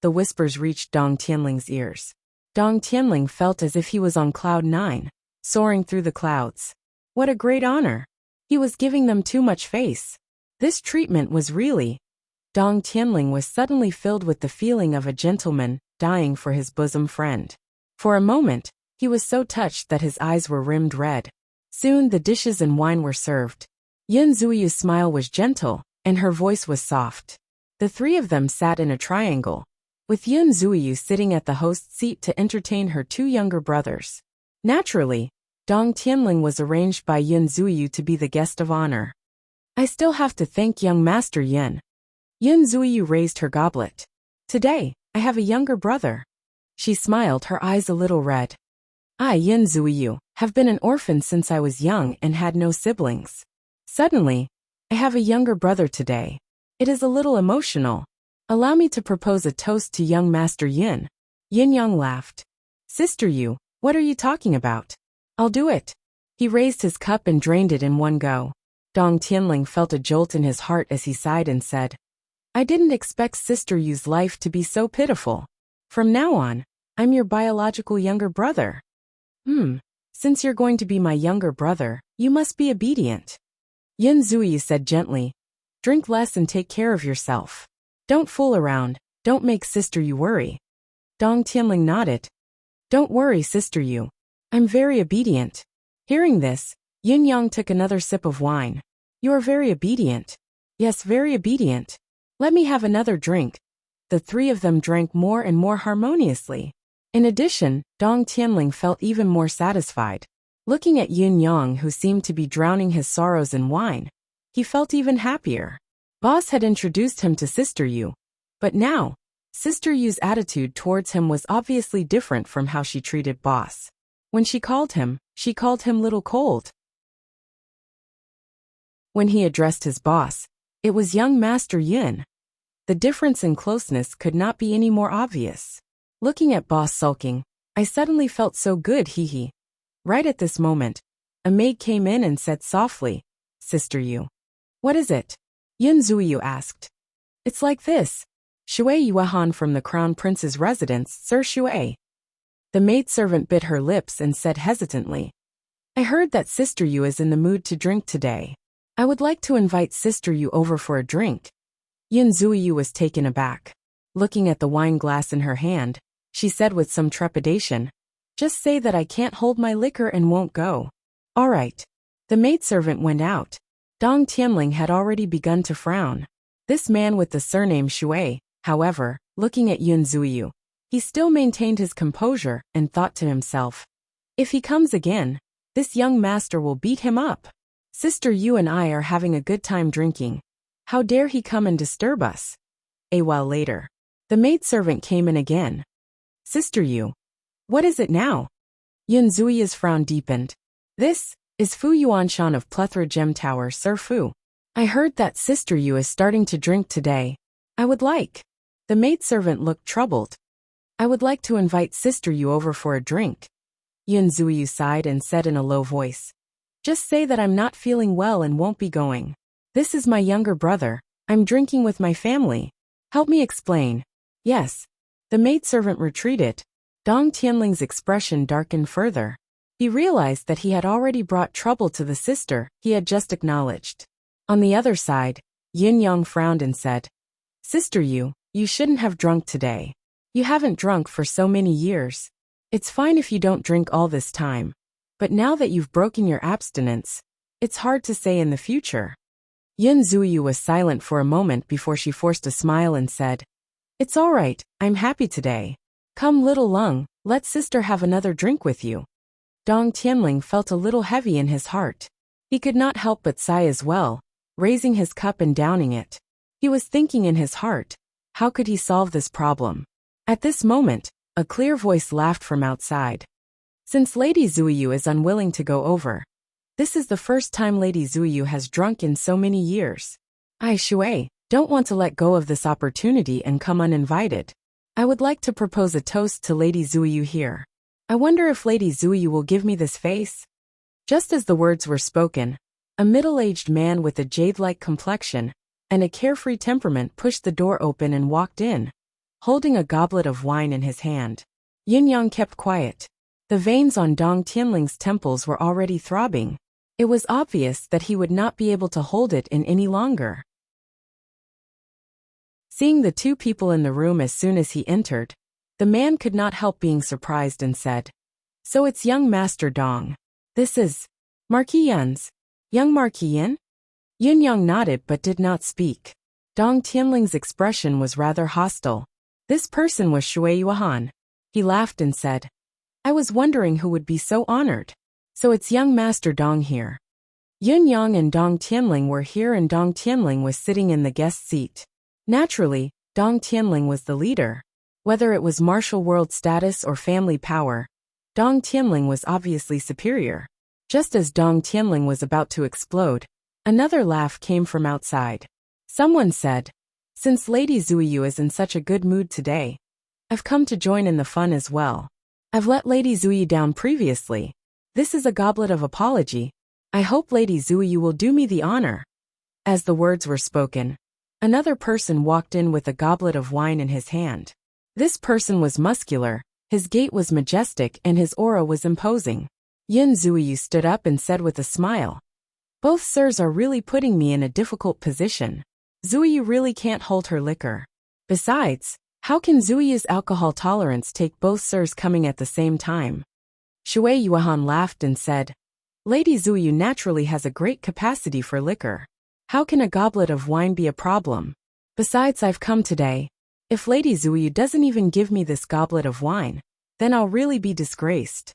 The whispers reached Dong Tianling's ears. Dong Tianling felt as if he was on cloud 9, soaring through the clouds. What a great honor. He was giving them too much face. This treatment was really... Dong Tianling was suddenly filled with the feeling of a gentleman dying for his bosom friend. For a moment, he was so touched that his eyes were rimmed red. Soon the dishes and wine were served. Yin Zuyu's smile was gentle, and her voice was soft. The three of them sat in a triangle, with Yin Zuyu sitting at the host's seat to entertain her two younger brothers. Naturally, Dong Tianling was arranged by Yin Zuyu to be the guest of honor. I still have to thank young Master Yin. Yin Zuyu raised her goblet. Today, I have a younger brother. She smiled, her eyes a little red. I, Yin Zuiyu, have been an orphan since I was young and had no siblings. Suddenly, I have a younger brother today. It is a little emotional. Allow me to propose a toast to young Master Yin. Yin Yang laughed. Sister Yu, what are you talking about? I'll do it. He raised his cup and drained it in one go. Dong Tianling felt a jolt in his heart as he sighed and said, I didn't expect Sister Yu's life to be so pitiful. From now on, I'm your biological younger brother. Since you're going to be my younger brother, you must be obedient. Yin Zuyi said gently, drink less and take care of yourself. Don't fool around, don't make Sister Yu worry. Dong Tianling nodded. Don't worry, Sister Yu. I'm very obedient. Hearing this, Yin Yang took another sip of wine. You are very obedient. Yes, very obedient. Let me have another drink. The three of them drank more and more harmoniously. In addition, Dong Tianling felt even more satisfied. Looking at Yin Yang, who seemed to be drowning his sorrows in wine, he felt even happier. Boss had introduced him to Sister Yu. But now, Sister Yu's attitude towards him was obviously different from how she treated Boss. When she called him little cold. When he addressed his boss, it was young Master Yin. The difference in closeness could not be any more obvious. Looking at Boss sulking, I suddenly felt so good, hee. Right at this moment, a maid came in and said softly, Sister Yu. What is it? Yin Zuiyu asked. It's like this. Shui Yuehan from the Crown Prince's residence, Sir Shui. The maidservant bit her lips and said hesitantly, I heard that Sister Yu is in the mood to drink today. I would like to invite Sister Yu over for a drink. Yin Zuiyu was taken aback. Looking at the wine glass in her hand, she said with some trepidation, just say that I can't hold my liquor and won't go. All right. The maidservant went out. Dong Tianling had already begun to frown. This man with the surname Shui, however, looking at Yin Zuiyu, he still maintained his composure and thought to himself, if he comes again, this young master will beat him up. Sister Yu and I are having a good time drinking. How dare he come and disturb us? A while later, the maidservant came in again. Sister Yu. What is it now? Yin Zui's frown deepened. This is Fu Yuanshan of Plethora Gem Tower, Sir Fu. I heard that Sister Yu is starting to drink today. I would like. The maidservant looked troubled. I would like to invite Sister Yu over for a drink. Yin Zuiyu sighed and said in a low voice, just say that I'm not feeling well and won't be going. This is my younger brother. I'm drinking with my family. Help me explain. Yes. The maidservant retreated. Dong Tianling's expression darkened further. He realized that he had already brought trouble to the sister he had just acknowledged. On the other side, Yin Yang frowned and said, Sister Yu, you shouldn't have drunk today. You haven't drunk for so many years. It's fine if you don't drink all this time. But now that you've broken your abstinence, it's hard to say in the future. Yin Zuiyu was silent for a moment before she forced a smile and said, It's all right, I'm happy today. Come little Lung, let sister have another drink with you. Dong Tianling felt a little heavy in his heart. He could not help but sigh as well, raising his cup and downing it. He was thinking in his heart, how could he solve this problem? At this moment, a clear voice laughed from outside. Since Lady Zuiyu is unwilling to go over, this is the first time Lady Zuiyu has drunk in so many years. I, Shui, don't want to let go of this opportunity and come uninvited. I would like to propose a toast to Lady Zuiyu here. I wonder if Lady Zuiyu will give me this face? Just as the words were spoken, a middle-aged man with a jade-like complexion and a carefree temperament pushed the door open and walked in, holding a goblet of wine in his hand. Yin Yang kept quiet. The veins on Dong Tianling's temples were already throbbing. It was obvious that he would not be able to hold it in any longer. Seeing the two people in the room as soon as he entered, the man could not help being surprised and said, So it's young Master Dong. This is Marquis Yin's. Young Marquis Yin? Yin Yang nodded but did not speak. Dong Tianling's expression was rather hostile. This person was Shui Yuehan. He laughed and said, I was wondering who would be so honored. So it's young Master Dong here. Yin Yang and Dong Tianling were here and Dong Tianling was sitting in the guest seat. Naturally, Dong Tianling was the leader. Whether it was martial world status or family power, Dong Tianling was obviously superior. Just as Dong Tianling was about to explode, another laugh came from outside. Someone said, "Since Lady Zuiyu is in such a good mood today, I've come to join in the fun as well. I've let Lady Zuiyu down previously. This is a goblet of apology. I hope Lady Zuiyu will do me the honor." As the words were spoken, another person walked in with a goblet of wine in his hand. This person was muscular, his gait was majestic, and his aura was imposing. Yin Zuiyu stood up and said with a smile, "Both sirs are really putting me in a difficult position. Zuiyu really can't hold her liquor. Besides, how can Zuiyu's alcohol tolerance take both sirs coming at the same time?" Shui Yuan laughed and said, "Lady Zuiyu naturally has a great capacity for liquor. How can a goblet of wine be a problem? Besides, I've come today. If Lady Zuiyu doesn't even give me this goblet of wine, then I'll really be disgraced."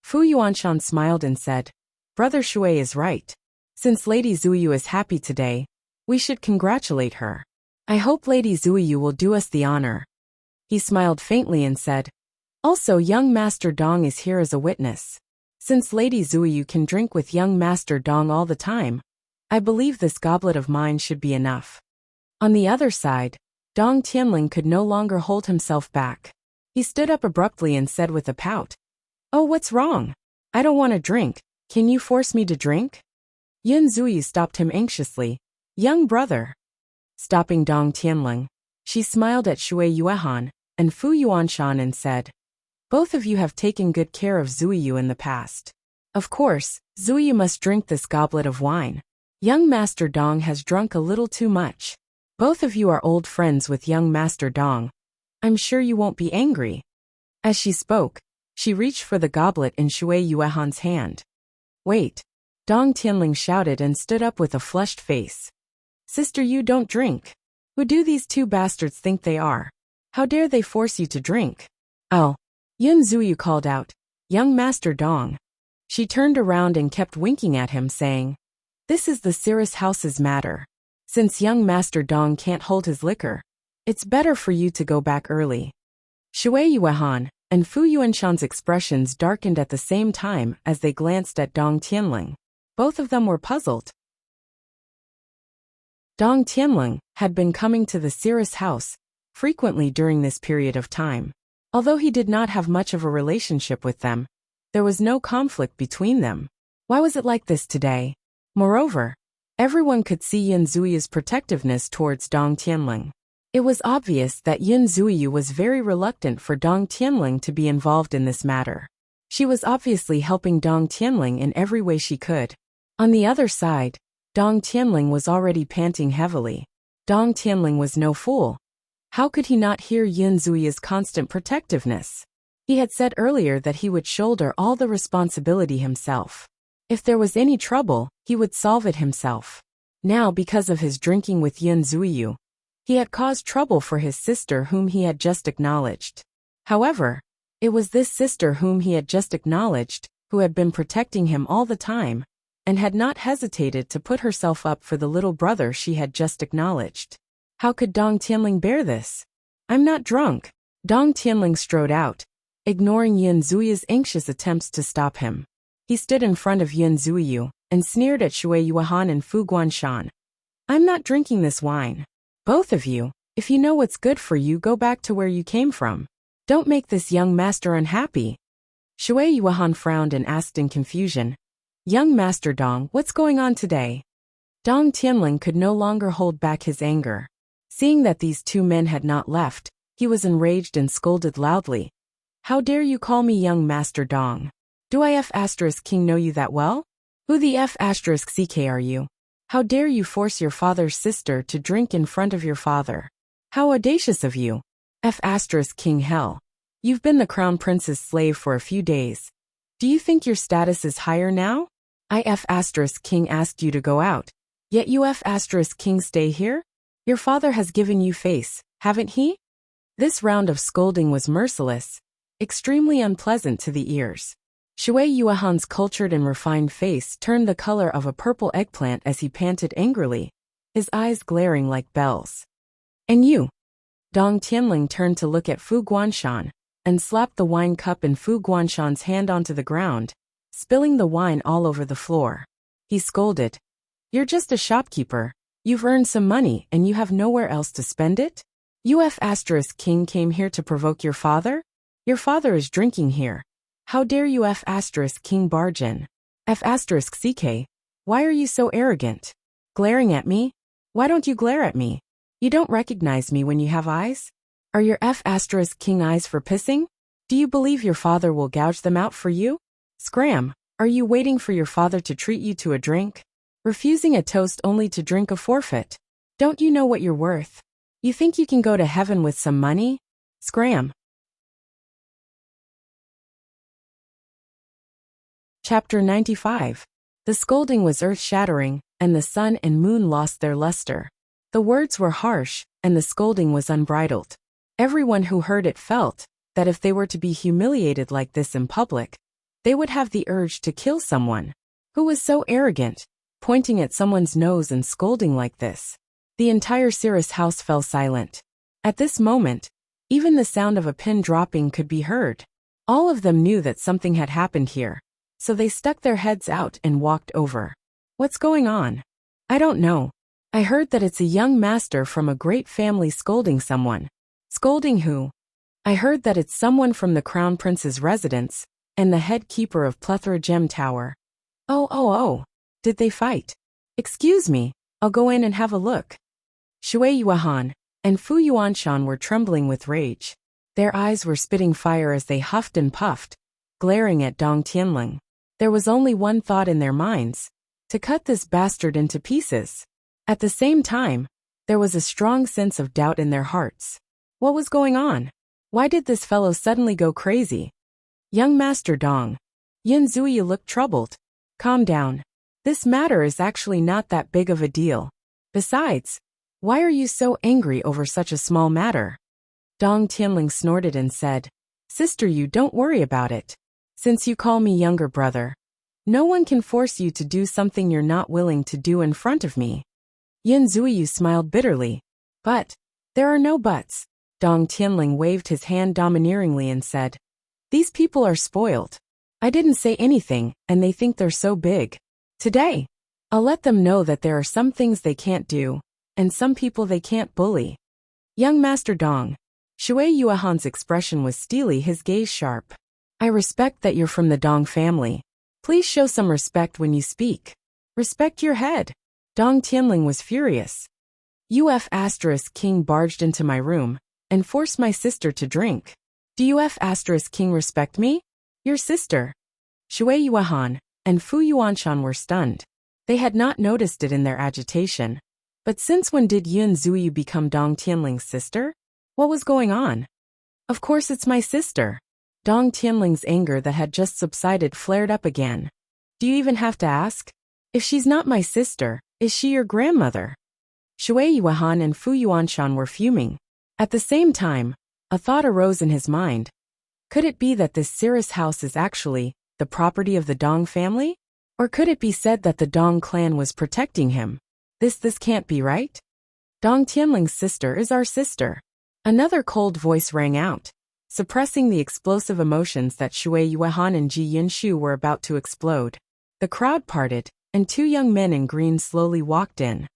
Fu Yuanshan smiled and said, "Brother Shui is right. Since Lady Zuiyu is happy today, we should congratulate her. I hope Lady Zuiyu will do us the honor." He smiled faintly and said, "Also, young Master Dong is here as a witness. Since Lady Zuiyu can drink with young Master Dong all the time, I believe this goblet of mine should be enough." On the other side, Dong Tianling could no longer hold himself back. He stood up abruptly and said with a pout, "Oh, what's wrong? I don't want to drink. Can you force me to drink?" Yin Zuiyu stopped him anxiously. "Young brother." Stopping Dong Tianling, she smiled at Shui Yuan and Fu Yuanshan and said, "Both of you have taken good care of Zuiyu in the past. Of course, Zuiyu must drink this goblet of wine. Young Master Dong has drunk a little too much. Both of you are old friends with young Master Dong. I'm sure you won't be angry." As she spoke, she reached for the goblet in Shui Yuan's hand. "Wait!" Dong Tianling shouted and stood up with a flushed face. "Sister, you don't drink. Who do these two bastards think they are? How dare they force you to drink?" "Oh!" Yin Zuiyu called out, "Young Master Dong." She turned around and kept winking at him, saying, "This is the Cirrus House's matter. Since young Master Dong can't hold his liquor, it's better for you to go back early." Shui Yuan and Fu Yuanshan's expressions darkened at the same time as they glanced at Dong Tianling. Both of them were puzzled. Dong Tianling had been coming to the Cirrus house frequently during this period of time. Although he did not have much of a relationship with them, there was no conflict between them. Why was it like this today? Moreover, everyone could see Yin Zuiyu's protectiveness towards Dong Tianling. It was obvious that Yin Zuiyu was very reluctant for Dong Tianling to be involved in this matter. She was obviously helping Dong Tianling in every way she could. On the other side, Dong Tianling was already panting heavily. Dong Tianling was no fool. How could he not hear Yin Zuiyu's constant protectiveness? He had said earlier that he would shoulder all the responsibility himself. If there was any trouble, he would solve it himself. Now, because of his drinking with Yin Zuiyu, he had caused trouble for his sister whom he had just acknowledged. However, it was this sister whom he had just acknowledged who had been protecting him all the time and had not hesitated to put herself up for the little brother she had just acknowledged. How could Dong Tianling bear this? "I'm not drunk." Dong Tianling strode out, ignoring Yin Zuiyu's anxious attempts to stop him. He stood in front of Yin Zuiyu and sneered at Shui Yuan and Fu Guanshan. "I'm not drinking this wine. Both of you, if you know what's good for you, go back to where you came from. Don't make this young master unhappy." Shui Yuan frowned and asked in confusion, "Young Master Dong, what's going on today?" Dong Tianling could no longer hold back his anger. Seeing that these two men had not left, he was enraged and scolded loudly. "How dare you call me young Master Dong? Do I F***king know you that well? Who the F***ck are you? How dare you force your father's sister to drink in front of your father? How audacious of you! F***king hell. You've been the crown prince's slave for a few days. Do you think your status is higher now? I F***king asked you to go out, yet you F***king stay here? Your father has given you face, haven't he?" This round of scolding was merciless, extremely unpleasant to the ears. Shui Yuan's cultured and refined face turned the color of a purple eggplant as he panted angrily, his eyes glaring like bells. "And you? Dong Tianling turned to look at Fu Guanshan and slapped the wine cup in Fu Guanshan's hand onto the ground, spilling the wine all over the floor. He scolded, "You're just a shopkeeper. You've earned some money and you have nowhere else to spend it? King came here to provoke your father? Your father is drinking here. How dare King barge in? CK, why are you so arrogant? Glaring at me? Why don't you glare at me? You don't recognize me when you have eyes? Are your King eyes for pissing? Do you believe your father will gouge them out for you? Scram, are you waiting for your father to treat you to a drink? Refusing a toast only to drink a forfeit? Don't you know what you're worth? You think you can go to heaven with some money? Scram." Chapter 95. The scolding was earth-shattering, and the sun and moon lost their luster. The words were harsh, and the scolding was unbridled. Everyone who heard it felt that if they were to be humiliated like this in public, they would have the urge to kill someone. Who was so arrogant, pointing at someone's nose and scolding like this? The entire Cirrus house fell silent. At this moment, even the sound of a pin dropping could be heard. All of them knew that something had happened here, so they stuck their heads out and walked over. "What's going on?" "I don't know. I heard that it's a young master from a great family scolding someone." "Scolding who?" "I heard that it's someone from the Crown Prince's residence and the head keeper of Plethora Gem Tower." Oh. Did they fight?" "Excuse me, I'll go in and have a look." Shui Yuan and Fu Yuanshan were trembling with rage. Their eyes were spitting fire as they huffed and puffed, glaring at Dong Tianling. There was only one thought in their minds: to cut this bastard into pieces. At the same time, there was a strong sense of doubt in their hearts. What was going on? Why did this fellow suddenly go crazy? "Young Master Dong." Yin Zuyi looked troubled. "Calm down. This matter is actually not that big of a deal. Besides, why are you so angry over such a small matter?" Dong Tianling snorted and said, "Sister, you don't worry about it. Since you call me younger brother, no one can force you to do something you're not willing to do in front of me." Yin Zuyu smiled bitterly. "But, there are no buts." Dong Tianling waved his hand domineeringly and said, "These people are spoiled. I didn't say anything, and they think they're so big. Today, I'll let them know that there are some things they can't do, and some people they can't bully." "Young Master Dong." Shui Yuahan's expression was steely, his gaze sharp. "I respect that you're from the Dong family. Please show some respect when you speak. Respect your head." Dong Tianling was furious. King barged into my room and forced my sister to drink. Do King respect me? Your sister?" Shui Yuan and Fu Yuanshan were stunned. They had not noticed it in their agitation. But since when did Yun Zuyu become Dong Tianling's sister? What was going on? "Of course it's my sister." Dong Tianling's anger that had just subsided flared up again. "Do you even have to ask? If she's not my sister, is she your grandmother?" Shui Yuan and Fu Yuanshan were fuming. At the same time, a thought arose in his mind. Could it be that this Cirrus house is actually the property of the Dong family? Or could it be said that the Dong clan was protecting him? This can't be right. Dong Tianling's sister is our sister. Another cold voice rang out, suppressing the explosive emotions that Shui Yuan and Ji Yinshu were about to explode. The crowd parted, and two young men in green slowly walked in.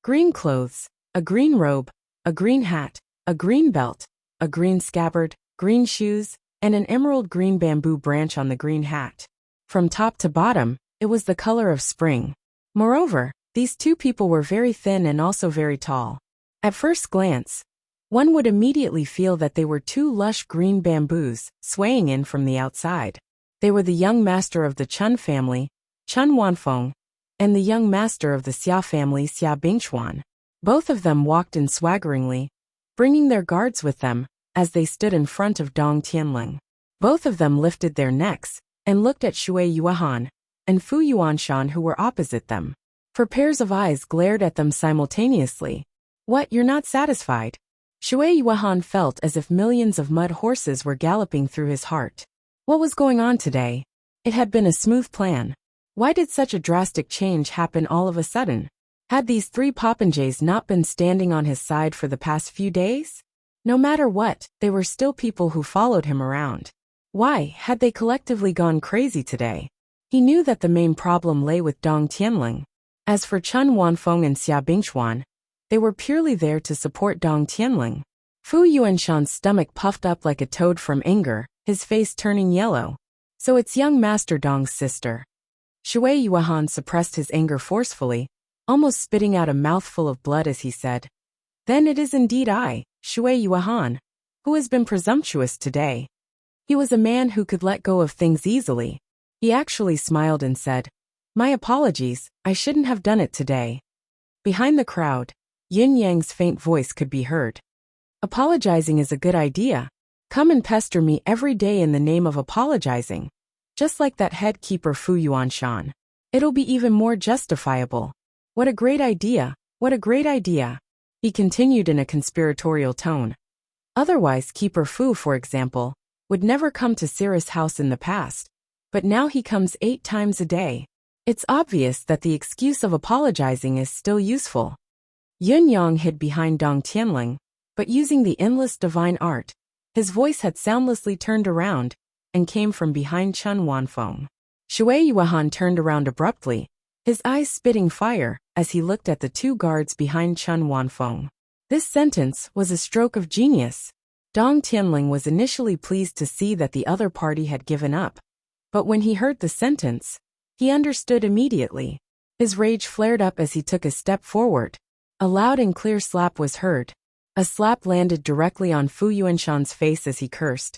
Green clothes, a green robe, a green hat, a green belt, a green scabbard, green shoes, and an emerald green bamboo branch on the green hat. From top to bottom, it was the color of spring. Moreover, these two people were very thin and also very tall. At first glance, one would immediately feel that they were two lush green bamboos, swaying in from the outside. They were the young master of the Chun family, Chun Wanfeng, and the young master of the Xia family, Xia Bingchuan. Both of them walked in swaggeringly, bringing their guards with them, as they stood in front of Dong Tianling. Both of them lifted their necks, and looked at Shui Yuan and Fu Yuanshan who were opposite them. For pairs of eyes glared at them simultaneously. What, you're not satisfied? Shui Yuan felt as if millions of mud horses were galloping through his heart. What was going on today? It had been a smooth plan. Why did such a drastic change happen all of a sudden? Had these three popinjays not been standing on his side for the past few days? No matter what, they were still people who followed him around. Why had they collectively gone crazy today? He knew that the main problem lay with Dong Tianling. As for Chen Wanfeng and Xia Bingchuan, they were purely there to support Dong Tianling. Fu Yuanshan's stomach puffed up like a toad from anger, his face turning yellow. So it's young Master Dong's sister. Shui Yuan suppressed his anger forcefully, almost spitting out a mouthful of blood as he said, "Then it is indeed I, Shui Yuan, who has been presumptuous today." He was a man who could let go of things easily. He actually smiled and said, "My apologies, I shouldn't have done it today." Behind the crowd, Yin Yang's faint voice could be heard. "Apologizing is a good idea. Come and pester me every day in the name of apologizing. Just like that head keeper Fu Yuanshan. It'll be even more justifiable. What a great idea, what a great idea," he continued in a conspiratorial tone. Otherwise, Keeper Fu, for example, would never come to Cirrus house in the past, but now he comes 8 times a day. It's obvious that the excuse of apologizing is still useful. Yun Yang hid behind Dong Tianling, but using the endless divine art, his voice had soundlessly turned around and came from behind Chen Wanfeng. Shui Yuan turned around abruptly, his eyes spitting fire as he looked at the 2 guards behind Chen Wanfeng. This sentence was a stroke of genius. Dong Tianling was initially pleased to see that the other party had given up. But when he heard the sentence, he understood immediately. His rage flared up as he took a step forward. A loud and clear slap was heard. A slap landed directly on Fu Yuanshan's face as he cursed.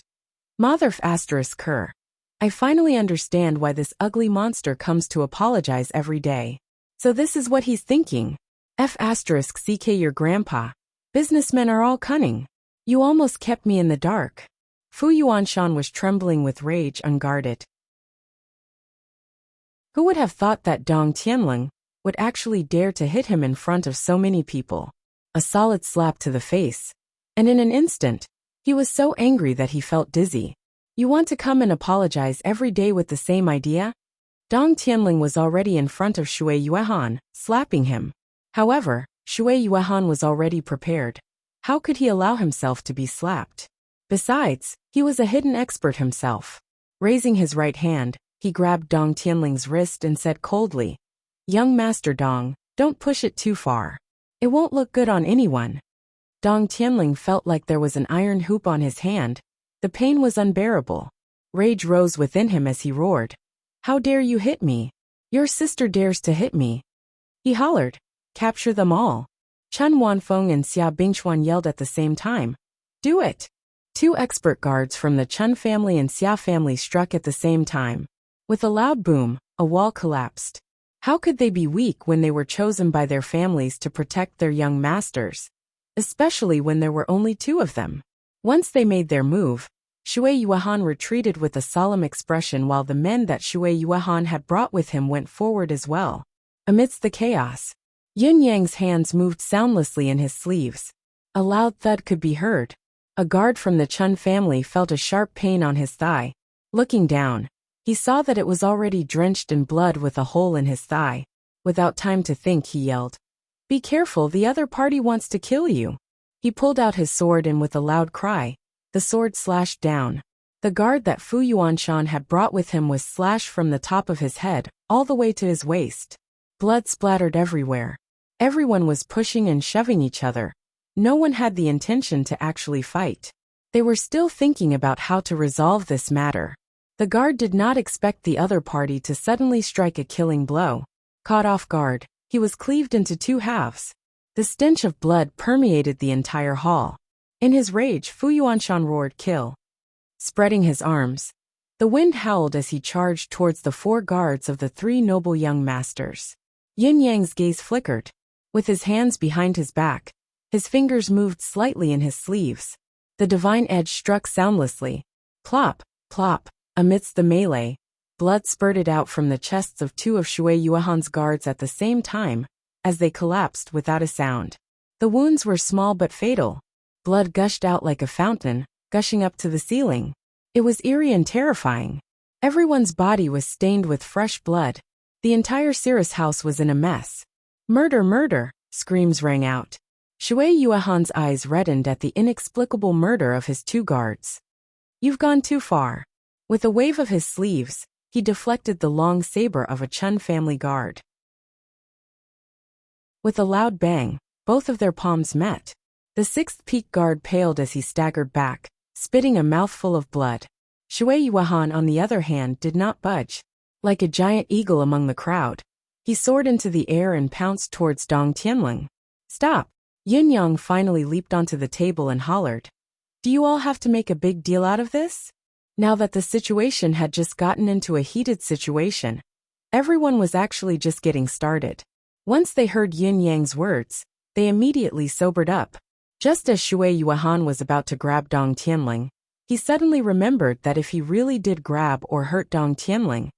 "Mother ****. I finally understand why this ugly monster comes to apologize every day. So this is what he's thinking. ****ck your grandpa. Businessmen are all cunning. You almost kept me in the dark." Fu Yuanshan was trembling with rage, unguarded. Who would have thought that Dong Tianling would actually dare to hit him in front of so many people? A solid slap to the face. And in an instant, he was so angry that he felt dizzy. You want to come and apologize every day with the same idea? Dong Tianling was already in front of Shui Yuan, slapping him. However, Shui Yuan was already prepared. How could he allow himself to be slapped? Besides, he was a hidden expert himself. Raising his right hand, he grabbed Dong Tianling's wrist and said coldly, "Young Master Dong, don't push it too far. It won't look good on anyone." Dong Tianling felt like there was an iron hoop on his hand. The pain was unbearable. Rage rose within him as he roared, "How dare you hit me? Your sister dares to hit me." He hollered, "Capture them all." Chen Wanfeng and Xia Bingchuan yelled at the same time, "Do it!" 2 expert guards from the Chen family and Xia family struck at the same time. With a loud boom, a wall collapsed. How could they be weak when they were chosen by their families to protect their young masters? Especially when there were only 2 of them. Once they made their move, Shui Yuan retreated with a solemn expression while the men that Shui Yuan had brought with him went forward as well. Amidst the chaos, Yin Yang's hands moved soundlessly in his sleeves. A loud thud could be heard. A guard from the Chen family felt a sharp pain on his thigh. Looking down, he saw that it was already drenched in blood with a hole in his thigh. Without time to think, he yelled, "Be careful, the other party wants to kill you." He pulled out his sword and with a loud cry, the sword slashed down. The guard that Fu Yuanshan had brought with him was slashed from the top of his head, all the way to his waist. Blood splattered everywhere. Everyone was pushing and shoving each other. No one had the intention to actually fight. They were still thinking about how to resolve this matter. The guard did not expect the other party to suddenly strike a killing blow. Caught off guard, he was cleaved into 2 halves. The stench of blood permeated the entire hall. In his rage, Fu Yuanshan roared, "Kill!" Spreading his arms, the wind howled as he charged towards the 4 guards of the 3 noble young masters. Yin Yang's gaze flickered. With his hands behind his back, his fingers moved slightly in his sleeves. The divine edge struck soundlessly. Plop, plop. Amidst the melee, blood spurted out from the chests of 2 of Shui Yuan's guards at the same time, as they collapsed without a sound. The wounds were small but fatal. Blood gushed out like a fountain, gushing up to the ceiling. It was eerie and terrifying. Everyone's body was stained with fresh blood. The entire Cirrus house was in a mess. Murder, murder, screams rang out. Shui Yuehan's eyes reddened at the inexplicable murder of his 2 guards. You've gone too far. With a wave of his sleeves, he deflected the long saber of a Chun family guard. With a loud bang, both of their palms met. The 6th peak guard paled as he staggered back, spitting a mouthful of blood. Shui Yuehan, on the other hand, did not budge. Like a giant eagle among the crowd, he soared into the air and pounced towards Dong Tianling. Stop! Yin Yang finally leaped onto the table and hollered. Do you all have to make a big deal out of this? Now that the situation had just gotten into a heated situation, everyone was actually just getting started. Once they heard Yin Yang's words, they immediately sobered up. Just as Shui Yuehan was about to grab Dong Tianling, he suddenly remembered that if he really did grab or hurt Dong Tianling,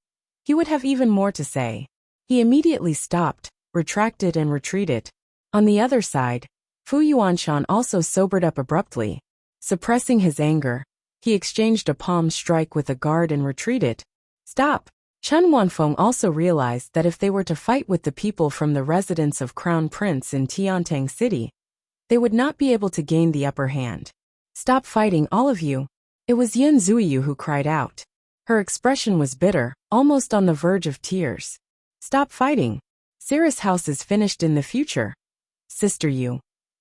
he would have even more to say. He immediately stopped, retracted and retreated. On the other side, Fu Yuanshan also sobered up abruptly. Suppressing his anger, he exchanged a palm strike with a guard and retreated. Stop! Chen Wanfeng also realized that if they were to fight with the people from the residence of Crown Prince in Tiantang City, they would not be able to gain the upper hand. Stop fighting, all of you. It was Yin Zuiyu who cried out. Her expression was bitter, almost on the verge of tears. Stop fighting. Cirrus House is finished in the future. Sister Yu.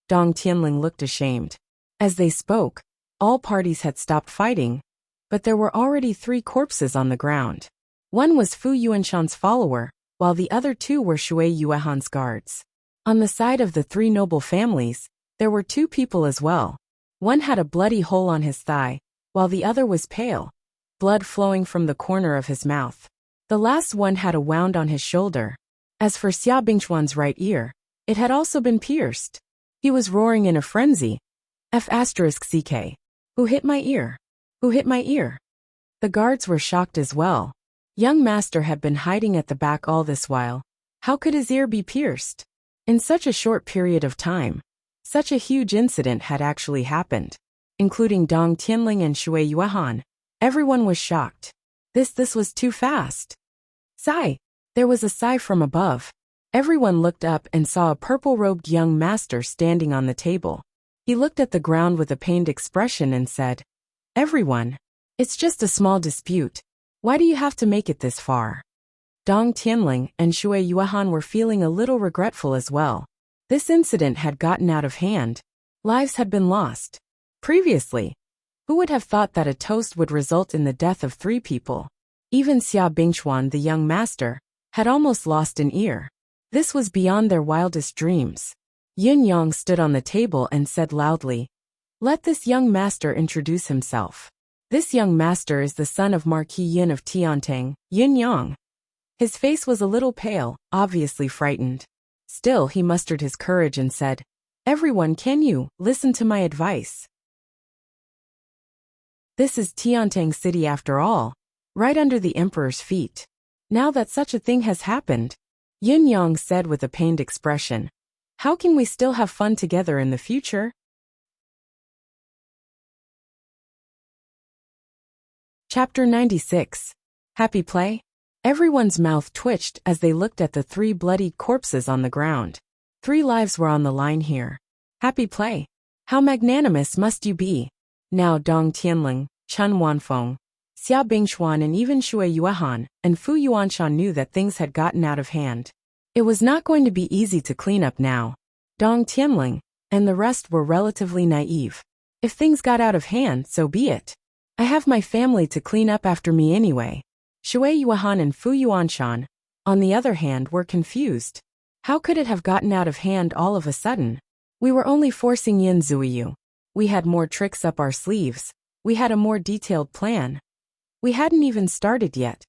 Dong Tianling looked ashamed. As they spoke, all parties had stopped fighting, but there were already 3 corpses on the ground. One was Fu Yuanshan's follower, while the other 2 were Shui Yuehan's guards. On the side of the 3 noble families, there were 2 people as well. One had a bloody hole on his thigh, while the other was pale, blood flowing from the corner of his mouth. The last one had a wound on his shoulder. As for Xia Bingchuan's right ear, it had also been pierced. He was roaring in a frenzy. F***CK. Who hit my ear? Who hit my ear? The guards were shocked as well. Young master had been hiding at the back all this while. How could his ear be pierced? In such a short period of time, such a huge incident had actually happened. Including Dong Tianling and Shui Yuehan. Everyone was shocked. This was too fast. Sigh! There was a sigh from above. Everyone looked up and saw a purple-robed young master standing on the table. He looked at the ground with a pained expression and said, Everyone, it's just a small dispute. Why do you have to make it this far? Dong Tianling and Shui Yuehan were feeling a little regretful as well. This incident had gotten out of hand. Lives had been lost. Previously, who would have thought that a toast would result in the death of 3 people? Even Xia Bingchuan, the young master, had almost lost an ear. This was beyond their wildest dreams. Yin Yang stood on the table and said loudly, Let this young master introduce himself. This young master is the son of Marquis Yin of Tiantang, Yin Yang. His face was a little pale, obviously frightened. Still, he mustered his courage and said, Everyone, can you listen to my advice? This is Tiantang City after all, right under the emperor's feet. Now that such a thing has happened, Yin Yang said with a pained expression, how can we still have fun together in the future? Chapter 96. Happy Play? Everyone's mouth twitched as they looked at the 3 bloodied corpses on the ground. 3 lives were on the line here. Happy play. How magnanimous must you be? Now Dong Tianling, Chen Wanfeng, Xia Bingchuan and even Shui Yuehan and Fu Yuanshan knew that things had gotten out of hand. It was not going to be easy to clean up now. Dong Tianling and the rest were relatively naive. If things got out of hand, so be it. I have my family to clean up after me anyway. Shui Yuehan and Fu Yuanshan, on the other hand, were confused. How could it have gotten out of hand all of a sudden? We were only forcing Yin Zuiyu. We had more tricks up our sleeves. We had a more detailed plan. We hadn't even started yet.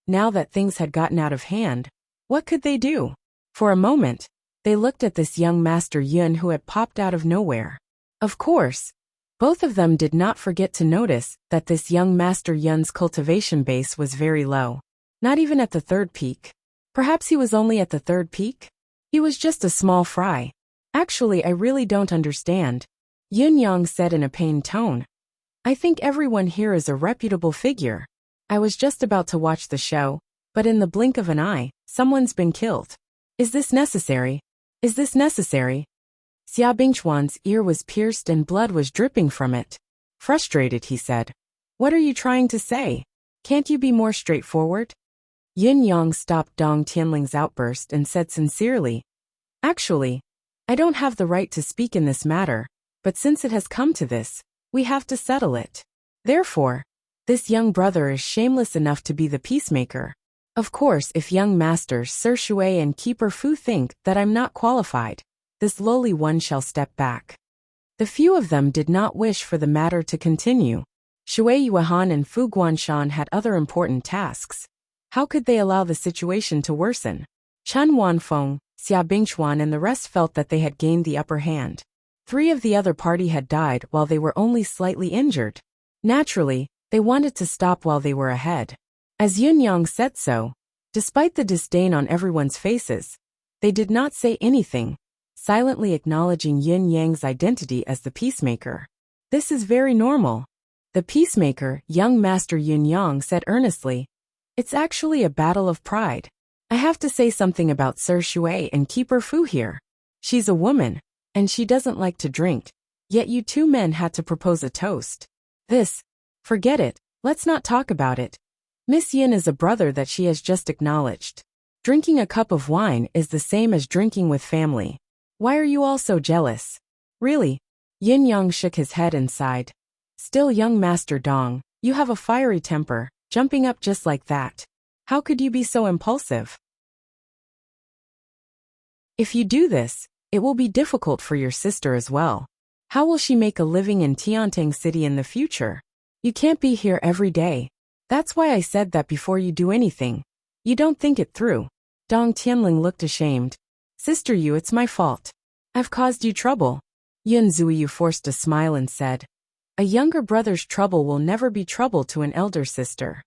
Now that things had gotten out of hand, what could they do? For a moment, they looked at this young Master Yun who had popped out of nowhere. Of course, both of them did not forget to notice that this young Master Yun's cultivation base was very low. Not even at the 3rd peak. Perhaps he was only at the 3rd peak? He was just a small fry. Actually, I really don't understand. Yin Yang said in a pained tone. I think everyone here is a reputable figure. I was just about to watch the show, but in the blink of an eye, someone's been killed. Is this necessary? Is this necessary? Xia Bingchuan's ear was pierced and blood was dripping from it. Frustrated, he said, "What are you trying to say? Can't you be more straightforward?" Yin Yang stopped Dong Tianling's outburst and said sincerely, "Actually, I don't have the right to speak in this matter, but since it has come to this, we have to settle it. Therefore, this young brother is shameless enough to be the peacemaker. Of course, if young masters Sir Shui and Keeper Fu think that I'm not qualified, this lowly one shall step back." The few of them did not wish for the matter to continue. Shui Yuehan and Fu Guanshan had other important tasks. How could they allow the situation to worsen? Chen Wanfeng, Xia Bingchuan and the rest felt that they had gained the upper hand. 3 of the other party had died while they were only slightly injured. Naturally, they wanted to stop while they were ahead. As Yun Yang said so, despite the disdain on everyone's faces, they did not say anything, silently acknowledging Yin Yang's identity as the peacemaker. "This is very normal." The peacemaker, young Master Yun Yang, said earnestly, "It's actually a battle of pride. I have to say something about Sir Shui and Keeper Fu here. She's a woman, and she doesn't like to drink, yet you 2 men had to propose a toast. Forget it, let's not talk about it. Miss Yin is a brother that she has just acknowledged. Drinking a cup of wine is the same as drinking with family. Why are you all so jealous?" "Really?" Yin Yang shook his head and sighed. "Still, young Master Dong, you have a fiery temper, jumping up just like that. How could you be so impulsive? If you do this, it will be difficult for your sister as well. How will she make a living in Tiantang City in the future? You can't be here every day. That's why I said that before you do anything. You don't think it through." Dong Tianling looked ashamed. "Sister Yu, it's my fault. I've caused you trouble." Yun Zuiyu forced a smile and said, "A younger brother's trouble will never be trouble to an elder sister."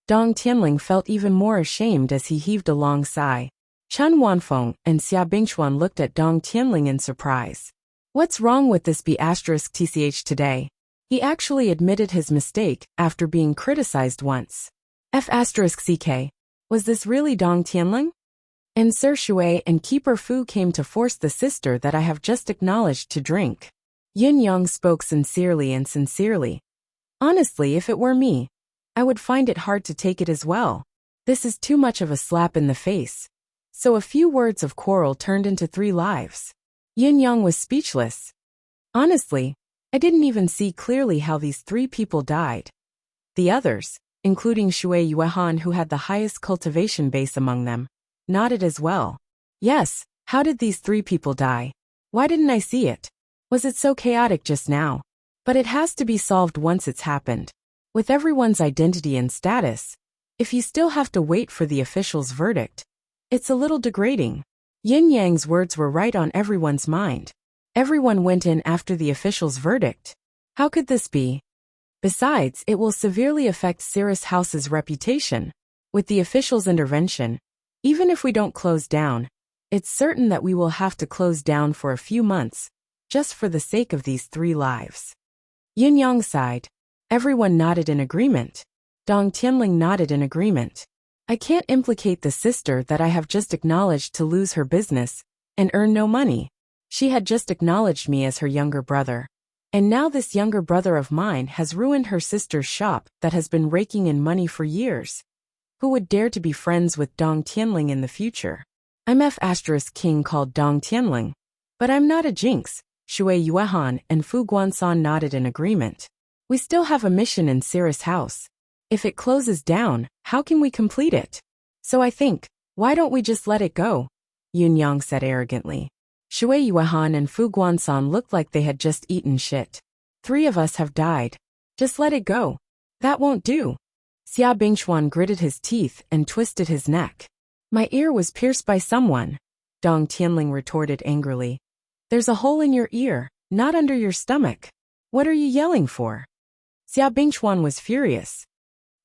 Dong Tianling felt even more ashamed as he heaved a long sigh. Chen Wanfeng and Xia Bingchuan looked at Dong Tianling in surprise. What's wrong with this B*TCH today? He actually admitted his mistake after being criticized once. F*CK. Was this really Dong Tianling? And Sir Shui and Keeper Fu came to force the sister that I have just acknowledged to drink. Yin Yang spoke sincerely. "Honestly, if it were me, I would find it hard to take it as well. This is too much of a slap in the face." So a few words of quarrel turned into 3 lives. Yin Yang was speechless. "Honestly, I didn't even see clearly how these 3 people died." The others, including Shui Yuehan who had the highest cultivation base among them, nodded as well. "Yes, how did these 3 people die? Why didn't I see it? Was it so chaotic just now? But it has to be solved once it's happened. With everyone's identity and status, if you still have to wait for the official's verdict, it's a little degrading." Yin Yang's words were right on everyone's mind. Everyone went in after the official's verdict. How could this be? Besides, it will severely affect Cirrus House's reputation. With the official's intervention, even if we don't close down, it's certain that we will have to close down for a few months, just for the sake of these 3 lives. Yin Yang sighed. Everyone nodded in agreement. Dong Tianling nodded in agreement. "I can't implicate the sister that I have just acknowledged to lose her business and earn no money. She had just acknowledged me as her younger brother. And now this younger brother of mine has ruined her sister's shop that has been raking in money for years. Who would dare to be friends with Dong Tianling in the future? I'm F*King called Dong Tianling. But I'm not a jinx." Shui Yuehan and Fu Guansan nodded in agreement. "We still have a mission in Cirrus House. If it closes down, how can we complete it? So I think, why don't we just let it go?" Yun Yang said arrogantly. Shui Yuehan and Fu Guansan looked like they had just eaten shit. 3 of us have died. Just let it go. That won't do." Xia Bingchuan gritted his teeth and twisted his neck. "My ear was pierced by someone," Dong Tianling retorted angrily. "There's a hole in your ear, not under your stomach. What are you yelling for?" Xia Bingchuan was furious.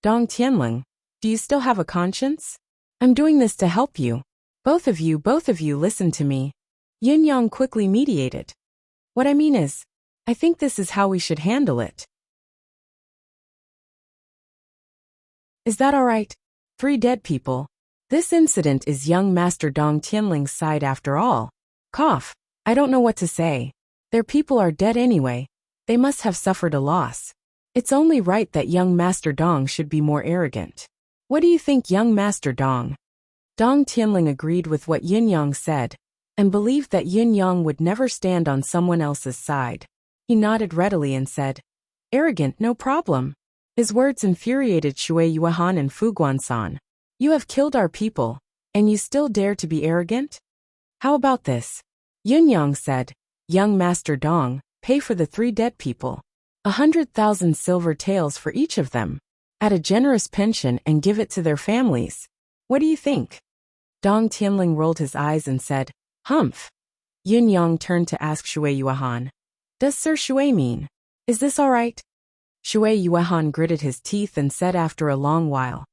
"Dong Tianling, do you still have a conscience? I'm doing this to help you. Both of you listen to me." Yin Yang quickly mediated. "What I mean is, I think this is how we should handle it. Is that all right? 3 dead people. This incident is young Master Dong Tianling's side after all. Cough. I don't know what to say. Their people are dead anyway. They must have suffered a loss. It's only right that young Master Dong should be more arrogant. What do you think, young Master Dong? Dong Tianling agreed with what Yin Yang said, and believed that Yin Yang would never stand on someone else's side. He nodded readily and said, "Arrogant, no problem." His words infuriated Shui Yuehan and Fu Guansan. "You have killed our people, and you still dare to be arrogant? How about this?" Yin Yang said, "Young Master Dong, pay for the 3 dead people. 100,000 silver taels for each of them. Add a generous pension and give it to their families. What do you think?" Dong Tianling rolled his eyes and said, "Humph." Yin Yang turned to ask Shui Yuehan, "Does Sir Shui mean? Is this all right?" Shui Yuehan gritted his teeth and said after a long while,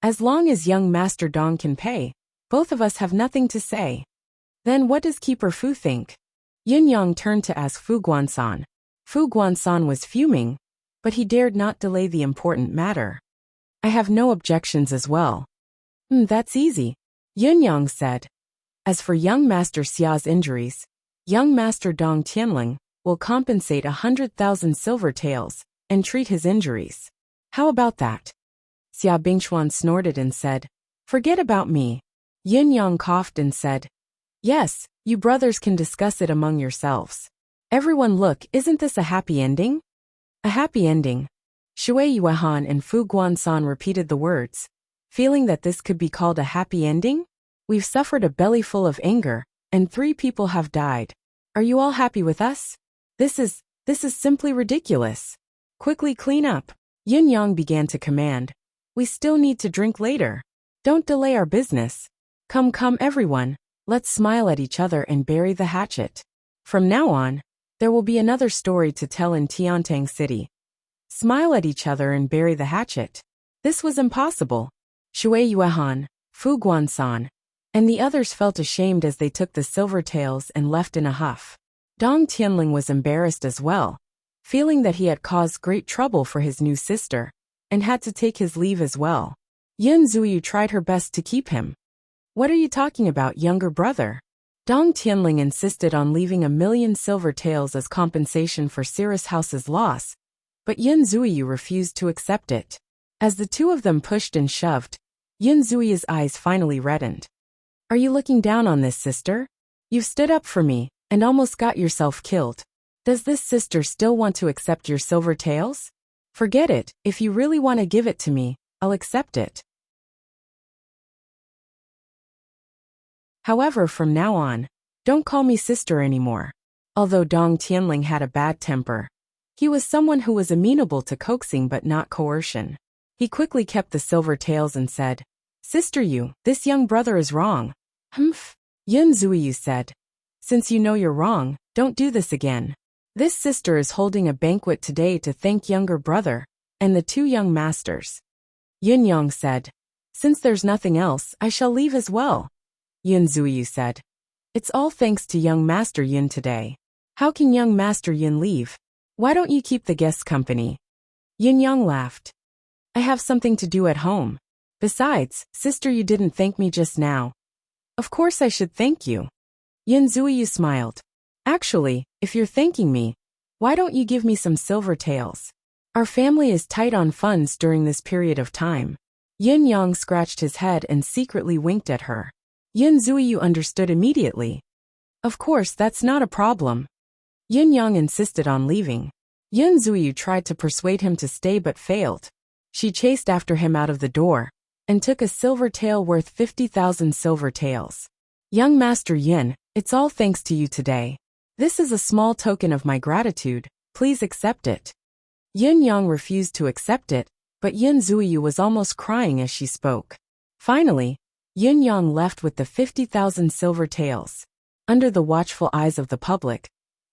"As long as young Master Dong can pay, both of us have nothing to say." "Then what does Keeper Fu think?" Yin Yang turned to ask Fu Guansan. Fu Guansan was fuming, but he dared not delay the important matter. "I have no objections as well." That's easy," Yin Yang said. "As for young Master Xia's injuries, young Master Dong Tianling will compensate 100,000 silver taels and treat his injuries. How about that?" Xia Bingchuan snorted and said, "Forget about me." Yin Yang coughed and said, "Yes, you brothers can discuss it among yourselves. Everyone look, isn't this a happy ending?" "A happy ending." Shui Yuehan and Fu Guansan repeated the words, feeling that this could be called a happy ending. "We've suffered a bellyful of anger, and 3 people have died. Are you all happy with us? This is simply ridiculous. Quickly clean up." Yin Yang began to command. "We still need to drink later. Don't delay our business. Come everyone, let's smile at each other and bury the hatchet. From now on, there will be another story to tell in Tiantang City." Smile at each other and bury the hatchet. This was impossible. Shui Yuehan, Fu Guansan, and the others felt ashamed as they took the silver taels and left in a huff. Dong Tianling was embarrassed as well, feeling that he had caused great trouble for his new sister, and had to take his leave as well. Yin Zuyu tried her best to keep him. "What are you talking about, younger brother?" Dong Tianling insisted on leaving 1,000,000 silver taels as compensation for Cirrus House's loss, but Yin Zuyu refused to accept it. As the 2 of them pushed and shoved, Yin Zuyu's eyes finally reddened. "Are you looking down on this, sister? You've stood up for me, and almost got yourself killed. Does this sister still want to accept your silver taels? Forget it, if you really want to give it to me, I'll accept it. However, from now on, don't call me sister anymore." Although Dong Tianling had a bad temper, he was someone who was amenable to coaxing but not coercion. He quickly kept the silver taels and said, "Sister Yu, this young brother is wrong." "Humph," Yin Zuyu said. "Since you know you're wrong, don't do this again. This sister is holding a banquet today to thank younger brother and the 2 young masters." Yin Yang said, "Since there's nothing else, I shall leave as well." Yin Zuyu said, "It's all thanks to young Master Yin today. How can young Master Yin leave? Why don't you keep the guests company?" Yin Yang laughed. "I have something to do at home. Besides, sister, you didn't thank me just now." "Of course I should thank you." Yin Zuyu smiled. "Actually, if you're thanking me, why don't you give me some silver taels? Our family is tight on funds during this period of time." Yin Yang scratched his head and secretly winked at her. Yin Zuyu understood immediately. "Of course, that's not a problem." Yin Yang insisted on leaving. Yin Zuyu tried to persuade him to stay but failed. She chased after him out of the door, and took a silver tael worth 50,000 silver taels. "Young Master Yin, it's all thanks to you today. This is a small token of my gratitude, please accept it." Yin Yang refused to accept it, but Yin Zuyu was almost crying as she spoke. Finally, Yin Yang left with the 50,000 silver taels. Under the watchful eyes of the public,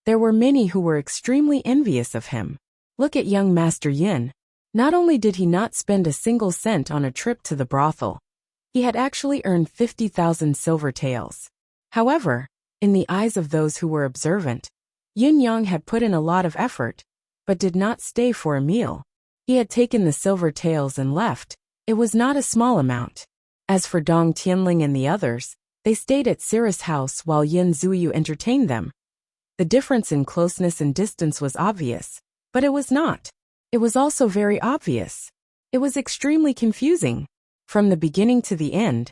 there were many who were extremely envious of him. Look at young Master Yin. Not only did he not spend a single cent on a trip to the brothel, he had actually earned 50,000 silver taels. However, in the eyes of those who were observant, Yin Yang had put in a lot of effort, but did not stay for a meal. He had taken the silver taels and left. It was not a small amount. As for Dong Tianling and the others, they stayed at Sirah's house while Yin Zuyu entertained them. The difference in closeness and distance was obvious, but it was not. It was also very obvious. It was extremely confusing. From the beginning to the end,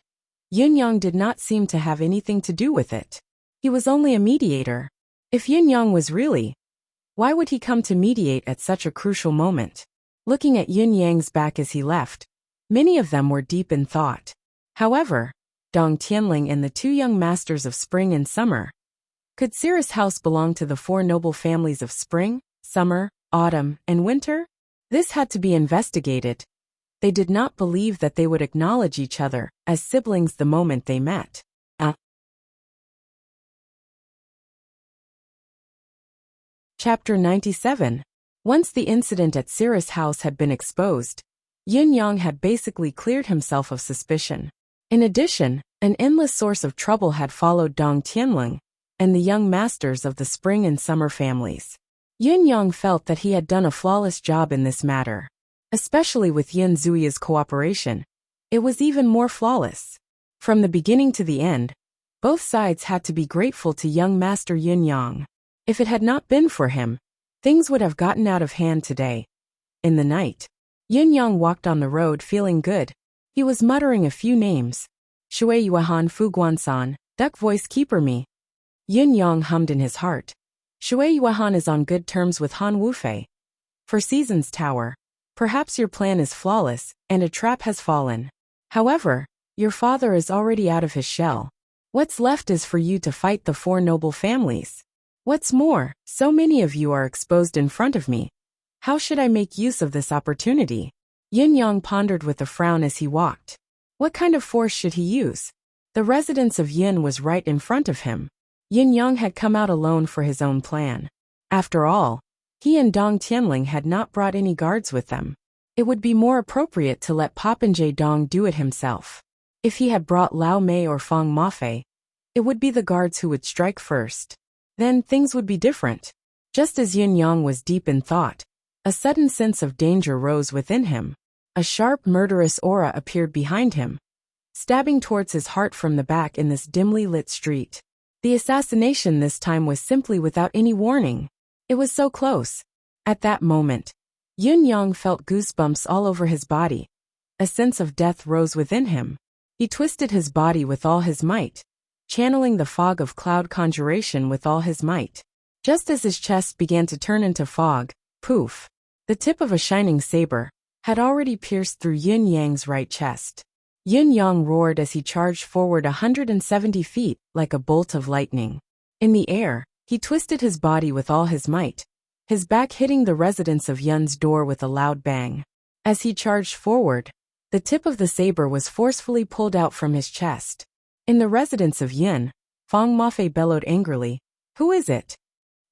Yin Yang did not seem to have anything to do with it. He was only a mediator. If Yin Yang was really, why would he come to mediate at such a crucial moment? Looking at Yin Yang's back as he left, many of them were deep in thought. However, Dong Tianling and the two young masters of spring and summer. Could Sirah's house belong to the four noble families of spring, summer, autumn, and winter? This had to be investigated. They did not believe that they would acknowledge each other as siblings the moment they met. Chapter 97. Once the incident at Sirah's house had been exposed, Yin Yang had basically cleared himself of suspicion. In addition, an endless source of trouble had followed Dong Tianling and the young masters of the spring and summer families. Yin Yang felt that he had done a flawless job in this matter. Especially with Yin Zuyu's cooperation, it was even more flawless. From the beginning to the end, both sides had to be grateful to young Master Yin Yang. If it had not been for him, things would have gotten out of hand today. In the night, Yin Yang walked on the road feeling good. He was muttering a few names. Shui Yuan Fu Guansan, duck voice keeper me. Yin Yang hummed in his heart. Shui Yuan is on good terms with Han Wufei. For Season's Tower, perhaps your plan is flawless, and a trap has fallen. However, your father is already out of his shell. What's left is for you to fight the four noble families. What's more, so many of you are exposed in front of me. How should I make use of this opportunity? Yin Yang pondered with a frown as he walked. What kind of force should he use? The residence of Yin was right in front of him. Yin Yang had come out alone for his own plan. After all, he and Dong Tianling had not brought any guards with them. It would be more appropriate to let Popinjay Dong do it himself. If he had brought Lao Mei or Fang Mafei, it would be the guards who would strike first. Then things would be different. Just as Yin Yang was deep in thought, a sudden sense of danger rose within him. A sharp, murderous aura appeared behind him, stabbing towards his heart from the back in this dimly lit street. The assassination this time was simply without any warning. It was so close. At that moment, Yin Yang felt goosebumps all over his body. A sense of death rose within him. He twisted his body with all his might, channeling the fog of cloud conjuration with all his might. Just as his chest began to turn into fog, poof, the tip of a shining saber had already pierced through Yin Yang's right chest. Yin Yang roared as he charged forward 170 feet like a bolt of lightning. In the air, he twisted his body with all his might, his back hitting the residence of Yun's door with a loud bang. As he charged forward, the tip of the saber was forcefully pulled out from his chest. In the residence of Yin, Fang Mafei bellowed angrily, "Who is it?"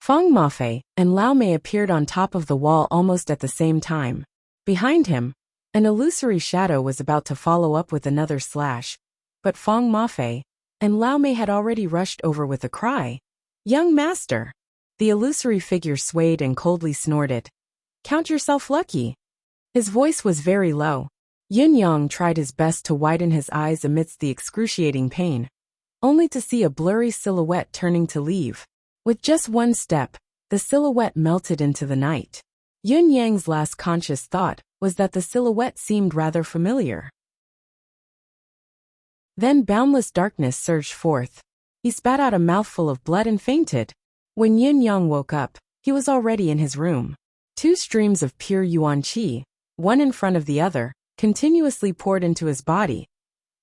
Fang Mafei and Lao Mei appeared on top of the wall almost at the same time. Behind him, an illusory shadow was about to follow up with another slash, but Fang Mafei and Lao Mei had already rushed over with a cry. "Young master!" The illusory figure swayed and coldly snorted. "Count yourself lucky." His voice was very low. Yin Yang tried his best to widen his eyes amidst the excruciating pain, only to see a blurry silhouette turning to leave. With just one step, the silhouette melted into the night. Yin Yang's last conscious thought was that the silhouette seemed rather familiar. Then boundless darkness surged forth. He spat out a mouthful of blood and fainted. When Yin Yang woke up, he was already in his room. Two streams of pure yuan qi, one in front of the other, continuously poured into his body.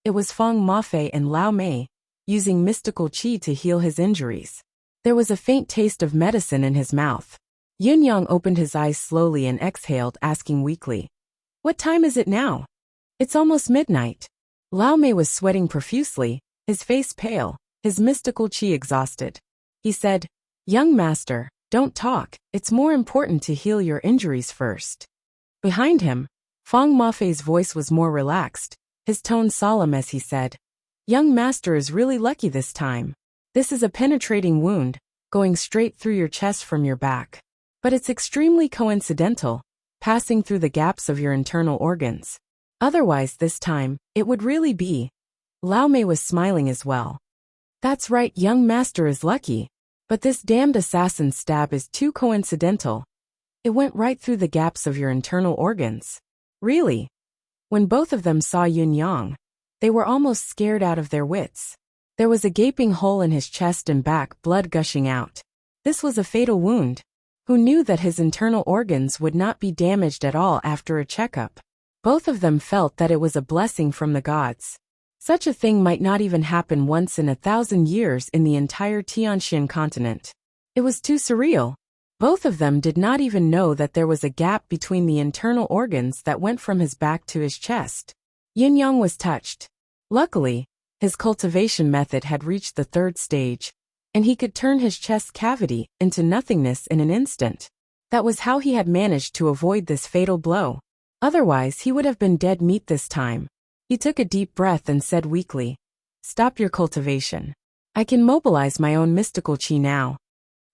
It was Fang Mafei and Lao Mei, using mystical qi to heal his injuries. There was a faint taste of medicine in his mouth. Yin Yang opened his eyes slowly and exhaled, asking weakly, "What time is it now?" "It's almost midnight." Lao Mei was sweating profusely, his face pale, his mystical qi exhausted. He said, "Young master, don't talk, it's more important to heal your injuries first." Behind him, Fang Mafei's voice was more relaxed, his tone solemn as he said, "Young master is really lucky this time. This is a penetrating wound, going straight through your chest from your back. But it's extremely coincidental, passing through the gaps of your internal organs. Otherwise this time, it would really be. Lao Mei was smiling as well. That's right, young master is lucky. But this damned assassin's stab is too coincidental. It went right through the gaps of your internal organs. Really? When both of them saw Yun Yang, they were almost scared out of their wits. There was a gaping hole in his chest and back, blood gushing out. This was a fatal wound. Who knew that his internal organs would not be damaged at all after a checkup? Both of them felt that it was a blessing from the gods. Such a thing might not even happen once in 1,000 years in the entire Tianxian continent. It was too surreal. Both of them did not even know that there was a gap between the internal organs that went from his back to his chest. Yin Yang was touched. Luckily, his cultivation method had reached the 3rd stage, and he could turn his chest cavity into nothingness in an instant. That was how he had managed to avoid this fatal blow. Otherwise, he would have been dead meat this time. He took a deep breath and said weakly, "Stop your cultivation. I can mobilize my own mystical qi now."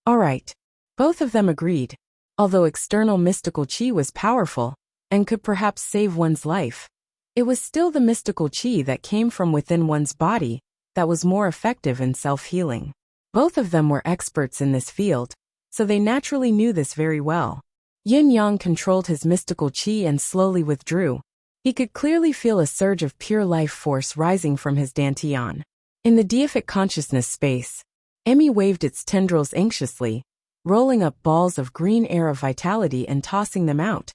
All right. Both of them agreed. Although external mystical qi was powerful and could perhaps save one's life, it was still the mystical qi that came from within one's body that was more effective in self-healing. Both of them were experts in this field, so they naturally knew this very well. Yin Yang controlled his mystical qi and slowly withdrew. He could clearly feel a surge of pure life force rising from his dantian. In the deific consciousness space, Emmy waved its tendrils anxiously, rolling up balls of green air of vitality and tossing them out,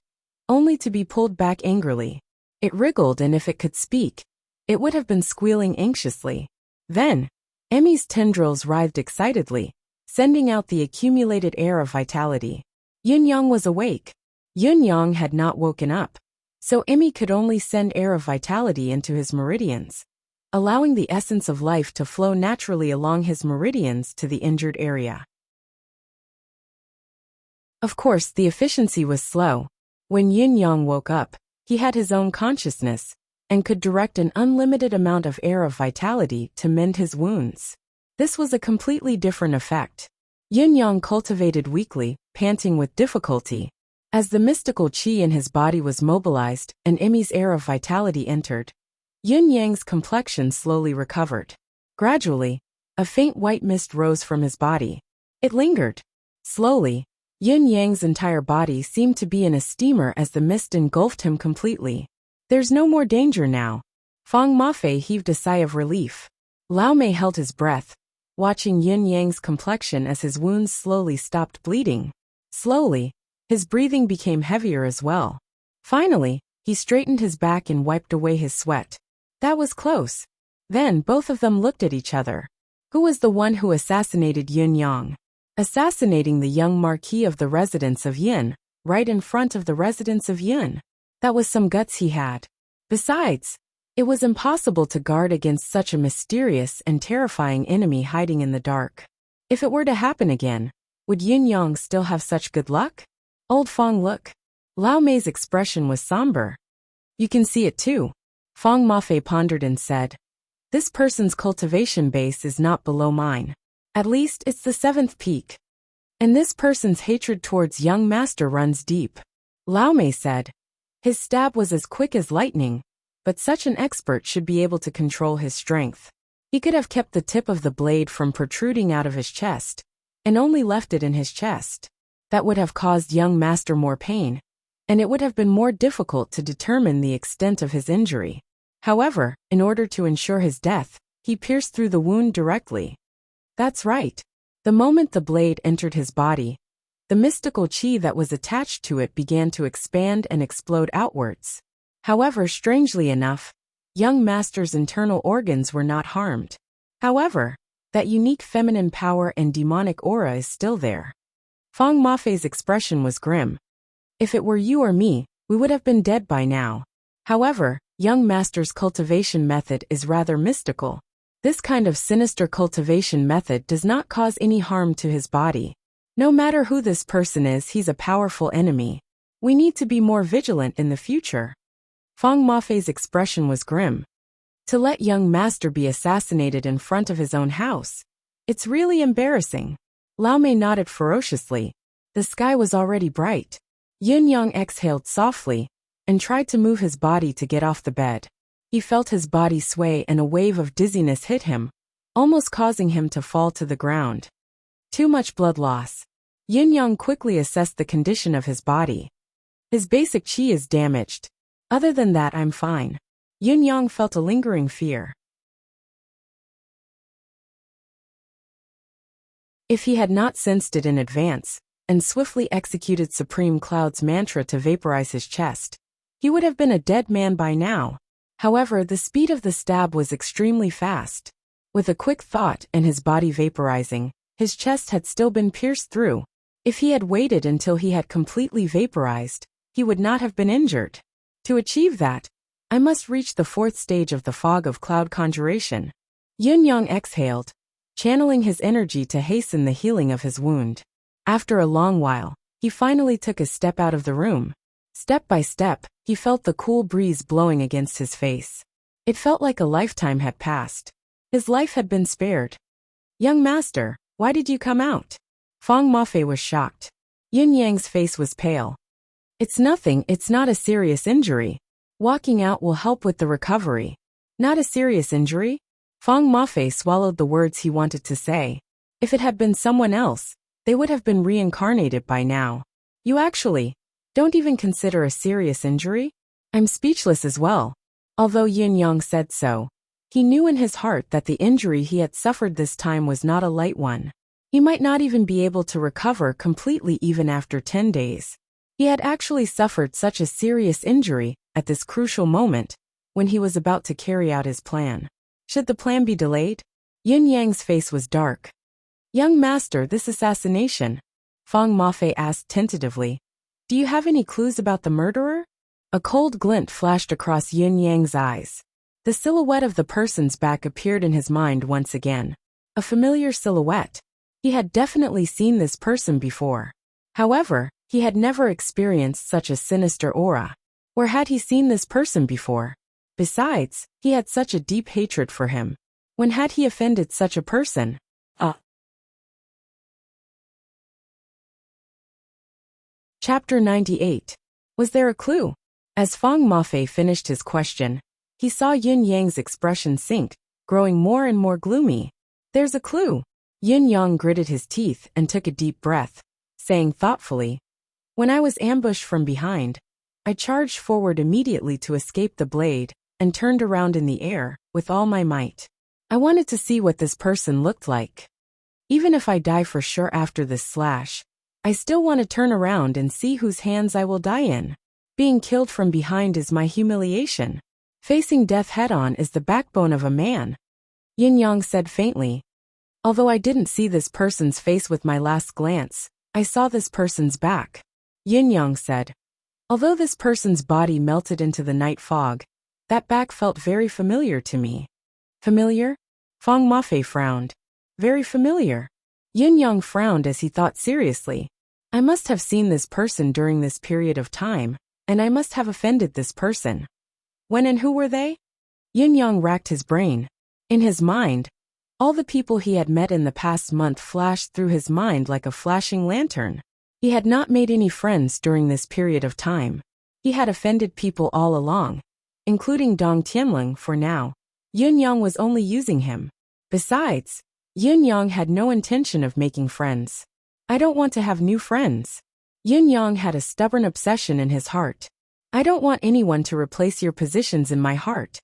only to be pulled back angrily. It wriggled, and if it could speak, it would have been squealing anxiously. Then, Emmy's tendrils writhed excitedly, sending out the accumulated air of vitality. Yun Yang was awake. Yun Yang had not woken up, so Emmy could only send air of vitality into his meridians, allowing the essence of life to flow naturally along his meridians to the injured area. Of course, the efficiency was slow. When Yin Yang woke up, he had his own consciousness and could direct an unlimited amount of air of vitality to mend his wounds. This was a completely different effect. Yin Yang cultivated weakly, panting with difficulty. As the mystical qi in his body was mobilized and Emmy's air of vitality entered, Yin Yang's complexion slowly recovered. Gradually, a faint white mist rose from his body. It lingered. Slowly, Yin Yang's entire body seemed to be in a steamer as the mist engulfed him completely. There's no more danger now. Fang Mafei heaved a sigh of relief. Lao Mei held his breath, watching Yin Yang's complexion as his wounds slowly stopped bleeding. Slowly, his breathing became heavier as well. Finally, he straightened his back and wiped away his sweat. That was close. Then both of them looked at each other. Who was the one who assassinated Yin Yang? Assassinating the young marquis of the residence of Yin, right in front of the residence of Yin. That was some guts he had. Besides, it was impossible to guard against such a mysterious and terrifying enemy hiding in the dark. If it were to happen again, would Yin Yang still have such good luck? Old Fang, look. Lao Mei's expression was somber. You can see it too. Fang Mafei pondered and said, "This person's cultivation base is not below mine. At least it's the 7th peak. And this person's hatred towards young master runs deep." Lao Mei said. His stab was as quick as lightning, but such an expert should be able to control his strength. He could have kept the tip of the blade from protruding out of his chest, and only left it in his chest. That would have caused young master more pain, and it would have been more difficult to determine the extent of his injury. However, in order to ensure his death, he pierced through the wound directly. That's right. The moment the blade entered his body, the mystical qi that was attached to it began to expand and explode outwards. However, strangely enough, young master's internal organs were not harmed. However, that unique feminine power and demonic aura is still there. Fang Mafei's expression was grim. If it were you or me, we would have been dead by now. However, young master's cultivation method is rather mystical. This kind of sinister cultivation method does not cause any harm to his body. No matter who this person is, he's a powerful enemy. We need to be more vigilant in the future. Fang Mafei's expression was grim. To let young master be assassinated in front of his own house. It's really embarrassing. Lao Mei nodded ferociously. The sky was already bright. Yin Yang exhaled softly, and tried to move his body to get off the bed. He felt his body sway and a wave of dizziness hit him, almost causing him to fall to the ground. Too much blood loss. Yin-Yang quickly assessed the condition of his body. His basic qi is damaged. Other than that, I'm fine. Yin-Yang felt a lingering fear. If he had not sensed it in advance, and swiftly executed Supreme Cloud's mantra to vaporize his chest, he would have been a dead man by now. However, the speed of the stab was extremely fast. With a quick thought and his body vaporizing, his chest had still been pierced through. If he had waited until he had completely vaporized, he would not have been injured. To achieve that, I must reach the 4th stage of the fog of cloud conjuration. Yin-Yang exhaled, channeling his energy to hasten the healing of his wound. After a long while, he finally took a step out of the room. Step by step, he felt the cool breeze blowing against his face. It felt like a lifetime had passed. His life had been spared. Young master, why did you come out? Feng Mafei was shocked. Yin-Yang's face was pale. It's nothing, it's not a serious injury. Walking out will help with the recovery. Not a serious injury? Feng Mafei swallowed the words he wanted to say. If it had been someone else, they would have been reincarnated by now. You actually don't even consider a serious injury? I'm speechless as well. Although Yin-Yang said so, he knew in his heart that the injury he had suffered this time was not a light one. He might not even be able to recover completely even after 10 days. He had actually suffered such a serious injury at this crucial moment when he was about to carry out his plan. Should the plan be delayed? Yin-Yang's face was dark. Young master, this assassination, Feng Mafei asked tentatively. Do you have any clues about the murderer? A cold glint flashed across Yin-Yang's eyes. The silhouette of the person's back appeared in his mind once again. A familiar silhouette. He had definitely seen this person before. However, he had never experienced such a sinister aura. Where had he seen this person before? Besides, he had such a deep hatred for him. When had he offended such a person? Chapter 98. Was there a clue? As Feng Mafei finished his question, he saw Yin-Yang's expression sink, growing more and more gloomy. There's a clue. Yin-Yang gritted his teeth and took a deep breath, saying thoughtfully, when I was ambushed from behind, I charged forward immediately to escape the blade and turned around in the air with all my might. I wanted to see what this person looked like. Even if I die for sure after this slash, I still want to turn around and see whose hands I will die in. Being killed from behind is my humiliation. Facing death head-on is the backbone of a man. Yin-Yang said faintly. Although I didn't see this person's face with my last glance, I saw this person's back. Yin-Yang said. Although this person's body melted into the night fog, that back felt very familiar to me. Familiar? Feng Mafei frowned. Very familiar. Yin-Yang frowned as he thought seriously. I must have seen this person during this period of time, and I must have offended this person. When and who were they? Yin-Yang racked his brain. In his mind, all the people he had met in the past month flashed through his mind like a flashing lantern. He had not made any friends during this period of time. He had offended people all along, including Dong Tianling for now. Yin-Yang was only using him. Besides, Yin-Yang had no intention of making friends. I don't want to have new friends. Yin-Yang had a stubborn obsession in his heart. I don't want anyone to replace your positions in my heart.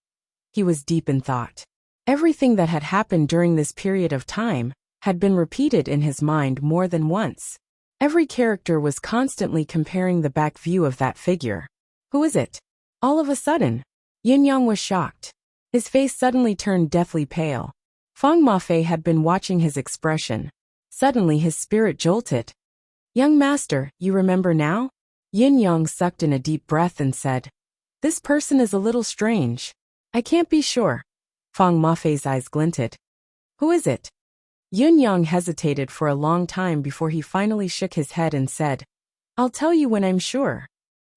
He was deep in thought. Everything that had happened during this period of time had been repeated in his mind more than once. Every character was constantly comparing the back view of that figure. Who is it? All of a sudden, Yin-Yang was shocked. His face suddenly turned deathly pale. Feng Mafei had been watching his expression. Suddenly his spirit jolted. Young master, you remember now? Yin-Yang sucked in a deep breath and said, this person is a little strange. I can't be sure. Feng Mafei's eyes glinted. Who is it? Yin-Yang hesitated for a long time before he finally shook his head and said, I'll tell you when I'm sure.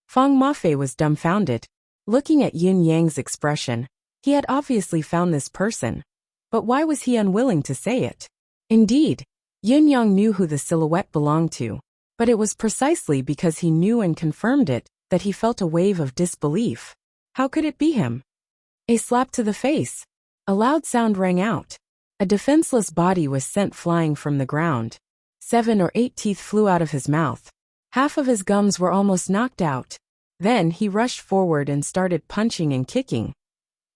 Feng Mafei was dumbfounded. Looking at Yin-Yang's expression, he had obviously found this person. But why was he unwilling to say it? Indeed, Yin-Yang knew who the silhouette belonged to, but it was precisely because he knew and confirmed it that he felt a wave of disbelief. How could it be him? A slap to the face. A loud sound rang out. A defenseless body was sent flying from the ground. 7 or 8 teeth flew out of his mouth. Half of his gums were almost knocked out. Then he rushed forward and started punching and kicking.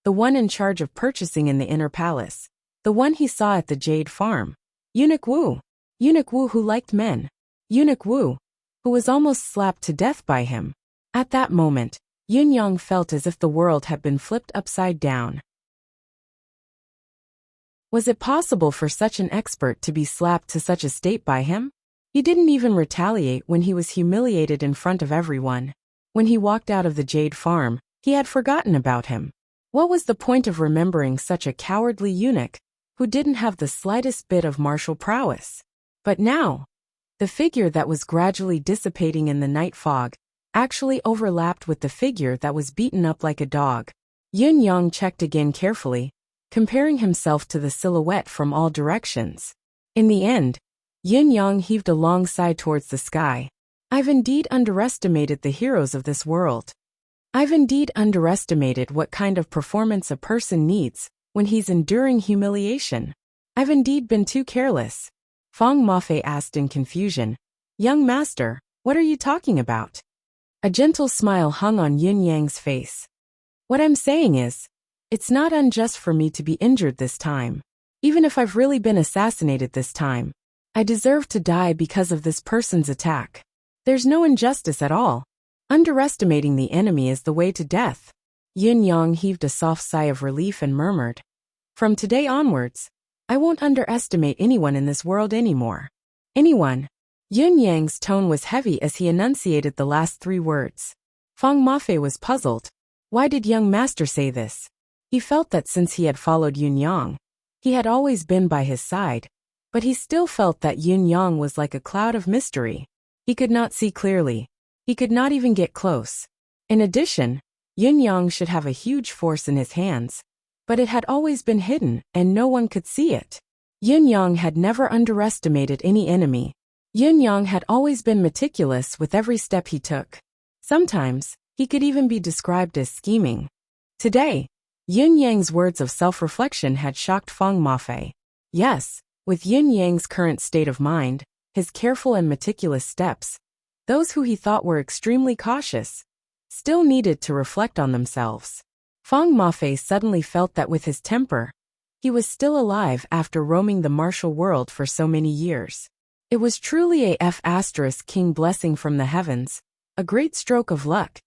The one in charge of purchasing in the inner palace. The one he saw at the Jade Farm. Eunuch Wu. Eunuch Wu who liked men. Eunuch Wu, who was almost slapped to death by him. At that moment, Yun Yang felt as if the world had been flipped upside down. Was it possible for such an expert to be slapped to such a state by him? He didn't even retaliate when he was humiliated in front of everyone. When he walked out of the Jade Farm, he had forgotten about him. What was the point of remembering such a cowardly eunuch, who didn't have the slightest bit of martial prowess? But now, the figure that was gradually dissipating in the night fog actually overlapped with the figure that was beaten up like a dog. Yun Yang checked again carefully, comparing himself to the silhouette from all directions. In the end, Yun Yang heaved a long sigh towards the sky. I've indeed underestimated the heroes of this world. I've indeed underestimated what kind of performance a person needs when he's enduring humiliation. I've indeed been too careless. Fang Mafei asked in confusion. Young master, what are you talking about? A gentle smile hung on Yun Yang's face. What I'm saying is, it's not unjust for me to be injured this time. Even if I've really been assassinated this time, I deserve to die because of this person's attack. There's no injustice at all. Underestimating the enemy is the way to death. Yun Yang heaved a soft sigh of relief and murmured. From today onwards, I won't underestimate anyone in this world anymore. Anyone. Yun Yang's tone was heavy as he enunciated the last 3 words. Fang Mafei was puzzled. Why did young master say this? He felt that since he had followed Yun Yang, he had always been by his side, but he still felt that Yun Yang was like a cloud of mystery. He could not see clearly. He could not even get close. In addition, Yun Yang should have a huge force in his hands, but it had always been hidden and no one could see it. Yun Yang had never underestimated any enemy. Yun Yang had always been meticulous with every step he took. Sometimes, he could even be described as scheming. Today, Yun Yang's words of self-reflection had shocked Fang Mafei. Yes, with Yun Yang's current state of mind, his careful and meticulous steps, those who he thought were extremely cautious, still needed to reflect on themselves. Fang Mafei suddenly felt that with his temper, he was still alive after roaming the martial world for so many years. It was truly a F***king blessing from the heavens, a great stroke of luck.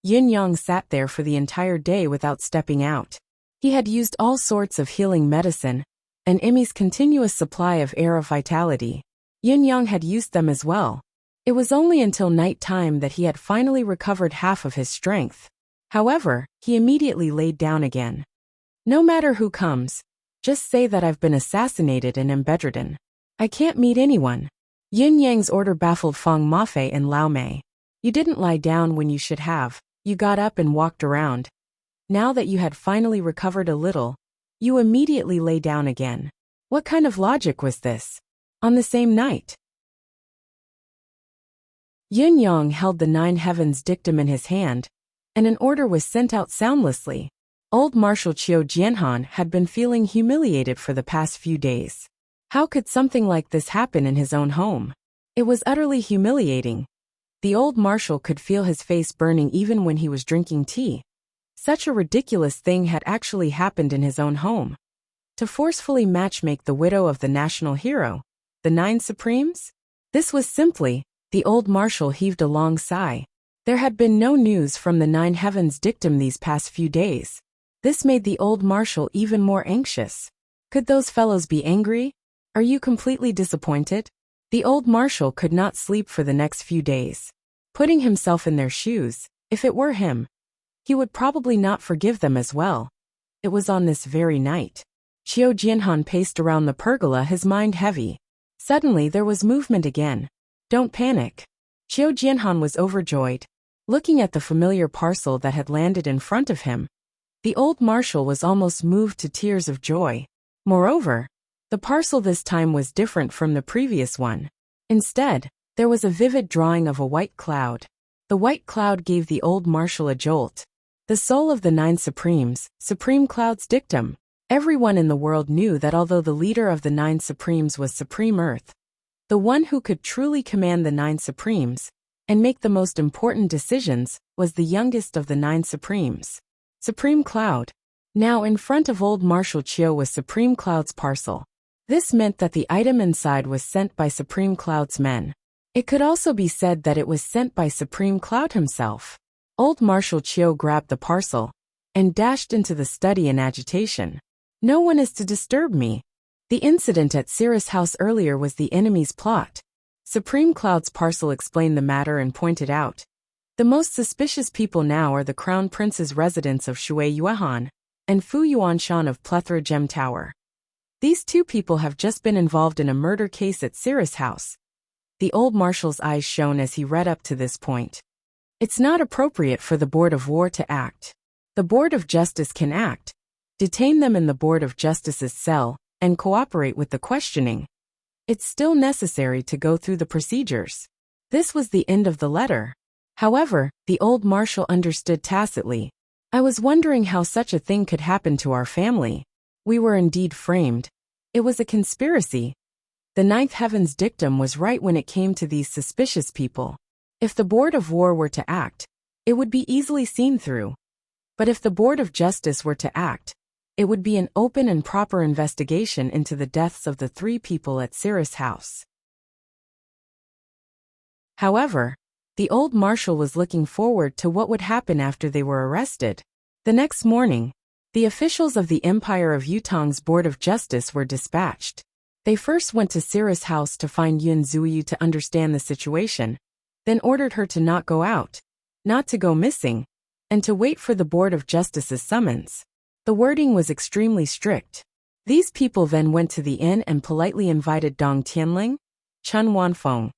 Yun Yang sat there for the entire day without stepping out. He had used all sorts of healing medicine, and Emmy's continuous supply of air of vitality. Yun Yang had used them as well. It was only until night time that he had finally recovered half of his strength. However, he immediately laid down again. No matter who comes, just say that I've been assassinated and am bedridden. I can't meet anyone. Yun Yang's order baffled Fang Mafei and Lao Mei. You didn't lie down when you should have. You got up and walked around. Now that you had finally recovered a little, you immediately lay down again. What kind of logic was this? On the same night, Yun Yang held the 9 heavens dictum in his hand, and an order was sent out soundlessly. Old Marshal Qiu Jianhan had been feeling humiliated for the past few days. How could something like this happen in his own home? It was utterly humiliating. The old marshal could feel his face burning even when he was drinking tea. Such a ridiculous thing had actually happened in his own home. To forcefully matchmake the widow of the national hero, the 9 Supremes? This was simply, the old marshal heaved a long sigh. There had been no news from the 9 heavens dictum these past few days. This made the old marshal even more anxious. Could those fellows be angry? Are you completely disappointed? The old marshal could not sleep for the next few days. Putting himself in their shoes, if it were him, he would probably not forgive them as well. It was on this very night. Qiu Jianhan paced around the pergola, his mind heavy. Suddenly there was movement again. Don't panic. Qiu Jianhan was overjoyed. Looking at the familiar parcel that had landed in front of him, the old marshal was almost moved to tears of joy. Moreover, the parcel this time was different from the previous one. Instead, there was a vivid drawing of a white cloud. The white cloud gave the old marshal a jolt. The soul of the nine supremes, Supreme Cloud's dictum. Everyone in the world knew that although the leader of the nine supremes was Supreme Earth, the one who could truly command the nine supremes and make the most important decisions was the youngest of the nine supremes, Supreme Cloud. Now in front of old Marshal Chiu was Supreme Cloud's parcel. This meant that the item inside was sent by Supreme Cloud's men. It could also be said that it was sent by Supreme Cloud himself. Old Marshal Chiu grabbed the parcel and dashed into the study in agitation. No one is to disturb me. The incident at Cirrus House earlier was the enemy's plot. Supreme Cloud's parcel explained the matter and pointed out. The most suspicious people now are the Crown Prince's residents of Shui Yuehan and Fu Yuanshan of Plethora Gem Tower. These two people have just been involved in a murder case at Cirrus House. The old marshal's eyes shone as he read up to this point. It's not appropriate for the Board of War to act. The Board of Justice can act, detain them in the Board of Justice's cell, and cooperate with the questioning. It's still necessary to go through the procedures. This was the end of the letter. However, the old marshal understood tacitly. I was wondering how such a thing could happen to our family. We were indeed framed. It was a conspiracy. The ninth heaven's dictum was right when it came to these suspicious people. If the Board of War were to act, it would be easily seen through. But if the Board of Justice were to act, it would be an open and proper investigation into the deaths of the three people at Cirrus House. However, the old marshal was looking forward to what would happen after they were arrested. The next morning, the officials of the Empire of Yutong's Board of Justice were dispatched. They first went to Cirrus House to find Yun Zuyu to understand the situation, then ordered her to not go out, not to go missing, and to wait for the Board of Justice's summons. The wording was extremely strict. These people then went to the inn and politely invited Dong Tianling, Chen Wanfeng,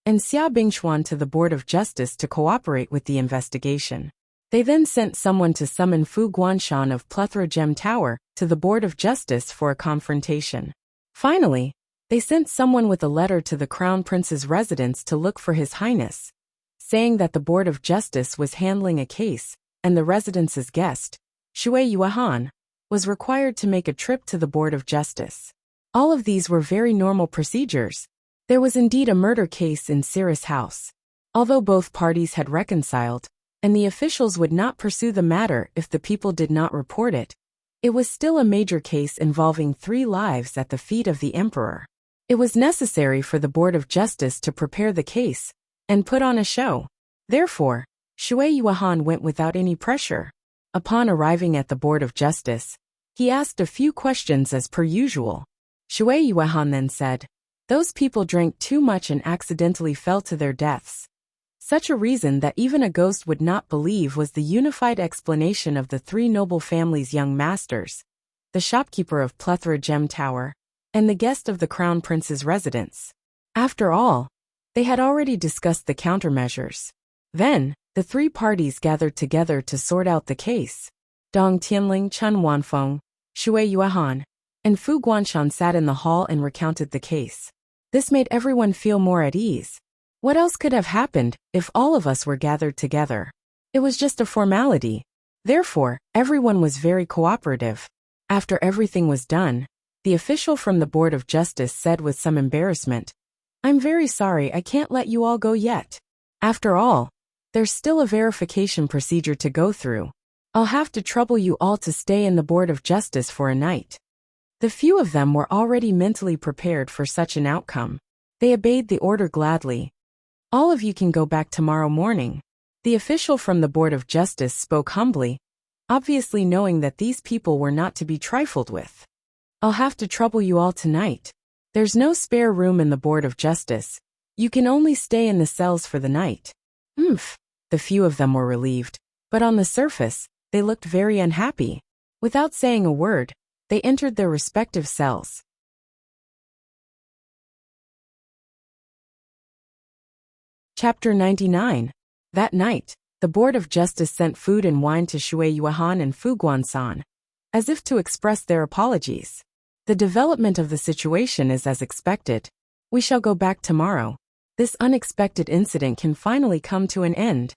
and Xia Bingxuan to the Board of Justice to cooperate with the investigation. They then sent someone to summon Fu Guanshan of Plethora Gem Tower to the Board of Justice for a confrontation. Finally, they sent someone with a letter to the Crown Prince's residence to look for His Highness, saying that the Board of Justice was handling a case, and the residence's guest, Shui Yuehan, was required to make a trip to the Board of Justice. All of these were very normal procedures. There was indeed a murder case in Cirrus House. Although both parties had reconciled, and the officials would not pursue the matter if the people did not report it, it was still a major case involving 3 lives at the feet of the emperor. It was necessary for the Board of Justice to prepare the case and put on a show. Therefore, Shui Yuehan went without any pressure. Upon arriving at the Board of Justice, he asked a few questions as per usual. Shui Yuehan then said, "Those people drank too much and accidentally fell to their deaths." Such a reason that even a ghost would not believe was the unified explanation of the 3 noble families' young masters, the shopkeeper of Plethora Gem Tower, and the guest of the Crown Prince's residence. After all, they had already discussed the countermeasures. Then, the 3 parties gathered together to sort out the case. Dong Tianling, Chen Wanfeng, Shui Yuehan, and Fu Guanshan sat in the hall and recounted the case. This made everyone feel more at ease. What else could have happened if all of us were gathered together? It was just a formality. Therefore, everyone was very cooperative. After everything was done, the official from the Board of Justice said with some embarrassment, "I'm very sorry I can't let you all go yet. After all, there's still a verification procedure to go through. I'll have to trouble you all to stay in the Board of Justice for a night." The few of them were already mentally prepared for such an outcome. They obeyed the order gladly. "All of you can go back tomorrow morning." The official from the Board of Justice spoke humbly, obviously knowing that these people were not to be trifled with. "I'll have to trouble you all tonight. There's no spare room in the Board of Justice. You can only stay in the cells for the night." The few of them were relieved, but on the surface, they looked very unhappy. Without saying a word, they entered their respective cells. Chapter 99. That night, the Board of Justice sent food and wine to Shui Yuehan and Fu Guansan, as if to express their apologies. "The development of the situation is as expected. We shall go back tomorrow. This unexpected incident can finally come to an end.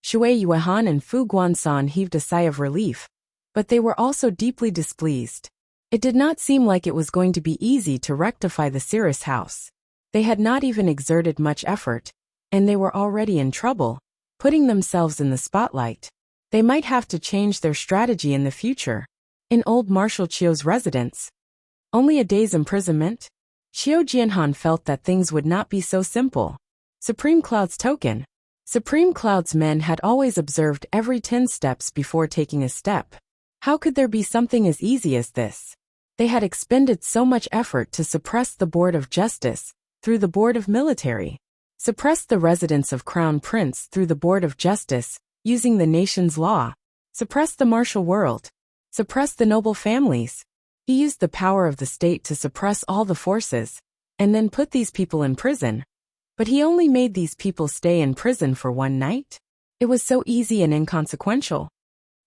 Shui Yuehan and Fu Guansan heaved a sigh of relief, but they were also deeply displeased. It did not seem like it was going to be easy to rectify the Cirrus house. They had not even exerted much effort, and they were already in trouble, putting themselves in the spotlight. They might have to change their strategy in the future. In old Marshal Qiu's residence, only a day's imprisonment? Qiu Jianhan felt that things would not be so simple. Supreme Cloud's token. Supreme Cloud's men had always observed every 10 steps before taking a step. How could there be something as easy as this? They had expended so much effort to suppress the Board of Justice through the Board of Military, suppress the residence of Crown Prince through the Board of Justice using the nation's law, suppress the martial world, suppress the noble families. He used the power of the state to suppress all the forces, and then put these people in prison. But he only made these people stay in prison for one night? It was so easy and inconsequential.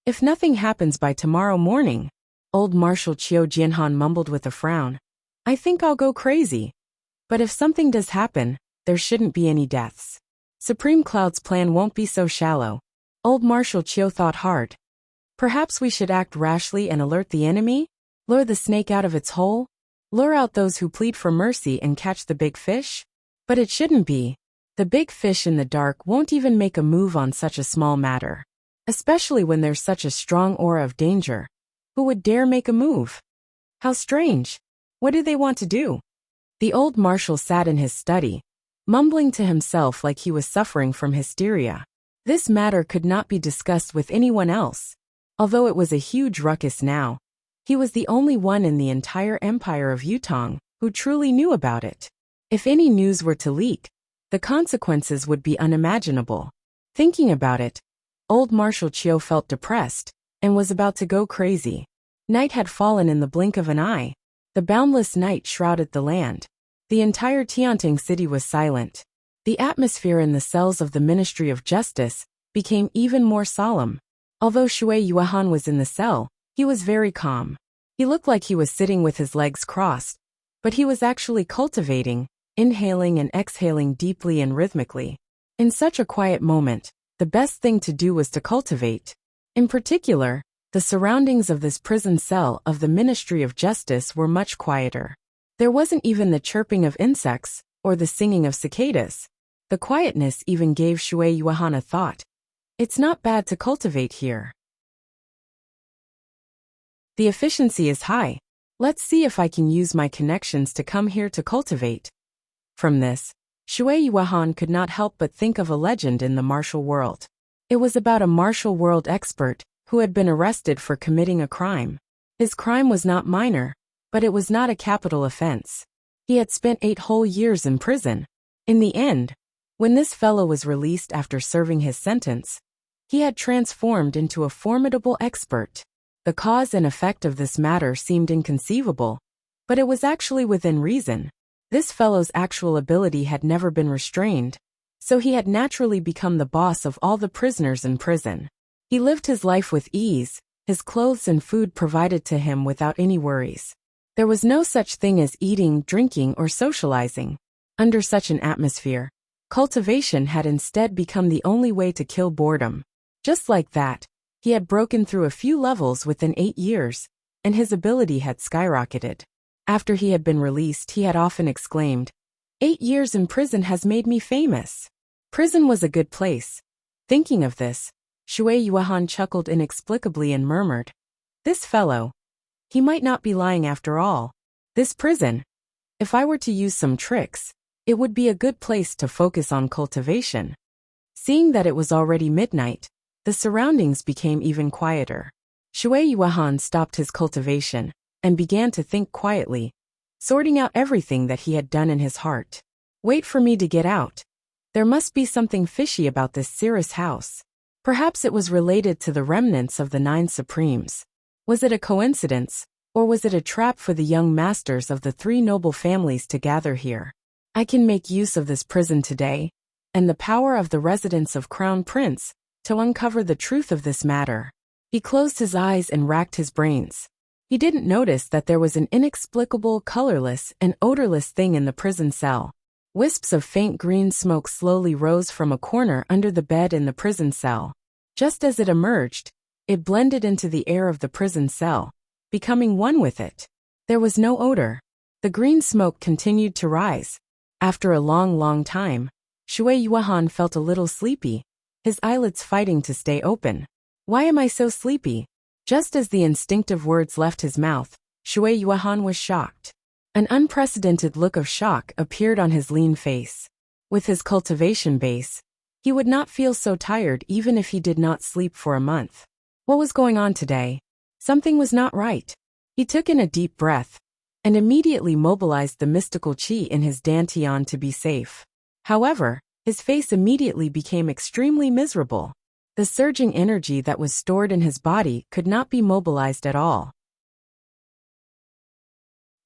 If nothing happens by tomorrow morning, old Marshal Qiu Jianhan mumbled with a frown, I think I'll go crazy. But if something does happen, there shouldn't be any deaths. Supreme Cloud's plan won't be so shallow. Old Marshal Qiu thought hard. Perhaps we should act rashly and alert the enemy? Lure the snake out of its hole? Lure out those who plead for mercy and catch the big fish? But it shouldn't be. The big fish in the dark won't even make a move on such a small matter. Especially when there's such a strong aura of danger. Who would dare make a move? How strange. What do they want to do? The old marshal sat in his study, mumbling to himself like he was suffering from hysteria. This matter could not be discussed with anyone else. Although it was a huge ruckus now, he was the only one in the entire empire of Yutong who truly knew about it. If any news were to leak, the consequences would be unimaginable. Thinking about it, old Marshal Qiu felt depressed and was about to go crazy. Night had fallen in the blink of an eye. The boundless night shrouded the land. The entire Tianting city was silent. The atmosphere in the cells of the Ministry of Justice became even more solemn. Although Shui Yuehan was in the cell, he was very calm. He looked like he was sitting with his legs crossed, but he was actually cultivating, inhaling and exhaling deeply and rhythmically. In such a quiet moment, the best thing to do was to cultivate. In particular, the surroundings of this prison cell of the Ministry of Justice were much quieter. There wasn't even the chirping of insects or the singing of cicadas. The quietness even gave Shui Yuehan a thought. It's not bad to cultivate here. The efficiency is high. Let's see if I can use my connections to come here to cultivate. From this, Shui Yuehan could not help but think of a legend in the martial world. It was about a martial world expert who had been arrested for committing a crime. His crime was not minor, but it was not a capital offense. He had spent 8 whole years in prison. In the end, when this fellow was released after serving his sentence, he had transformed into a formidable expert. The cause and effect of this matter seemed inconceivable, but it was actually within reason. This fellow's actual ability had never been restrained, so he had naturally become the boss of all the prisoners in prison. He lived his life with ease, his clothes and food provided to him without any worries. There was no such thing as eating, drinking, or socializing. Under such an atmosphere, cultivation had instead become the only way to kill boredom. Just like that, he had broken through a few levels within 8 years, and his ability had skyrocketed. After he had been released, he had often exclaimed, 8 years in prison has made me famous. Prison was a good place. Thinking of this, Shui Yuehan chuckled inexplicably and murmured, this fellow. He might not be lying after all. This prison. If I were to use some tricks, it would be a good place to focus on cultivation. Seeing that it was already midnight, the surroundings became even quieter. Shui Yuehan stopped his cultivation and began to think quietly, sorting out everything that he had done in his heart. Wait for me to get out. There must be something fishy about this Cirrus house. Perhaps it was related to the remnants of the 9 Supremes. Was it a coincidence, or was it a trap for the young masters of the 3 noble families to gather here? I can make use of this prison today, and the power of the residence of Crown Prince, to uncover the truth of this matter. He closed his eyes and racked his brains. He didn't notice that there was an inexplicable, colorless, and odorless thing in the prison cell. Wisps of faint green smoke slowly rose from a corner under the bed in the prison cell. Just as it emerged, it blended into the air of the prison cell, becoming one with it. There was no odor. The green smoke continued to rise. After a long time, Shui Yuan felt a little sleepy, his eyelids fighting to stay open. Why am I so sleepy? Just as the instinctive words left his mouth, Shui Yuan was shocked. An unprecedented look of shock appeared on his lean face. With his cultivation base, he would not feel so tired even if he did not sleep for a month. What was going on today? Something was not right. He took in a deep breath and immediately mobilized the mystical qi in his dantian to be safe. However, his face immediately became extremely miserable. The surging energy that was stored in his body could not be mobilized at all.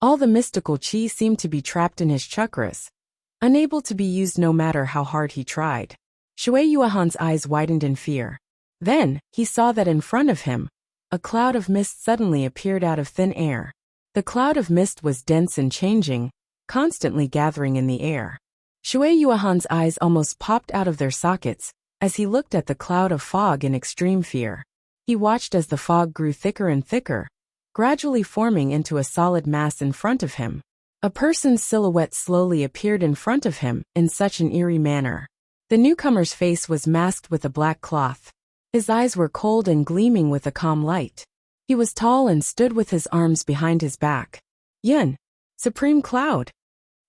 All the mystical qi seemed to be trapped in his chakras, unable to be used no matter how hard he tried. Shui Yuan's eyes widened in fear. Then, he saw that in front of him, a cloud of mist suddenly appeared out of thin air. The cloud of mist was dense and changing, constantly gathering in the air. Shui Yuan's eyes almost popped out of their sockets as he looked at the cloud of fog in extreme fear. He watched as the fog grew thicker and thicker, gradually forming into a solid mass in front of him. A person's silhouette slowly appeared in front of him in such an eerie manner. The newcomer's face was masked with a black cloth. His eyes were cold and gleaming with a calm light. He was tall and stood with his arms behind his back. Yun, Supreme Cloud.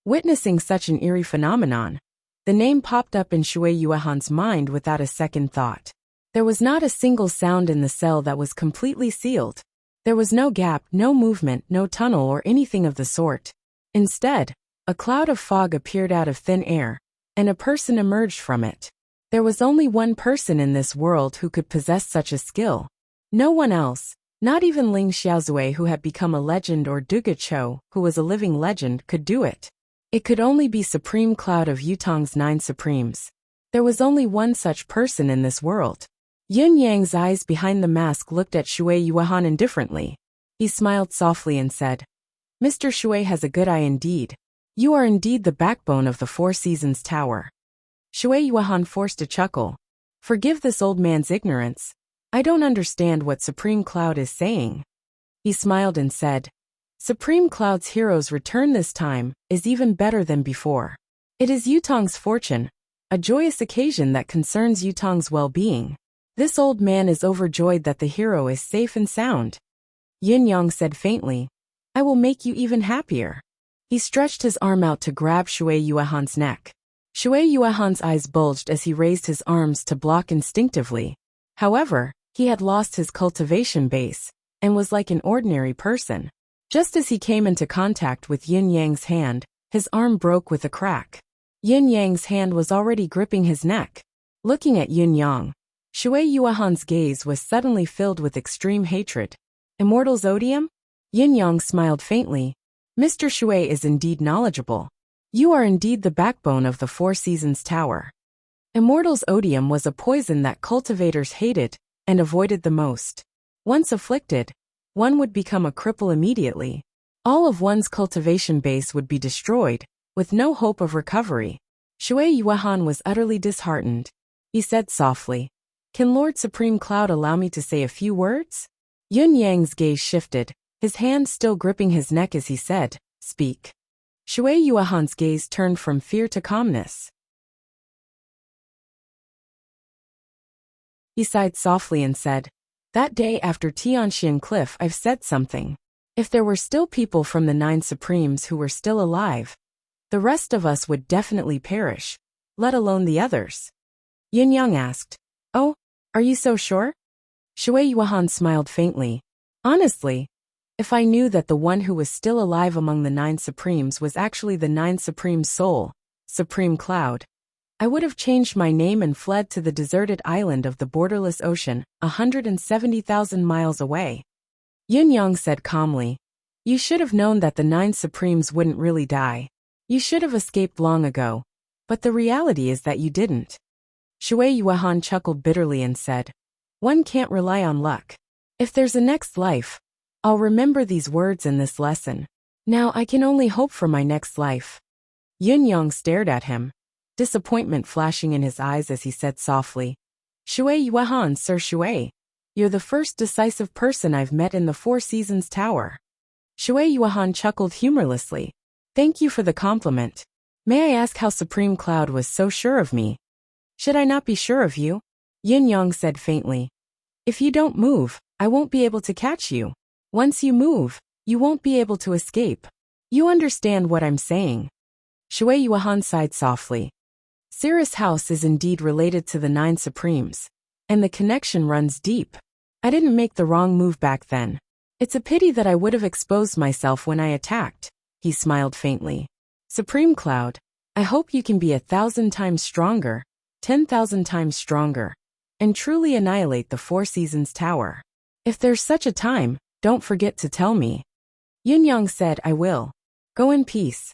Witnessing such an eerie phenomenon, the name popped up in Shui Yuan's mind without a second thought. There was not a single sound in the cell that was completely sealed. There was no gap, no movement, no tunnel or anything of the sort. Instead, a cloud of fog appeared out of thin air, and a person emerged from it. There was only one person in this world who could possess such a skill. No one else, not even Ling Xiaozui who had become a legend or Duga Chou, who was a living legend, could do it. It could only be Supreme Cloud of Yutong's 9 Supremes. There was only one such person in this world. Yin Yang's eyes behind the mask looked at Shui Yuan indifferently. He smiled softly and said, Mr. Shui has a good eye indeed. You are indeed the backbone of the Four Seasons Tower. Shui Yuan forced a chuckle. Forgive this old man's ignorance. I don't understand what Supreme Cloud is saying. He smiled and said, Supreme Cloud's hero's return this time is even better than before. It is Yutong's fortune, a joyous occasion that concerns Yutong's well-being. This old man is overjoyed that the hero is safe and sound. Yin Yang said faintly, I will make you even happier. He stretched his arm out to grab Shui Yuan's neck. Shui Yuan's eyes bulged as he raised his arms to block instinctively. However, he had lost his cultivation base and was like an ordinary person. Just as he came into contact with Yin Yang's hand, his arm broke with a crack. Yin Yang's hand was already gripping his neck. Looking at Yin Yang, Shui Yuan's gaze was suddenly filled with extreme hatred. Immortal's odium? Yin Yang smiled faintly. Mr. Shui is indeed knowledgeable. You are indeed the backbone of the Four Seasons Tower. Immortal's odium was a poison that cultivators hated and avoided the most. Once afflicted, one would become a cripple immediately. All of one's cultivation base would be destroyed, with no hope of recovery. Shui Yuan was utterly disheartened. He said softly, Can Lord Supreme Cloud allow me to say a few words? Yun Yang's gaze shifted, his hand still gripping his neck as he said, Speak. Shui Yuan's gaze turned from fear to calmness. He sighed softly and said, That day after Tianxian Cliff I've said something. If there were still people from the 9 Supremes who were still alive, the rest of us would definitely perish, let alone the others. Yin Yang asked, Oh, are you so sure? Shui Yuan smiled faintly. Honestly, if I knew that the one who was still alive among the 9 Supremes was actually the 9 Supreme Soul, Supreme Cloud, I would have changed my name and fled to the deserted island of the borderless ocean, 170,000 miles away. Yin Yang said calmly, You should have known that the 9 Supremes wouldn't really die. You should have escaped long ago, but the reality is that you didn't. Shui Yuan chuckled bitterly and said, One can't rely on luck. If there's a next life, I'll remember these words in this lesson. Now I can only hope for my next life. Yun Yang stared at him, disappointment flashing in his eyes as he said softly, "Shui Yuehan, Sir Shui. You're the first decisive person I've met in the Four Seasons Tower." Shui Yuehan chuckled humorlessly. "Thank you for the compliment. May I ask how Supreme Cloud was so sure of me?" "Should I not be sure of you?" Yin Yang said faintly. "If you don't move, I won't be able to catch you. Once you move, you won't be able to escape. You understand what I'm saying?" Shui Yuehan sighed softly. Cirrus House is indeed related to the Nine Supremes, and the connection runs deep. I didn't make the wrong move back then. It's a pity that I would have exposed myself when I attacked, he smiled faintly. Supreme Cloud, I hope you can be 1,000 times stronger, 10,000 times stronger, and truly annihilate the Four Seasons Tower. If there's such a time, don't forget to tell me. Yin Yang said, "I will. Go in peace."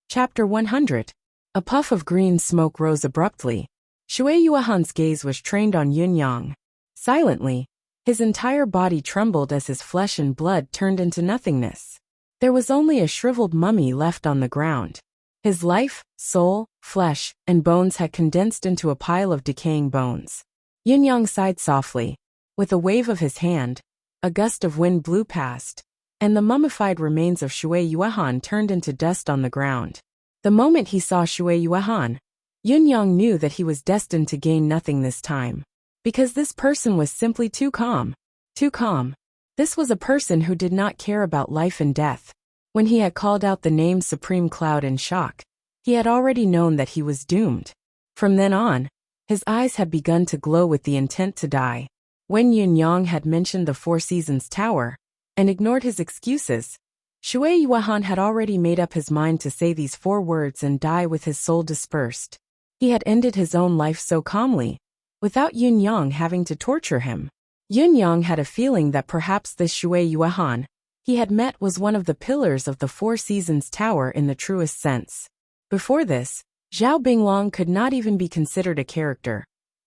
Chapter 100. A puff of green smoke rose abruptly. Shui Yuehan's gaze was trained on Yin Yang. Silently, his entire body trembled as his flesh and blood turned into nothingness. There was only a shriveled mummy left on the ground. His life, soul, flesh, and bones had condensed into a pile of decaying bones. Yin Yang sighed softly. With a wave of his hand, a gust of wind blew past, and the mummified remains of Shui Yuehan turned into dust on the ground. The moment he saw Shui Yuehan, Yin Yang knew that he was destined to gain nothing this time. Because this person was simply too calm. Too calm. This was a person who did not care about life and death. When he had called out the name Supreme Cloud in shock, he had already known that he was doomed. From then on, his eyes had begun to glow with the intent to die. When Yin Yang had mentioned the Four Seasons Tower, and ignored his excuses, Shui Yuehan had already made up his mind to say these 4 words and die with his soul dispersed. He had ended his own life so calmly, without Yin Yang having to torture him. Yin Yang had a feeling that perhaps this Shui Yuehan he had met was one of the pillars of the Four Seasons Tower in the truest sense. Before this, Zhao Binglong could not even be considered a character.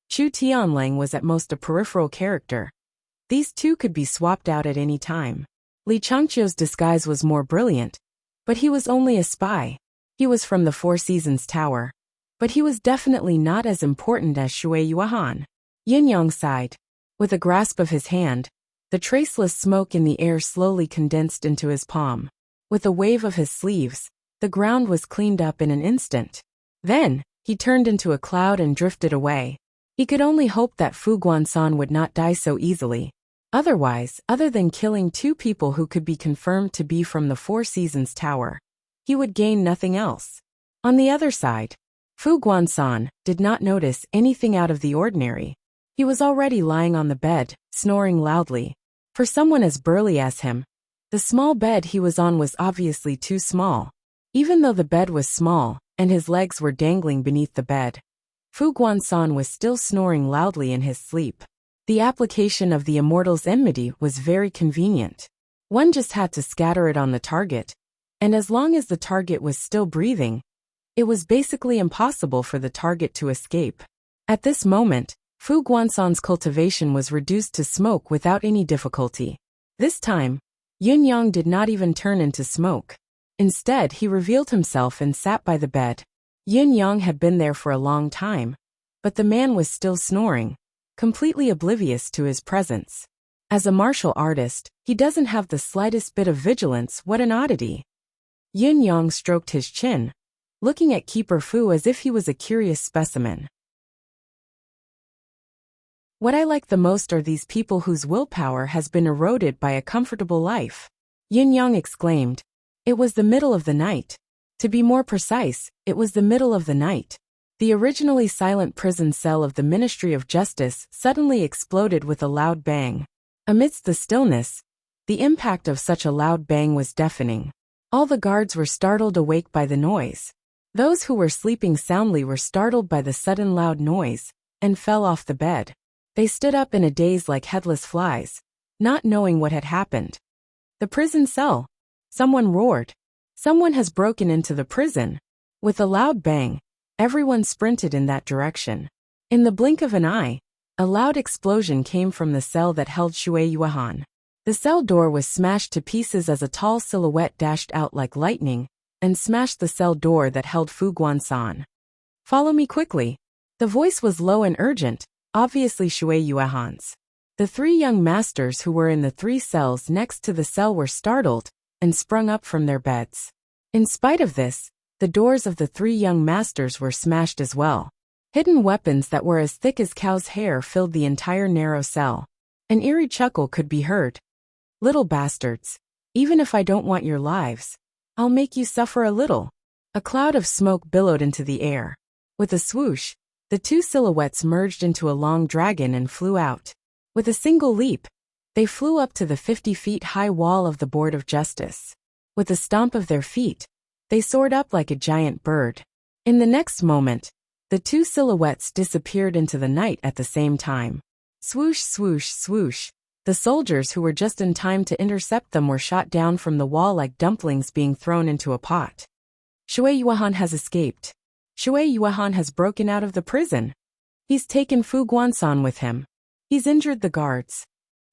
Chu Tianlang was at most a peripheral character. These two could be swapped out at any time. Li Changqiu's disguise was more brilliant, but he was only a spy. He was from the Four Seasons Tower, but he was definitely not as important as Shui Yuehan. Yin Yang sighed. With a grasp of his hand, the traceless smoke in the air slowly condensed into his palm. With a wave of his sleeves, the ground was cleaned up in an instant. Then, he turned into a cloud and drifted away. He could only hope that Fu Guansan would not die so easily. Otherwise, other than killing 2 people who could be confirmed to be from the Four Seasons Tower, he would gain nothing else. On the other side, Fu Guansan did not notice anything out of the ordinary. He was already lying on the bed, snoring loudly. For someone as burly as him, the small bed he was on was obviously too small. Even though the bed was small, and his legs were dangling beneath the bed, Fu Guansan was still snoring loudly in his sleep. The application of the Immortal's enmity was very convenient. One just had to scatter it on the target, and as long as the target was still breathing, it was basically impossible for the target to escape. At this moment, Fu Guansan's cultivation was reduced to smoke without any difficulty. This time, Yin Yang did not even turn into smoke. Instead, he revealed himself and sat by the bed. Yin Yang had been there for a long time, but the man was still snoring, completely oblivious to his presence. As a martial artist, he doesn't have the slightest bit of vigilance. What an oddity. Yin Yang stroked his chin, looking at Keeper Fu as if he was a curious specimen. What I like the most are these people whose willpower has been eroded by a comfortable life. Yin Yang exclaimed. It was the middle of the night. To be more precise, it was the middle of the night. The originally silent prison cell of the Ministry of Justice suddenly exploded with a loud bang. Amidst the stillness, the impact of such a loud bang was deafening. All the guards were startled awake by the noise. Those who were sleeping soundly were startled by the sudden loud noise, and fell off the bed. They stood up in a daze like headless flies, not knowing what had happened. The prison cell. Someone roared. Someone has broken into the prison. With a loud bang, everyone sprinted in that direction. In the blink of an eye, a loud explosion came from the cell that held Shui Yuehan. The cell door was smashed to pieces as a tall silhouette dashed out like lightning and smashed the cell door that held Fu Guansan. Follow me quickly. The voice was low and urgent, obviously Shui Yuehan's. The three young masters who were in the three cells next to the cell were startled and sprung up from their beds. In spite of this, the doors of the three young masters were smashed as well. Hidden weapons that were as thick as cow's hair filled the entire narrow cell. An eerie chuckle could be heard. Little bastards, even if I don't want your lives, I'll make you suffer a little. A cloud of smoke billowed into the air. With a swoosh, the two silhouettes merged into a long dragon and flew out. With a single leap, they flew up to the 50 feet high wall of the Board of Justice. With a stomp of their feet, they soared up like a giant bird. In the next moment, the two silhouettes disappeared into the night at the same time. Swoosh, swoosh, swoosh. The soldiers who were just in time to intercept them were shot down from the wall like dumplings being thrown into a pot. Shui Yuehan has escaped. Shui Yuehan has broken out of the prison. He's taken Fu Guansan with him. He's injured the guards.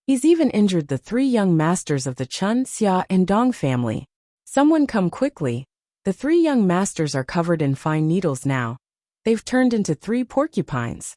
He's even injured the three young masters of the Chun, Xia, and Dong family. Someone come quickly. The three young masters are covered in fine needles now. They've turned into three porcupines.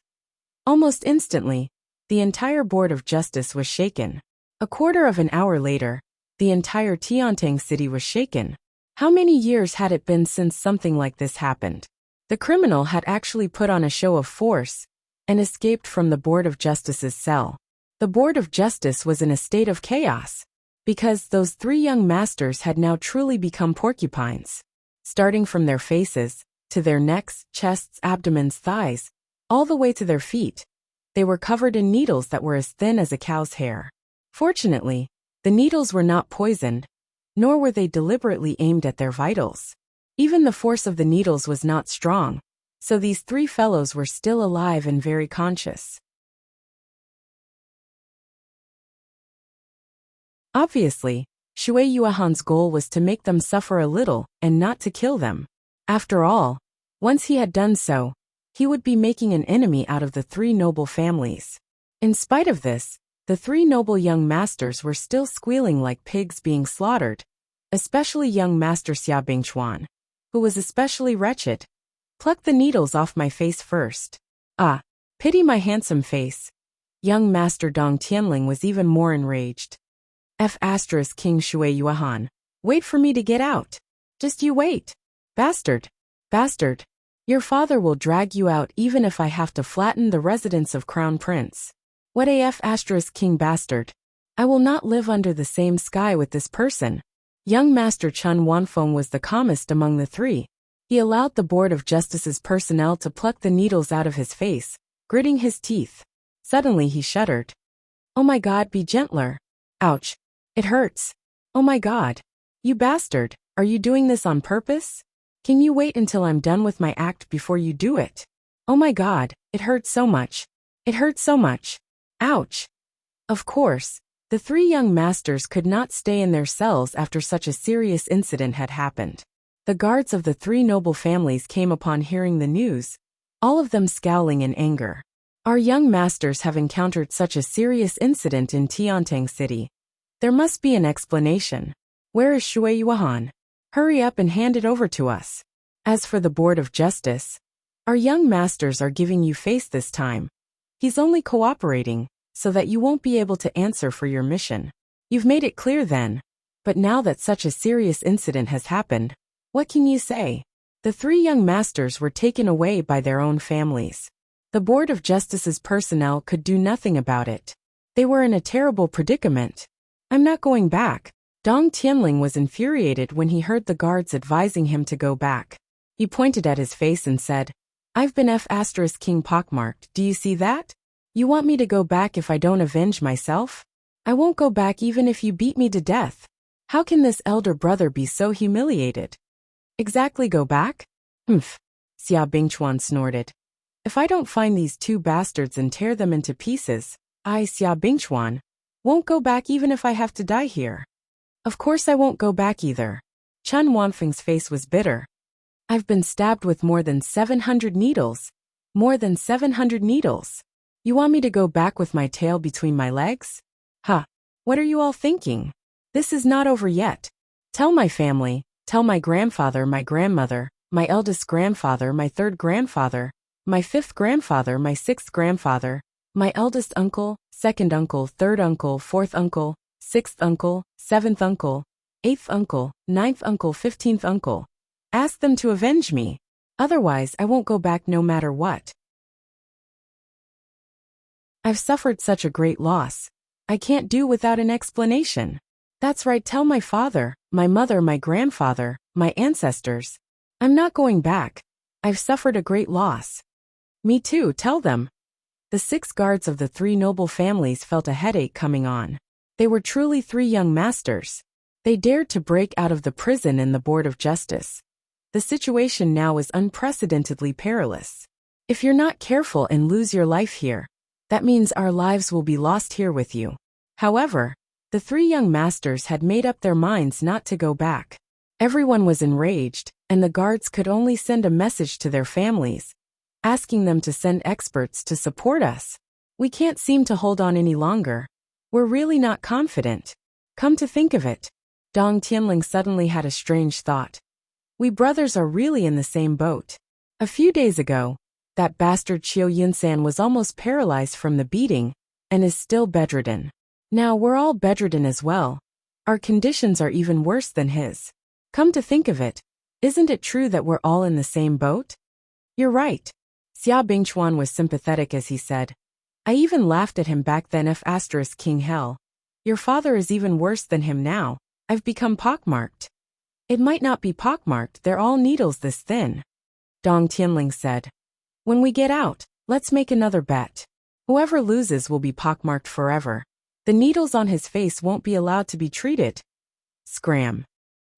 Almost instantly, the entire Board of Justice was shaken. A quarter of an hour later, the entire Tiantang city was shaken. How many years had it been since something like this happened? The criminal had actually put on a show of force and escaped from the Board of Justice's cell. The Board of Justice was in a state of chaos because those three young masters had now truly become porcupines. Starting from their faces, to their necks, chests, abdomens, thighs, all the way to their feet, they were covered in needles that were as thin as a cow's hair. Fortunately, the needles were not poisoned, nor were they deliberately aimed at their vitals. Even the force of the needles was not strong, so these three fellows were still alive and very conscious. Obviously, Shui Yuehan's goal was to make them suffer a little and not to kill them. After all, once he had done so, he would be making an enemy out of the three noble families. In spite of this, the three noble young masters were still squealing like pigs being slaughtered, especially young Master Xia Bingchuan, who was especially wretched. Pluck the needles off my face first. Ah, pity my handsome face. Young Master Dong Tianling was even more enraged. King Shui Yuehan, wait for me to get out. Just you wait. Bastard. Bastard. Your father will drag you out even if I have to flatten the residence of Crown Prince. What King bastard. I will not live under the same sky with this person. Young Master Chun Wanfeng was the calmest among the three. He allowed the Board of Justice's personnel to pluck the needles out of his face, gritting his teeth. Suddenly he shuddered. Oh my God, be gentler. Ouch. It hurts. Oh my God. You bastard, are you doing this on purpose? Can you wait until I'm done with my act before you do it? Oh my God, it hurts so much. It hurts so much. Ouch. Of course, the three young masters could not stay in their cells after such a serious incident had happened. The guards of the three noble families came upon hearing the news, all of them scowling in anger. Our young masters have encountered such a serious incident in Tiantang City. There must be an explanation. Where is Shui Yuehan? Hurry up and hand it over to us. As for the Board of Justice, our young masters are giving you face this time. He's only cooperating, so that you won't be able to answer for your mission. You've made it clear then. But now that such a serious incident has happened, what can you say? The three young masters were taken away by their own families. The Board of Justice's personnel could do nothing about it. They were in a terrible predicament. I'm not going back. Dong Tianling was infuriated when he heard the guards advising him to go back. He pointed at his face and said, I've been King pockmarked, do you see that? You want me to go back if I don't avenge myself? I won't go back even if you beat me to death. How can this elder brother be so humiliated? Exactly, go back? Humph. Xia Bingchuan snorted. If I don't find these two bastards and tear them into pieces, I, Xia Bingchuan, won't go back even if I have to die here. Of course I won't go back either. Chun Wanfeng's face was bitter. I've been stabbed with more than 700 needles. More than 700 needles. You want me to go back with my tail between my legs? Huh. What are you all thinking? This is not over yet. Tell my family, tell my grandfather, my grandmother, my eldest grandfather, my third grandfather, my fifth grandfather, my sixth grandfather, my eldest uncle, second uncle, third uncle, fourth uncle, sixth uncle, seventh uncle, eighth uncle, ninth uncle, 15th uncle. Ask them to avenge me. Otherwise, I won't go back no matter what. I've suffered such a great loss. I can't do without an explanation. That's right, tell my father, my mother, my grandfather, my ancestors. I'm not going back. I've suffered a great loss. Me too, tell them. The 6 guards of the 3 noble families felt a headache coming on. They were truly 3 young masters. They dared to break out of the prison and the Board of Justice. The situation now is unprecedentedly perilous. If you're not careful and lose your life here, that means our lives will be lost here with you. However, the 3 young masters had made up their minds not to go back. Everyone was enraged, and the guards could only send a message to their families, asking them to send experts to support us. We can't seem to hold on any longer. We're really not confident. Come to think of it, Dong Tianling suddenly had a strange thought. We brothers are really in the same boat. A few days ago, that bastard Qiu Yunsan was almost paralyzed from the beating, and is still bedridden. Now we're all bedridden as well. Our conditions are even worse than his. Come to think of it, isn't it true that we're all in the same boat? You're right. Xia Bingchuan was sympathetic as he said. I even laughed at him back then. King Hell. Your father is even worse than him now. I've become pockmarked. It might not be pockmarked, they're all needles this thin. Dong Tianling said. When we get out, let's make another bet. Whoever loses will be pockmarked forever. The needles on his face won't be allowed to be treated. Scram.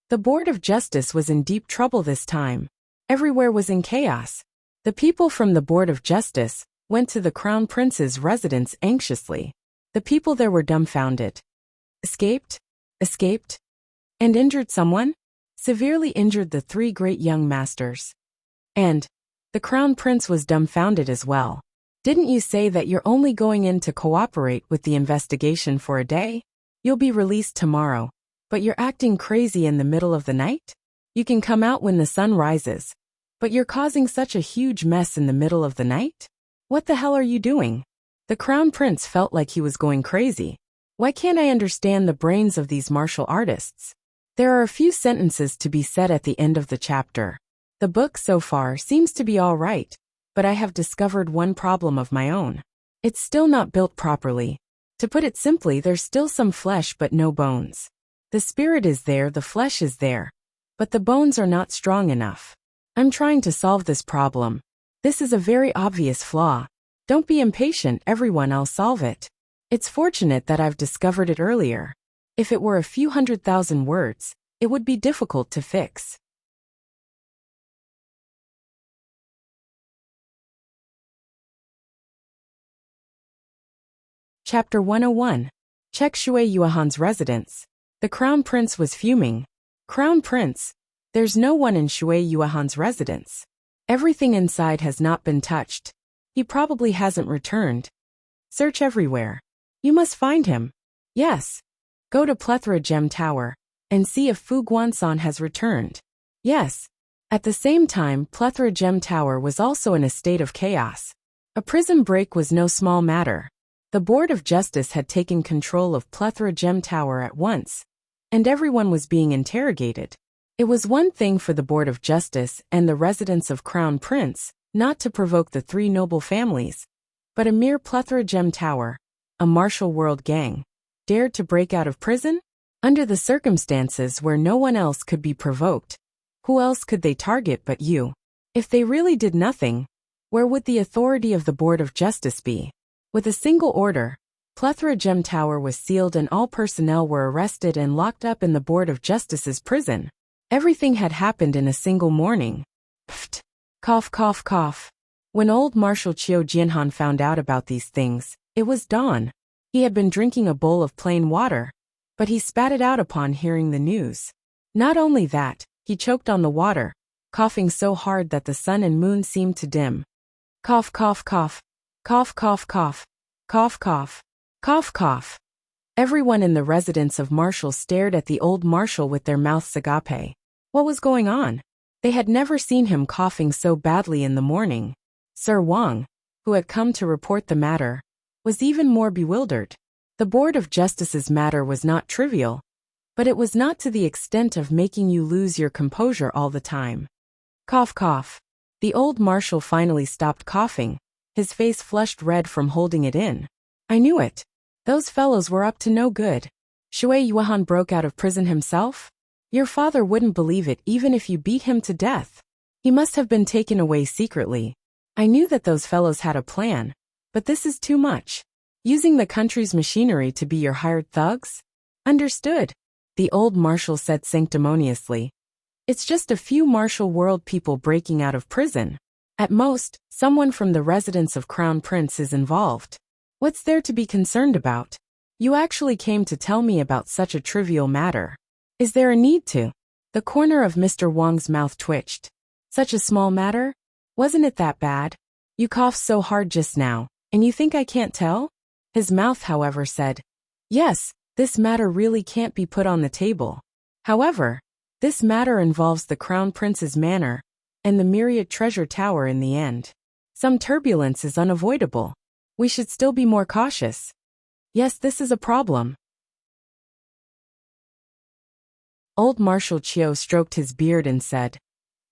The Board of Justice was in deep trouble this time. Everywhere was in chaos. The people from the Board of Justice went to the Crown Prince's residence anxiously. The people there were dumbfounded. Escaped? Escaped? And injured someone? Severely injured the 3 great young masters. And the Crown Prince was dumbfounded as well. Didn't you say that you're only going in to cooperate with the investigation for a day? You'll be released tomorrow, but you're acting crazy in the middle of the night? You can come out when the sun rises, but you're causing such a huge mess in the middle of the night? What the hell are you doing? The Crown Prince felt like he was going crazy. Why can't I understand the brains of these martial artists? There are a few sentences to be said at the end of the chapter. The book so far seems to be all right, but I have discovered one problem of my own. It's still not built properly. To put it simply, there's still some flesh but no bones. The spirit is there, the flesh is there, but the bones are not strong enough. I'm trying to solve this problem. This is a very obvious flaw. Don't be impatient, everyone, I'll solve it. It's fortunate that I've discovered it earlier. If it were a few 100,000 words, it would be difficult to fix. Chapter 101. Check Shui Yuehan's residence. The Crown Prince was fuming. Crown Prince, there's no one in Shui Yuehan's residence. Everything inside has not been touched. He probably hasn't returned. Search everywhere. You must find him. Yes. Go to Plethora Gem Tower and see if Fu Guansan has returned. Yes. At the same time, Plethora Gem Tower was also in a state of chaos. A prison break was no small matter. The Board of Justice had taken control of Plethora Gem Tower at once, and everyone was being interrogated. It was one thing for the Board of Justice and the residents of Crown Prince not to provoke the 3 noble families, but a mere Plethora Gem Tower, a martial world gang, dared to break out of prison? Under the circumstances where no one else could be provoked, who else could they target but you? If they really did nothing, where would the authority of the Board of Justice be? With a single order, Plethora Gem Tower was sealed and all personnel were arrested and locked up in the Board of Justice's prison. Everything had happened in a single morning. Pfft. Cough, cough, cough. When old Marshal Qiu Jianhan found out about these things, it was dawn. He had been drinking a bowl of plain water, but he spat it out upon hearing the news. Not only that, he choked on the water, coughing so hard that the sun and moon seemed to dim. Cough, cough, cough. Cough, cough, cough. Cough, cough. Cough, cough. Everyone in the residence of Marshall stared at the old marshal with their mouths agape. What was going on? They had never seen him coughing so badly in the morning. Sir Wang, who had come to report the matter, was even more bewildered. The Board of Justice's matter was not trivial, but it was not to the extent of making you lose your composure all the time. Cough, cough. The old marshal finally stopped coughing, his face flushed red from holding it in. I knew it. Those fellows were up to no good. Shui Yuan broke out of prison himself? Your father wouldn't believe it even if you beat him to death. He must have been taken away secretly. I knew that those fellows had a plan, but this is too much. Using the country's machinery to be your hired thugs? Understood, the old marshal said sanctimoniously. It's just a few martial world people breaking out of prison. At most, someone from the residence of Crown Prince is involved. What's there to be concerned about? You actually came to tell me about such a trivial matter. Is there a need to? The corner of Mr. Wang's mouth twitched. Such a small matter? Wasn't it that bad? You coughed so hard just now, and you think I can't tell? His mouth, however, said, yes, this matter really can't be put on the table. However, this matter involves the Crown Prince's manor and the Myriad Treasure Tower in the end. Some turbulence is unavoidable. We should still be more cautious. Yes, this is a problem. Old Marshal Chiu stroked his beard and said,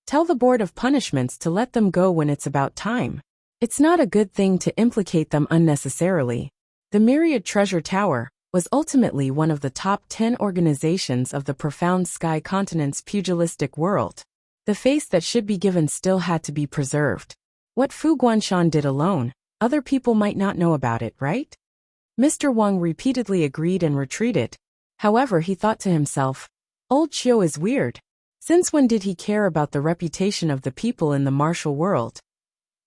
tell the Board of Punishments to let them go when it's about time. It's not a good thing to implicate them unnecessarily. The Myriad Treasure Tower was ultimately one of the top 10 organizations of the Profound Sky Continent's pugilistic world. The face that should be given still had to be preserved. What Fu Guanshan did alone, other people might not know about it, right? Mr. Wang repeatedly agreed and retreated. However, he thought to himself, old Chiu is weird. Since when did he care about the reputation of the people in the martial world?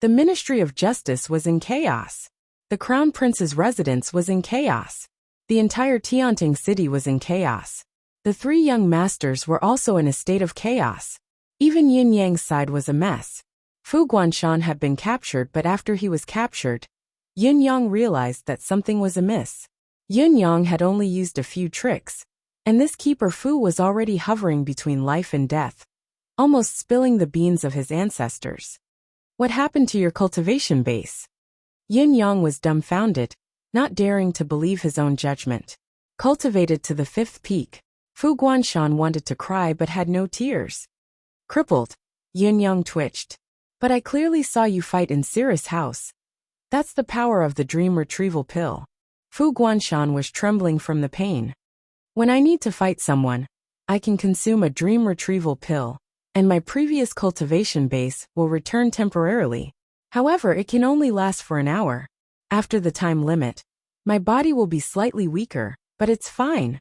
The Ministry of Justice was in chaos. The Crown Prince's residence was in chaos. The entire Tianting city was in chaos. The three young masters were also in a state of chaos. Even Yin Yang's side was a mess. Fu Guanshan had been captured, but after he was captured, Yin Yang realized that something was amiss. Yin Yang had only used a few tricks, and this keeper Fu was already hovering between life and death, almost spilling the beans of his ancestors. What happened to your cultivation base? Yin Yang was dumbfounded, not daring to believe his own judgment. Cultivated to the 5th peak, Fu Guanshan wanted to cry but had no tears. Crippled, Yin Yang twitched. But I clearly saw you fight in Cirrus House. That's the power of the dream retrieval pill. Fu Guanshan was trembling from the pain. When I need to fight someone, I can consume a dream retrieval pill, and my previous cultivation base will return temporarily. However, it can only last for an hour. After the time limit, my body will be slightly weaker, but it's fine.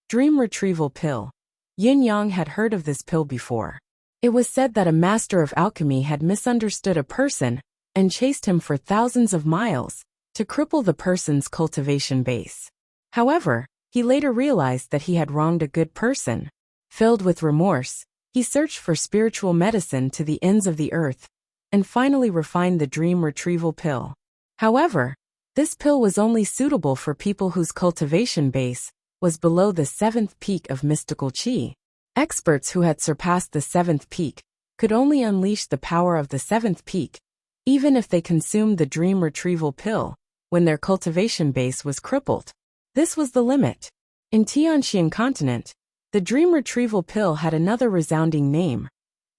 Dream retrieval pill. Yin Yang had heard of this pill before. It was said that a master of alchemy had misunderstood a person and chased him for thousands of miles to cripple the person's cultivation base. However, he later realized that he had wronged a good person. Filled with remorse, he searched for spiritual medicine to the ends of the earth and finally refined the dream retrieval pill. However, this pill was only suitable for people whose cultivation base was below the 7th peak of mystical qi. Experts who had surpassed the 7th peak could only unleash the power of the 7th peak, even if they consumed the dream retrieval pill when their cultivation base was crippled. This was the limit. In Tianxian continent, the dream retrieval pill had another resounding name: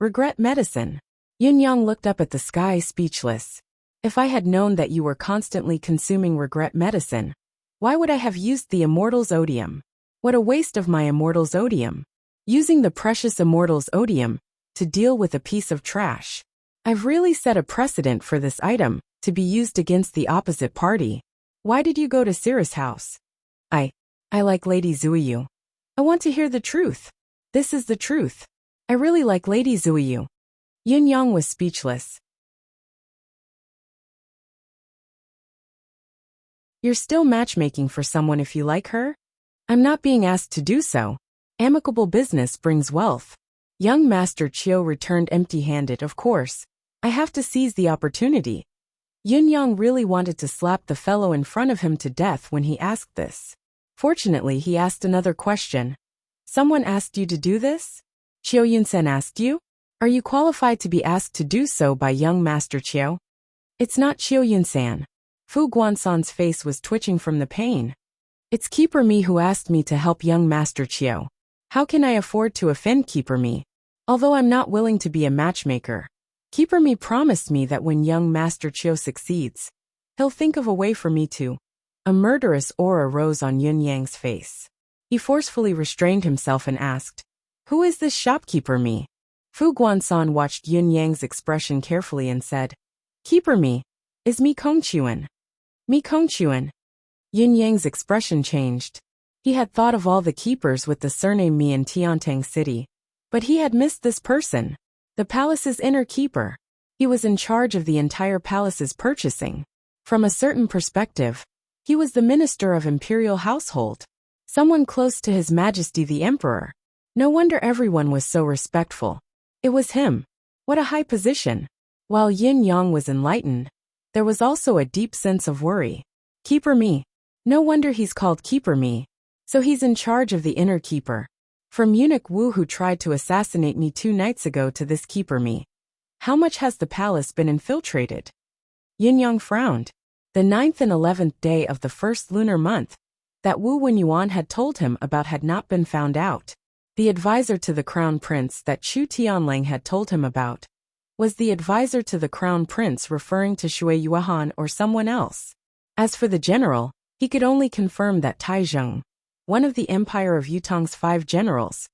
regret medicine. Yin Yang looked up at the sky speechless. If I had known that you were constantly consuming regret medicine, why would I have used the Immortal's Odium? What a waste of my Immortal's Odium. Using the precious Immortal's Odium to deal with a piece of trash. I've really set a precedent for this item to be used against the opposite party. Why did you go to Cirrus House? I like Lady Zuiyu. I want to hear the truth. This is the truth. I really like Lady Zuiyu. Yin Yang was speechless. You're still matchmaking for someone if you like her? I'm not being asked to do so. Amicable business brings wealth. Young Master Chiu returned empty-handed. Of course. I have to seize the opportunity. Yin Yang really wanted to slap the fellow in front of him to death when he asked this. Fortunately, he asked another question. Someone asked you to do this? Qiu Yunsen asked you? Are you qualified to be asked to do so by young Master Qiu? It's not Qiu Yunsan. Fu Guansan's face was twitching from the pain. It's Keeper Me who asked me to help young Master Qiu. How can I afford to offend Keeper Me? Although I'm not willing to be a matchmaker, Keeper Me promised me that when young Master Qiu succeeds, he'll think of a way for me to. A murderous aura rose on Yun Yang's face. He forcefully restrained himself and asked, Who is this shopkeeper Me? Fu Guansan watched Yun Yang's expression carefully and said, Keeper Me is Mi Kongchuan. Mi Kongchuan. Yun Yang's expression changed. He had thought of all the keepers with the surname Mi in Tiantang City, but he had missed this person, the palace's inner keeper. He was in charge of the entire palace's purchasing. From a certain perspective, he was the minister of imperial household, someone close to His Majesty the Emperor. No wonder everyone was so respectful. It was him. What a high position. While Yin Yang was enlightened, there was also a deep sense of worry. Keeper Me. No wonder he's called Keeper Me. So he's in charge of the inner keeper. From eunuch Wu who tried to assassinate me 2 nights ago to this Keeper Me. How much has the palace been infiltrated? Yin Yang frowned. The 9th and 11th day of the first lunar month, that Wu Wenyuan had told him about had not been found out. The advisor to the crown prince that Chu Tianlang had told him about was the advisor to the crown prince referring to Shui Yuan or someone else. As for the general, he could only confirm that Tai Zheng, one of the Empire of Yutong's 5 generals,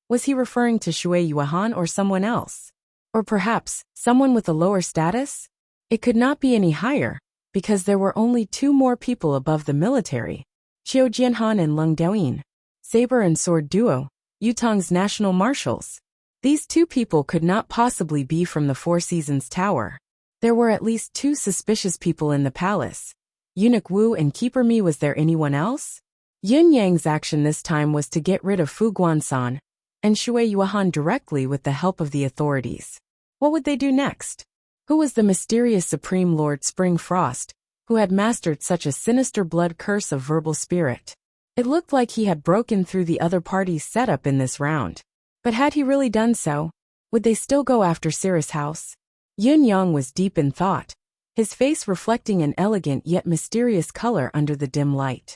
was he referring to Shui Yuan or someone else? Or perhaps, someone with a lower status? It could not be any higher, because there were only 2 more people above the military, Qiu Jianhan and Leng Daoyin, saber and sword duo, Yutong's national marshals. These 2 people could not possibly be from the Four Seasons Tower. There were at least 2 suspicious people in the palace. Eunuch Wu and Keeper Me. Was there anyone else? Yin Yang's action this time was to get rid of Fu Guansan and Shui Yuan directly with the help of the authorities. What would they do next? Who was the mysterious Supreme Lord Spring Frost, who had mastered such a sinister blood curse of verbal spirit? It looked like he had broken through the other party's setup in this round. But had he really done so? Would they still go after Cirrus House? Yun Yang was deep in thought, his face reflecting an elegant yet mysterious color under the dim light.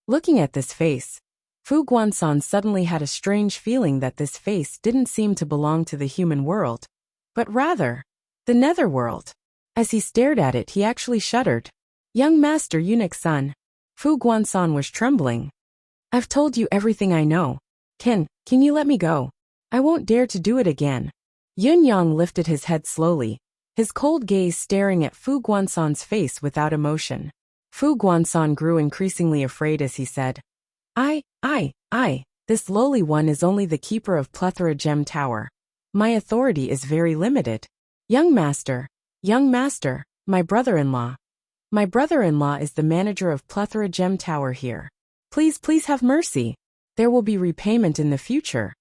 Looking at this face, Fu Guansan suddenly had a strange feeling that this face didn't seem to belong to the human world, but rather, the netherworld. As he stared at it, he actually shuddered. Young Master Eunuch Sun. Fu Guansan was trembling. I've told you everything I know. Can you let me go? I won't dare to do it again. Yun Yang lifted his head slowly, his cold gaze staring at Fu Guansan's face without emotion. Fu Guansan grew increasingly afraid as he said, this lowly one is only the keeper of Plethora Gem Tower. My authority is very limited. Young Master, my brother-in-law. My brother-in-law is the manager of Plethora Gem Tower here. Please have mercy. There will be repayment in the future.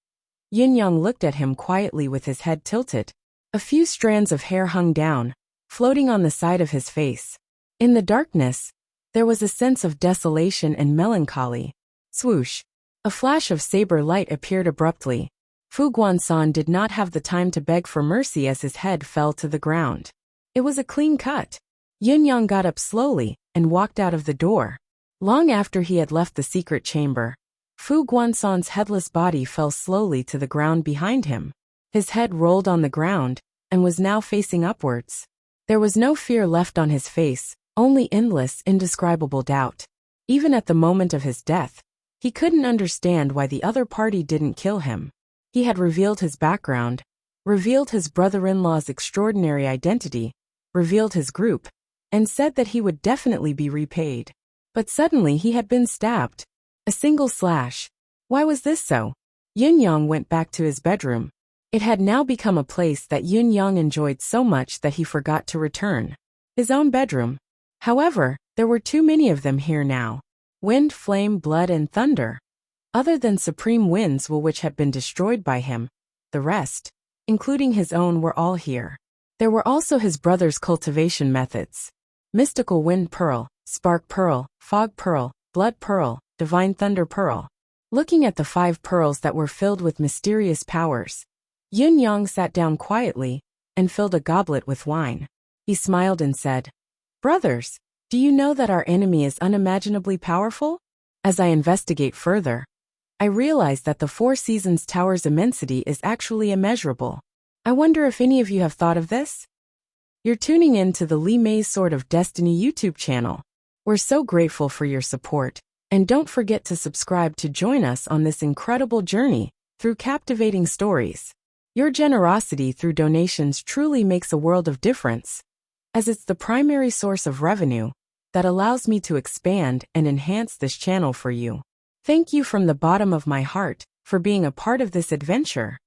Yin Yang looked at him quietly with his head tilted. A few strands of hair hung down, floating on the side of his face. In the darkness, there was a sense of desolation and melancholy. Swoosh! A flash of saber light appeared abruptly. Fu Guansan did not have the time to beg for mercy as his head fell to the ground. It was a clean cut. Yun Yang got up slowly and walked out of the door. Long after he had left the secret chamber, Fu Guansan's headless body fell slowly to the ground behind him. His head rolled on the ground and was now facing upwards. There was no fear left on his face, only endless, indescribable doubt. Even at the moment of his death, he couldn't understand why the other party didn't kill him. He had revealed his background, revealed his brother-in-law's extraordinary identity, revealed his group, and said that he would definitely be repaid. But suddenly he had been stabbed. A single slash. Why was this so? Yun Yang went back to his bedroom. It had now become a place that Yun Yang enjoyed so much that he forgot to return. His own bedroom. However, there were too many of them here now. Wind, flame, blood, and thunder. Other than supreme winds which had been destroyed by him, the rest, including his own, were all here. There were also his brother's cultivation methods. Mystical Wind Pearl, Spark Pearl, Fog Pearl, Blood Pearl, Divine Thunder Pearl. Looking at the 5 pearls that were filled with mysterious powers, Yun Yang sat down quietly and filled a goblet with wine. He smiled and said, "Brothers, do you know that our enemy is unimaginably powerful? As I investigate further, I realize that the Four Seasons Tower's immensity is actually immeasurable. I wonder if any of you have thought of this?" You're tuning in to the Li Mei's Sword of Destiny YouTube channel. We're so grateful for your support, and don't forget to subscribe to join us on this incredible journey through captivating stories. Your generosity through donations truly makes a world of difference, as it's the primary source of revenue that allows me to expand and enhance this channel for you. Thank you from the bottom of my heart for being a part of this adventure.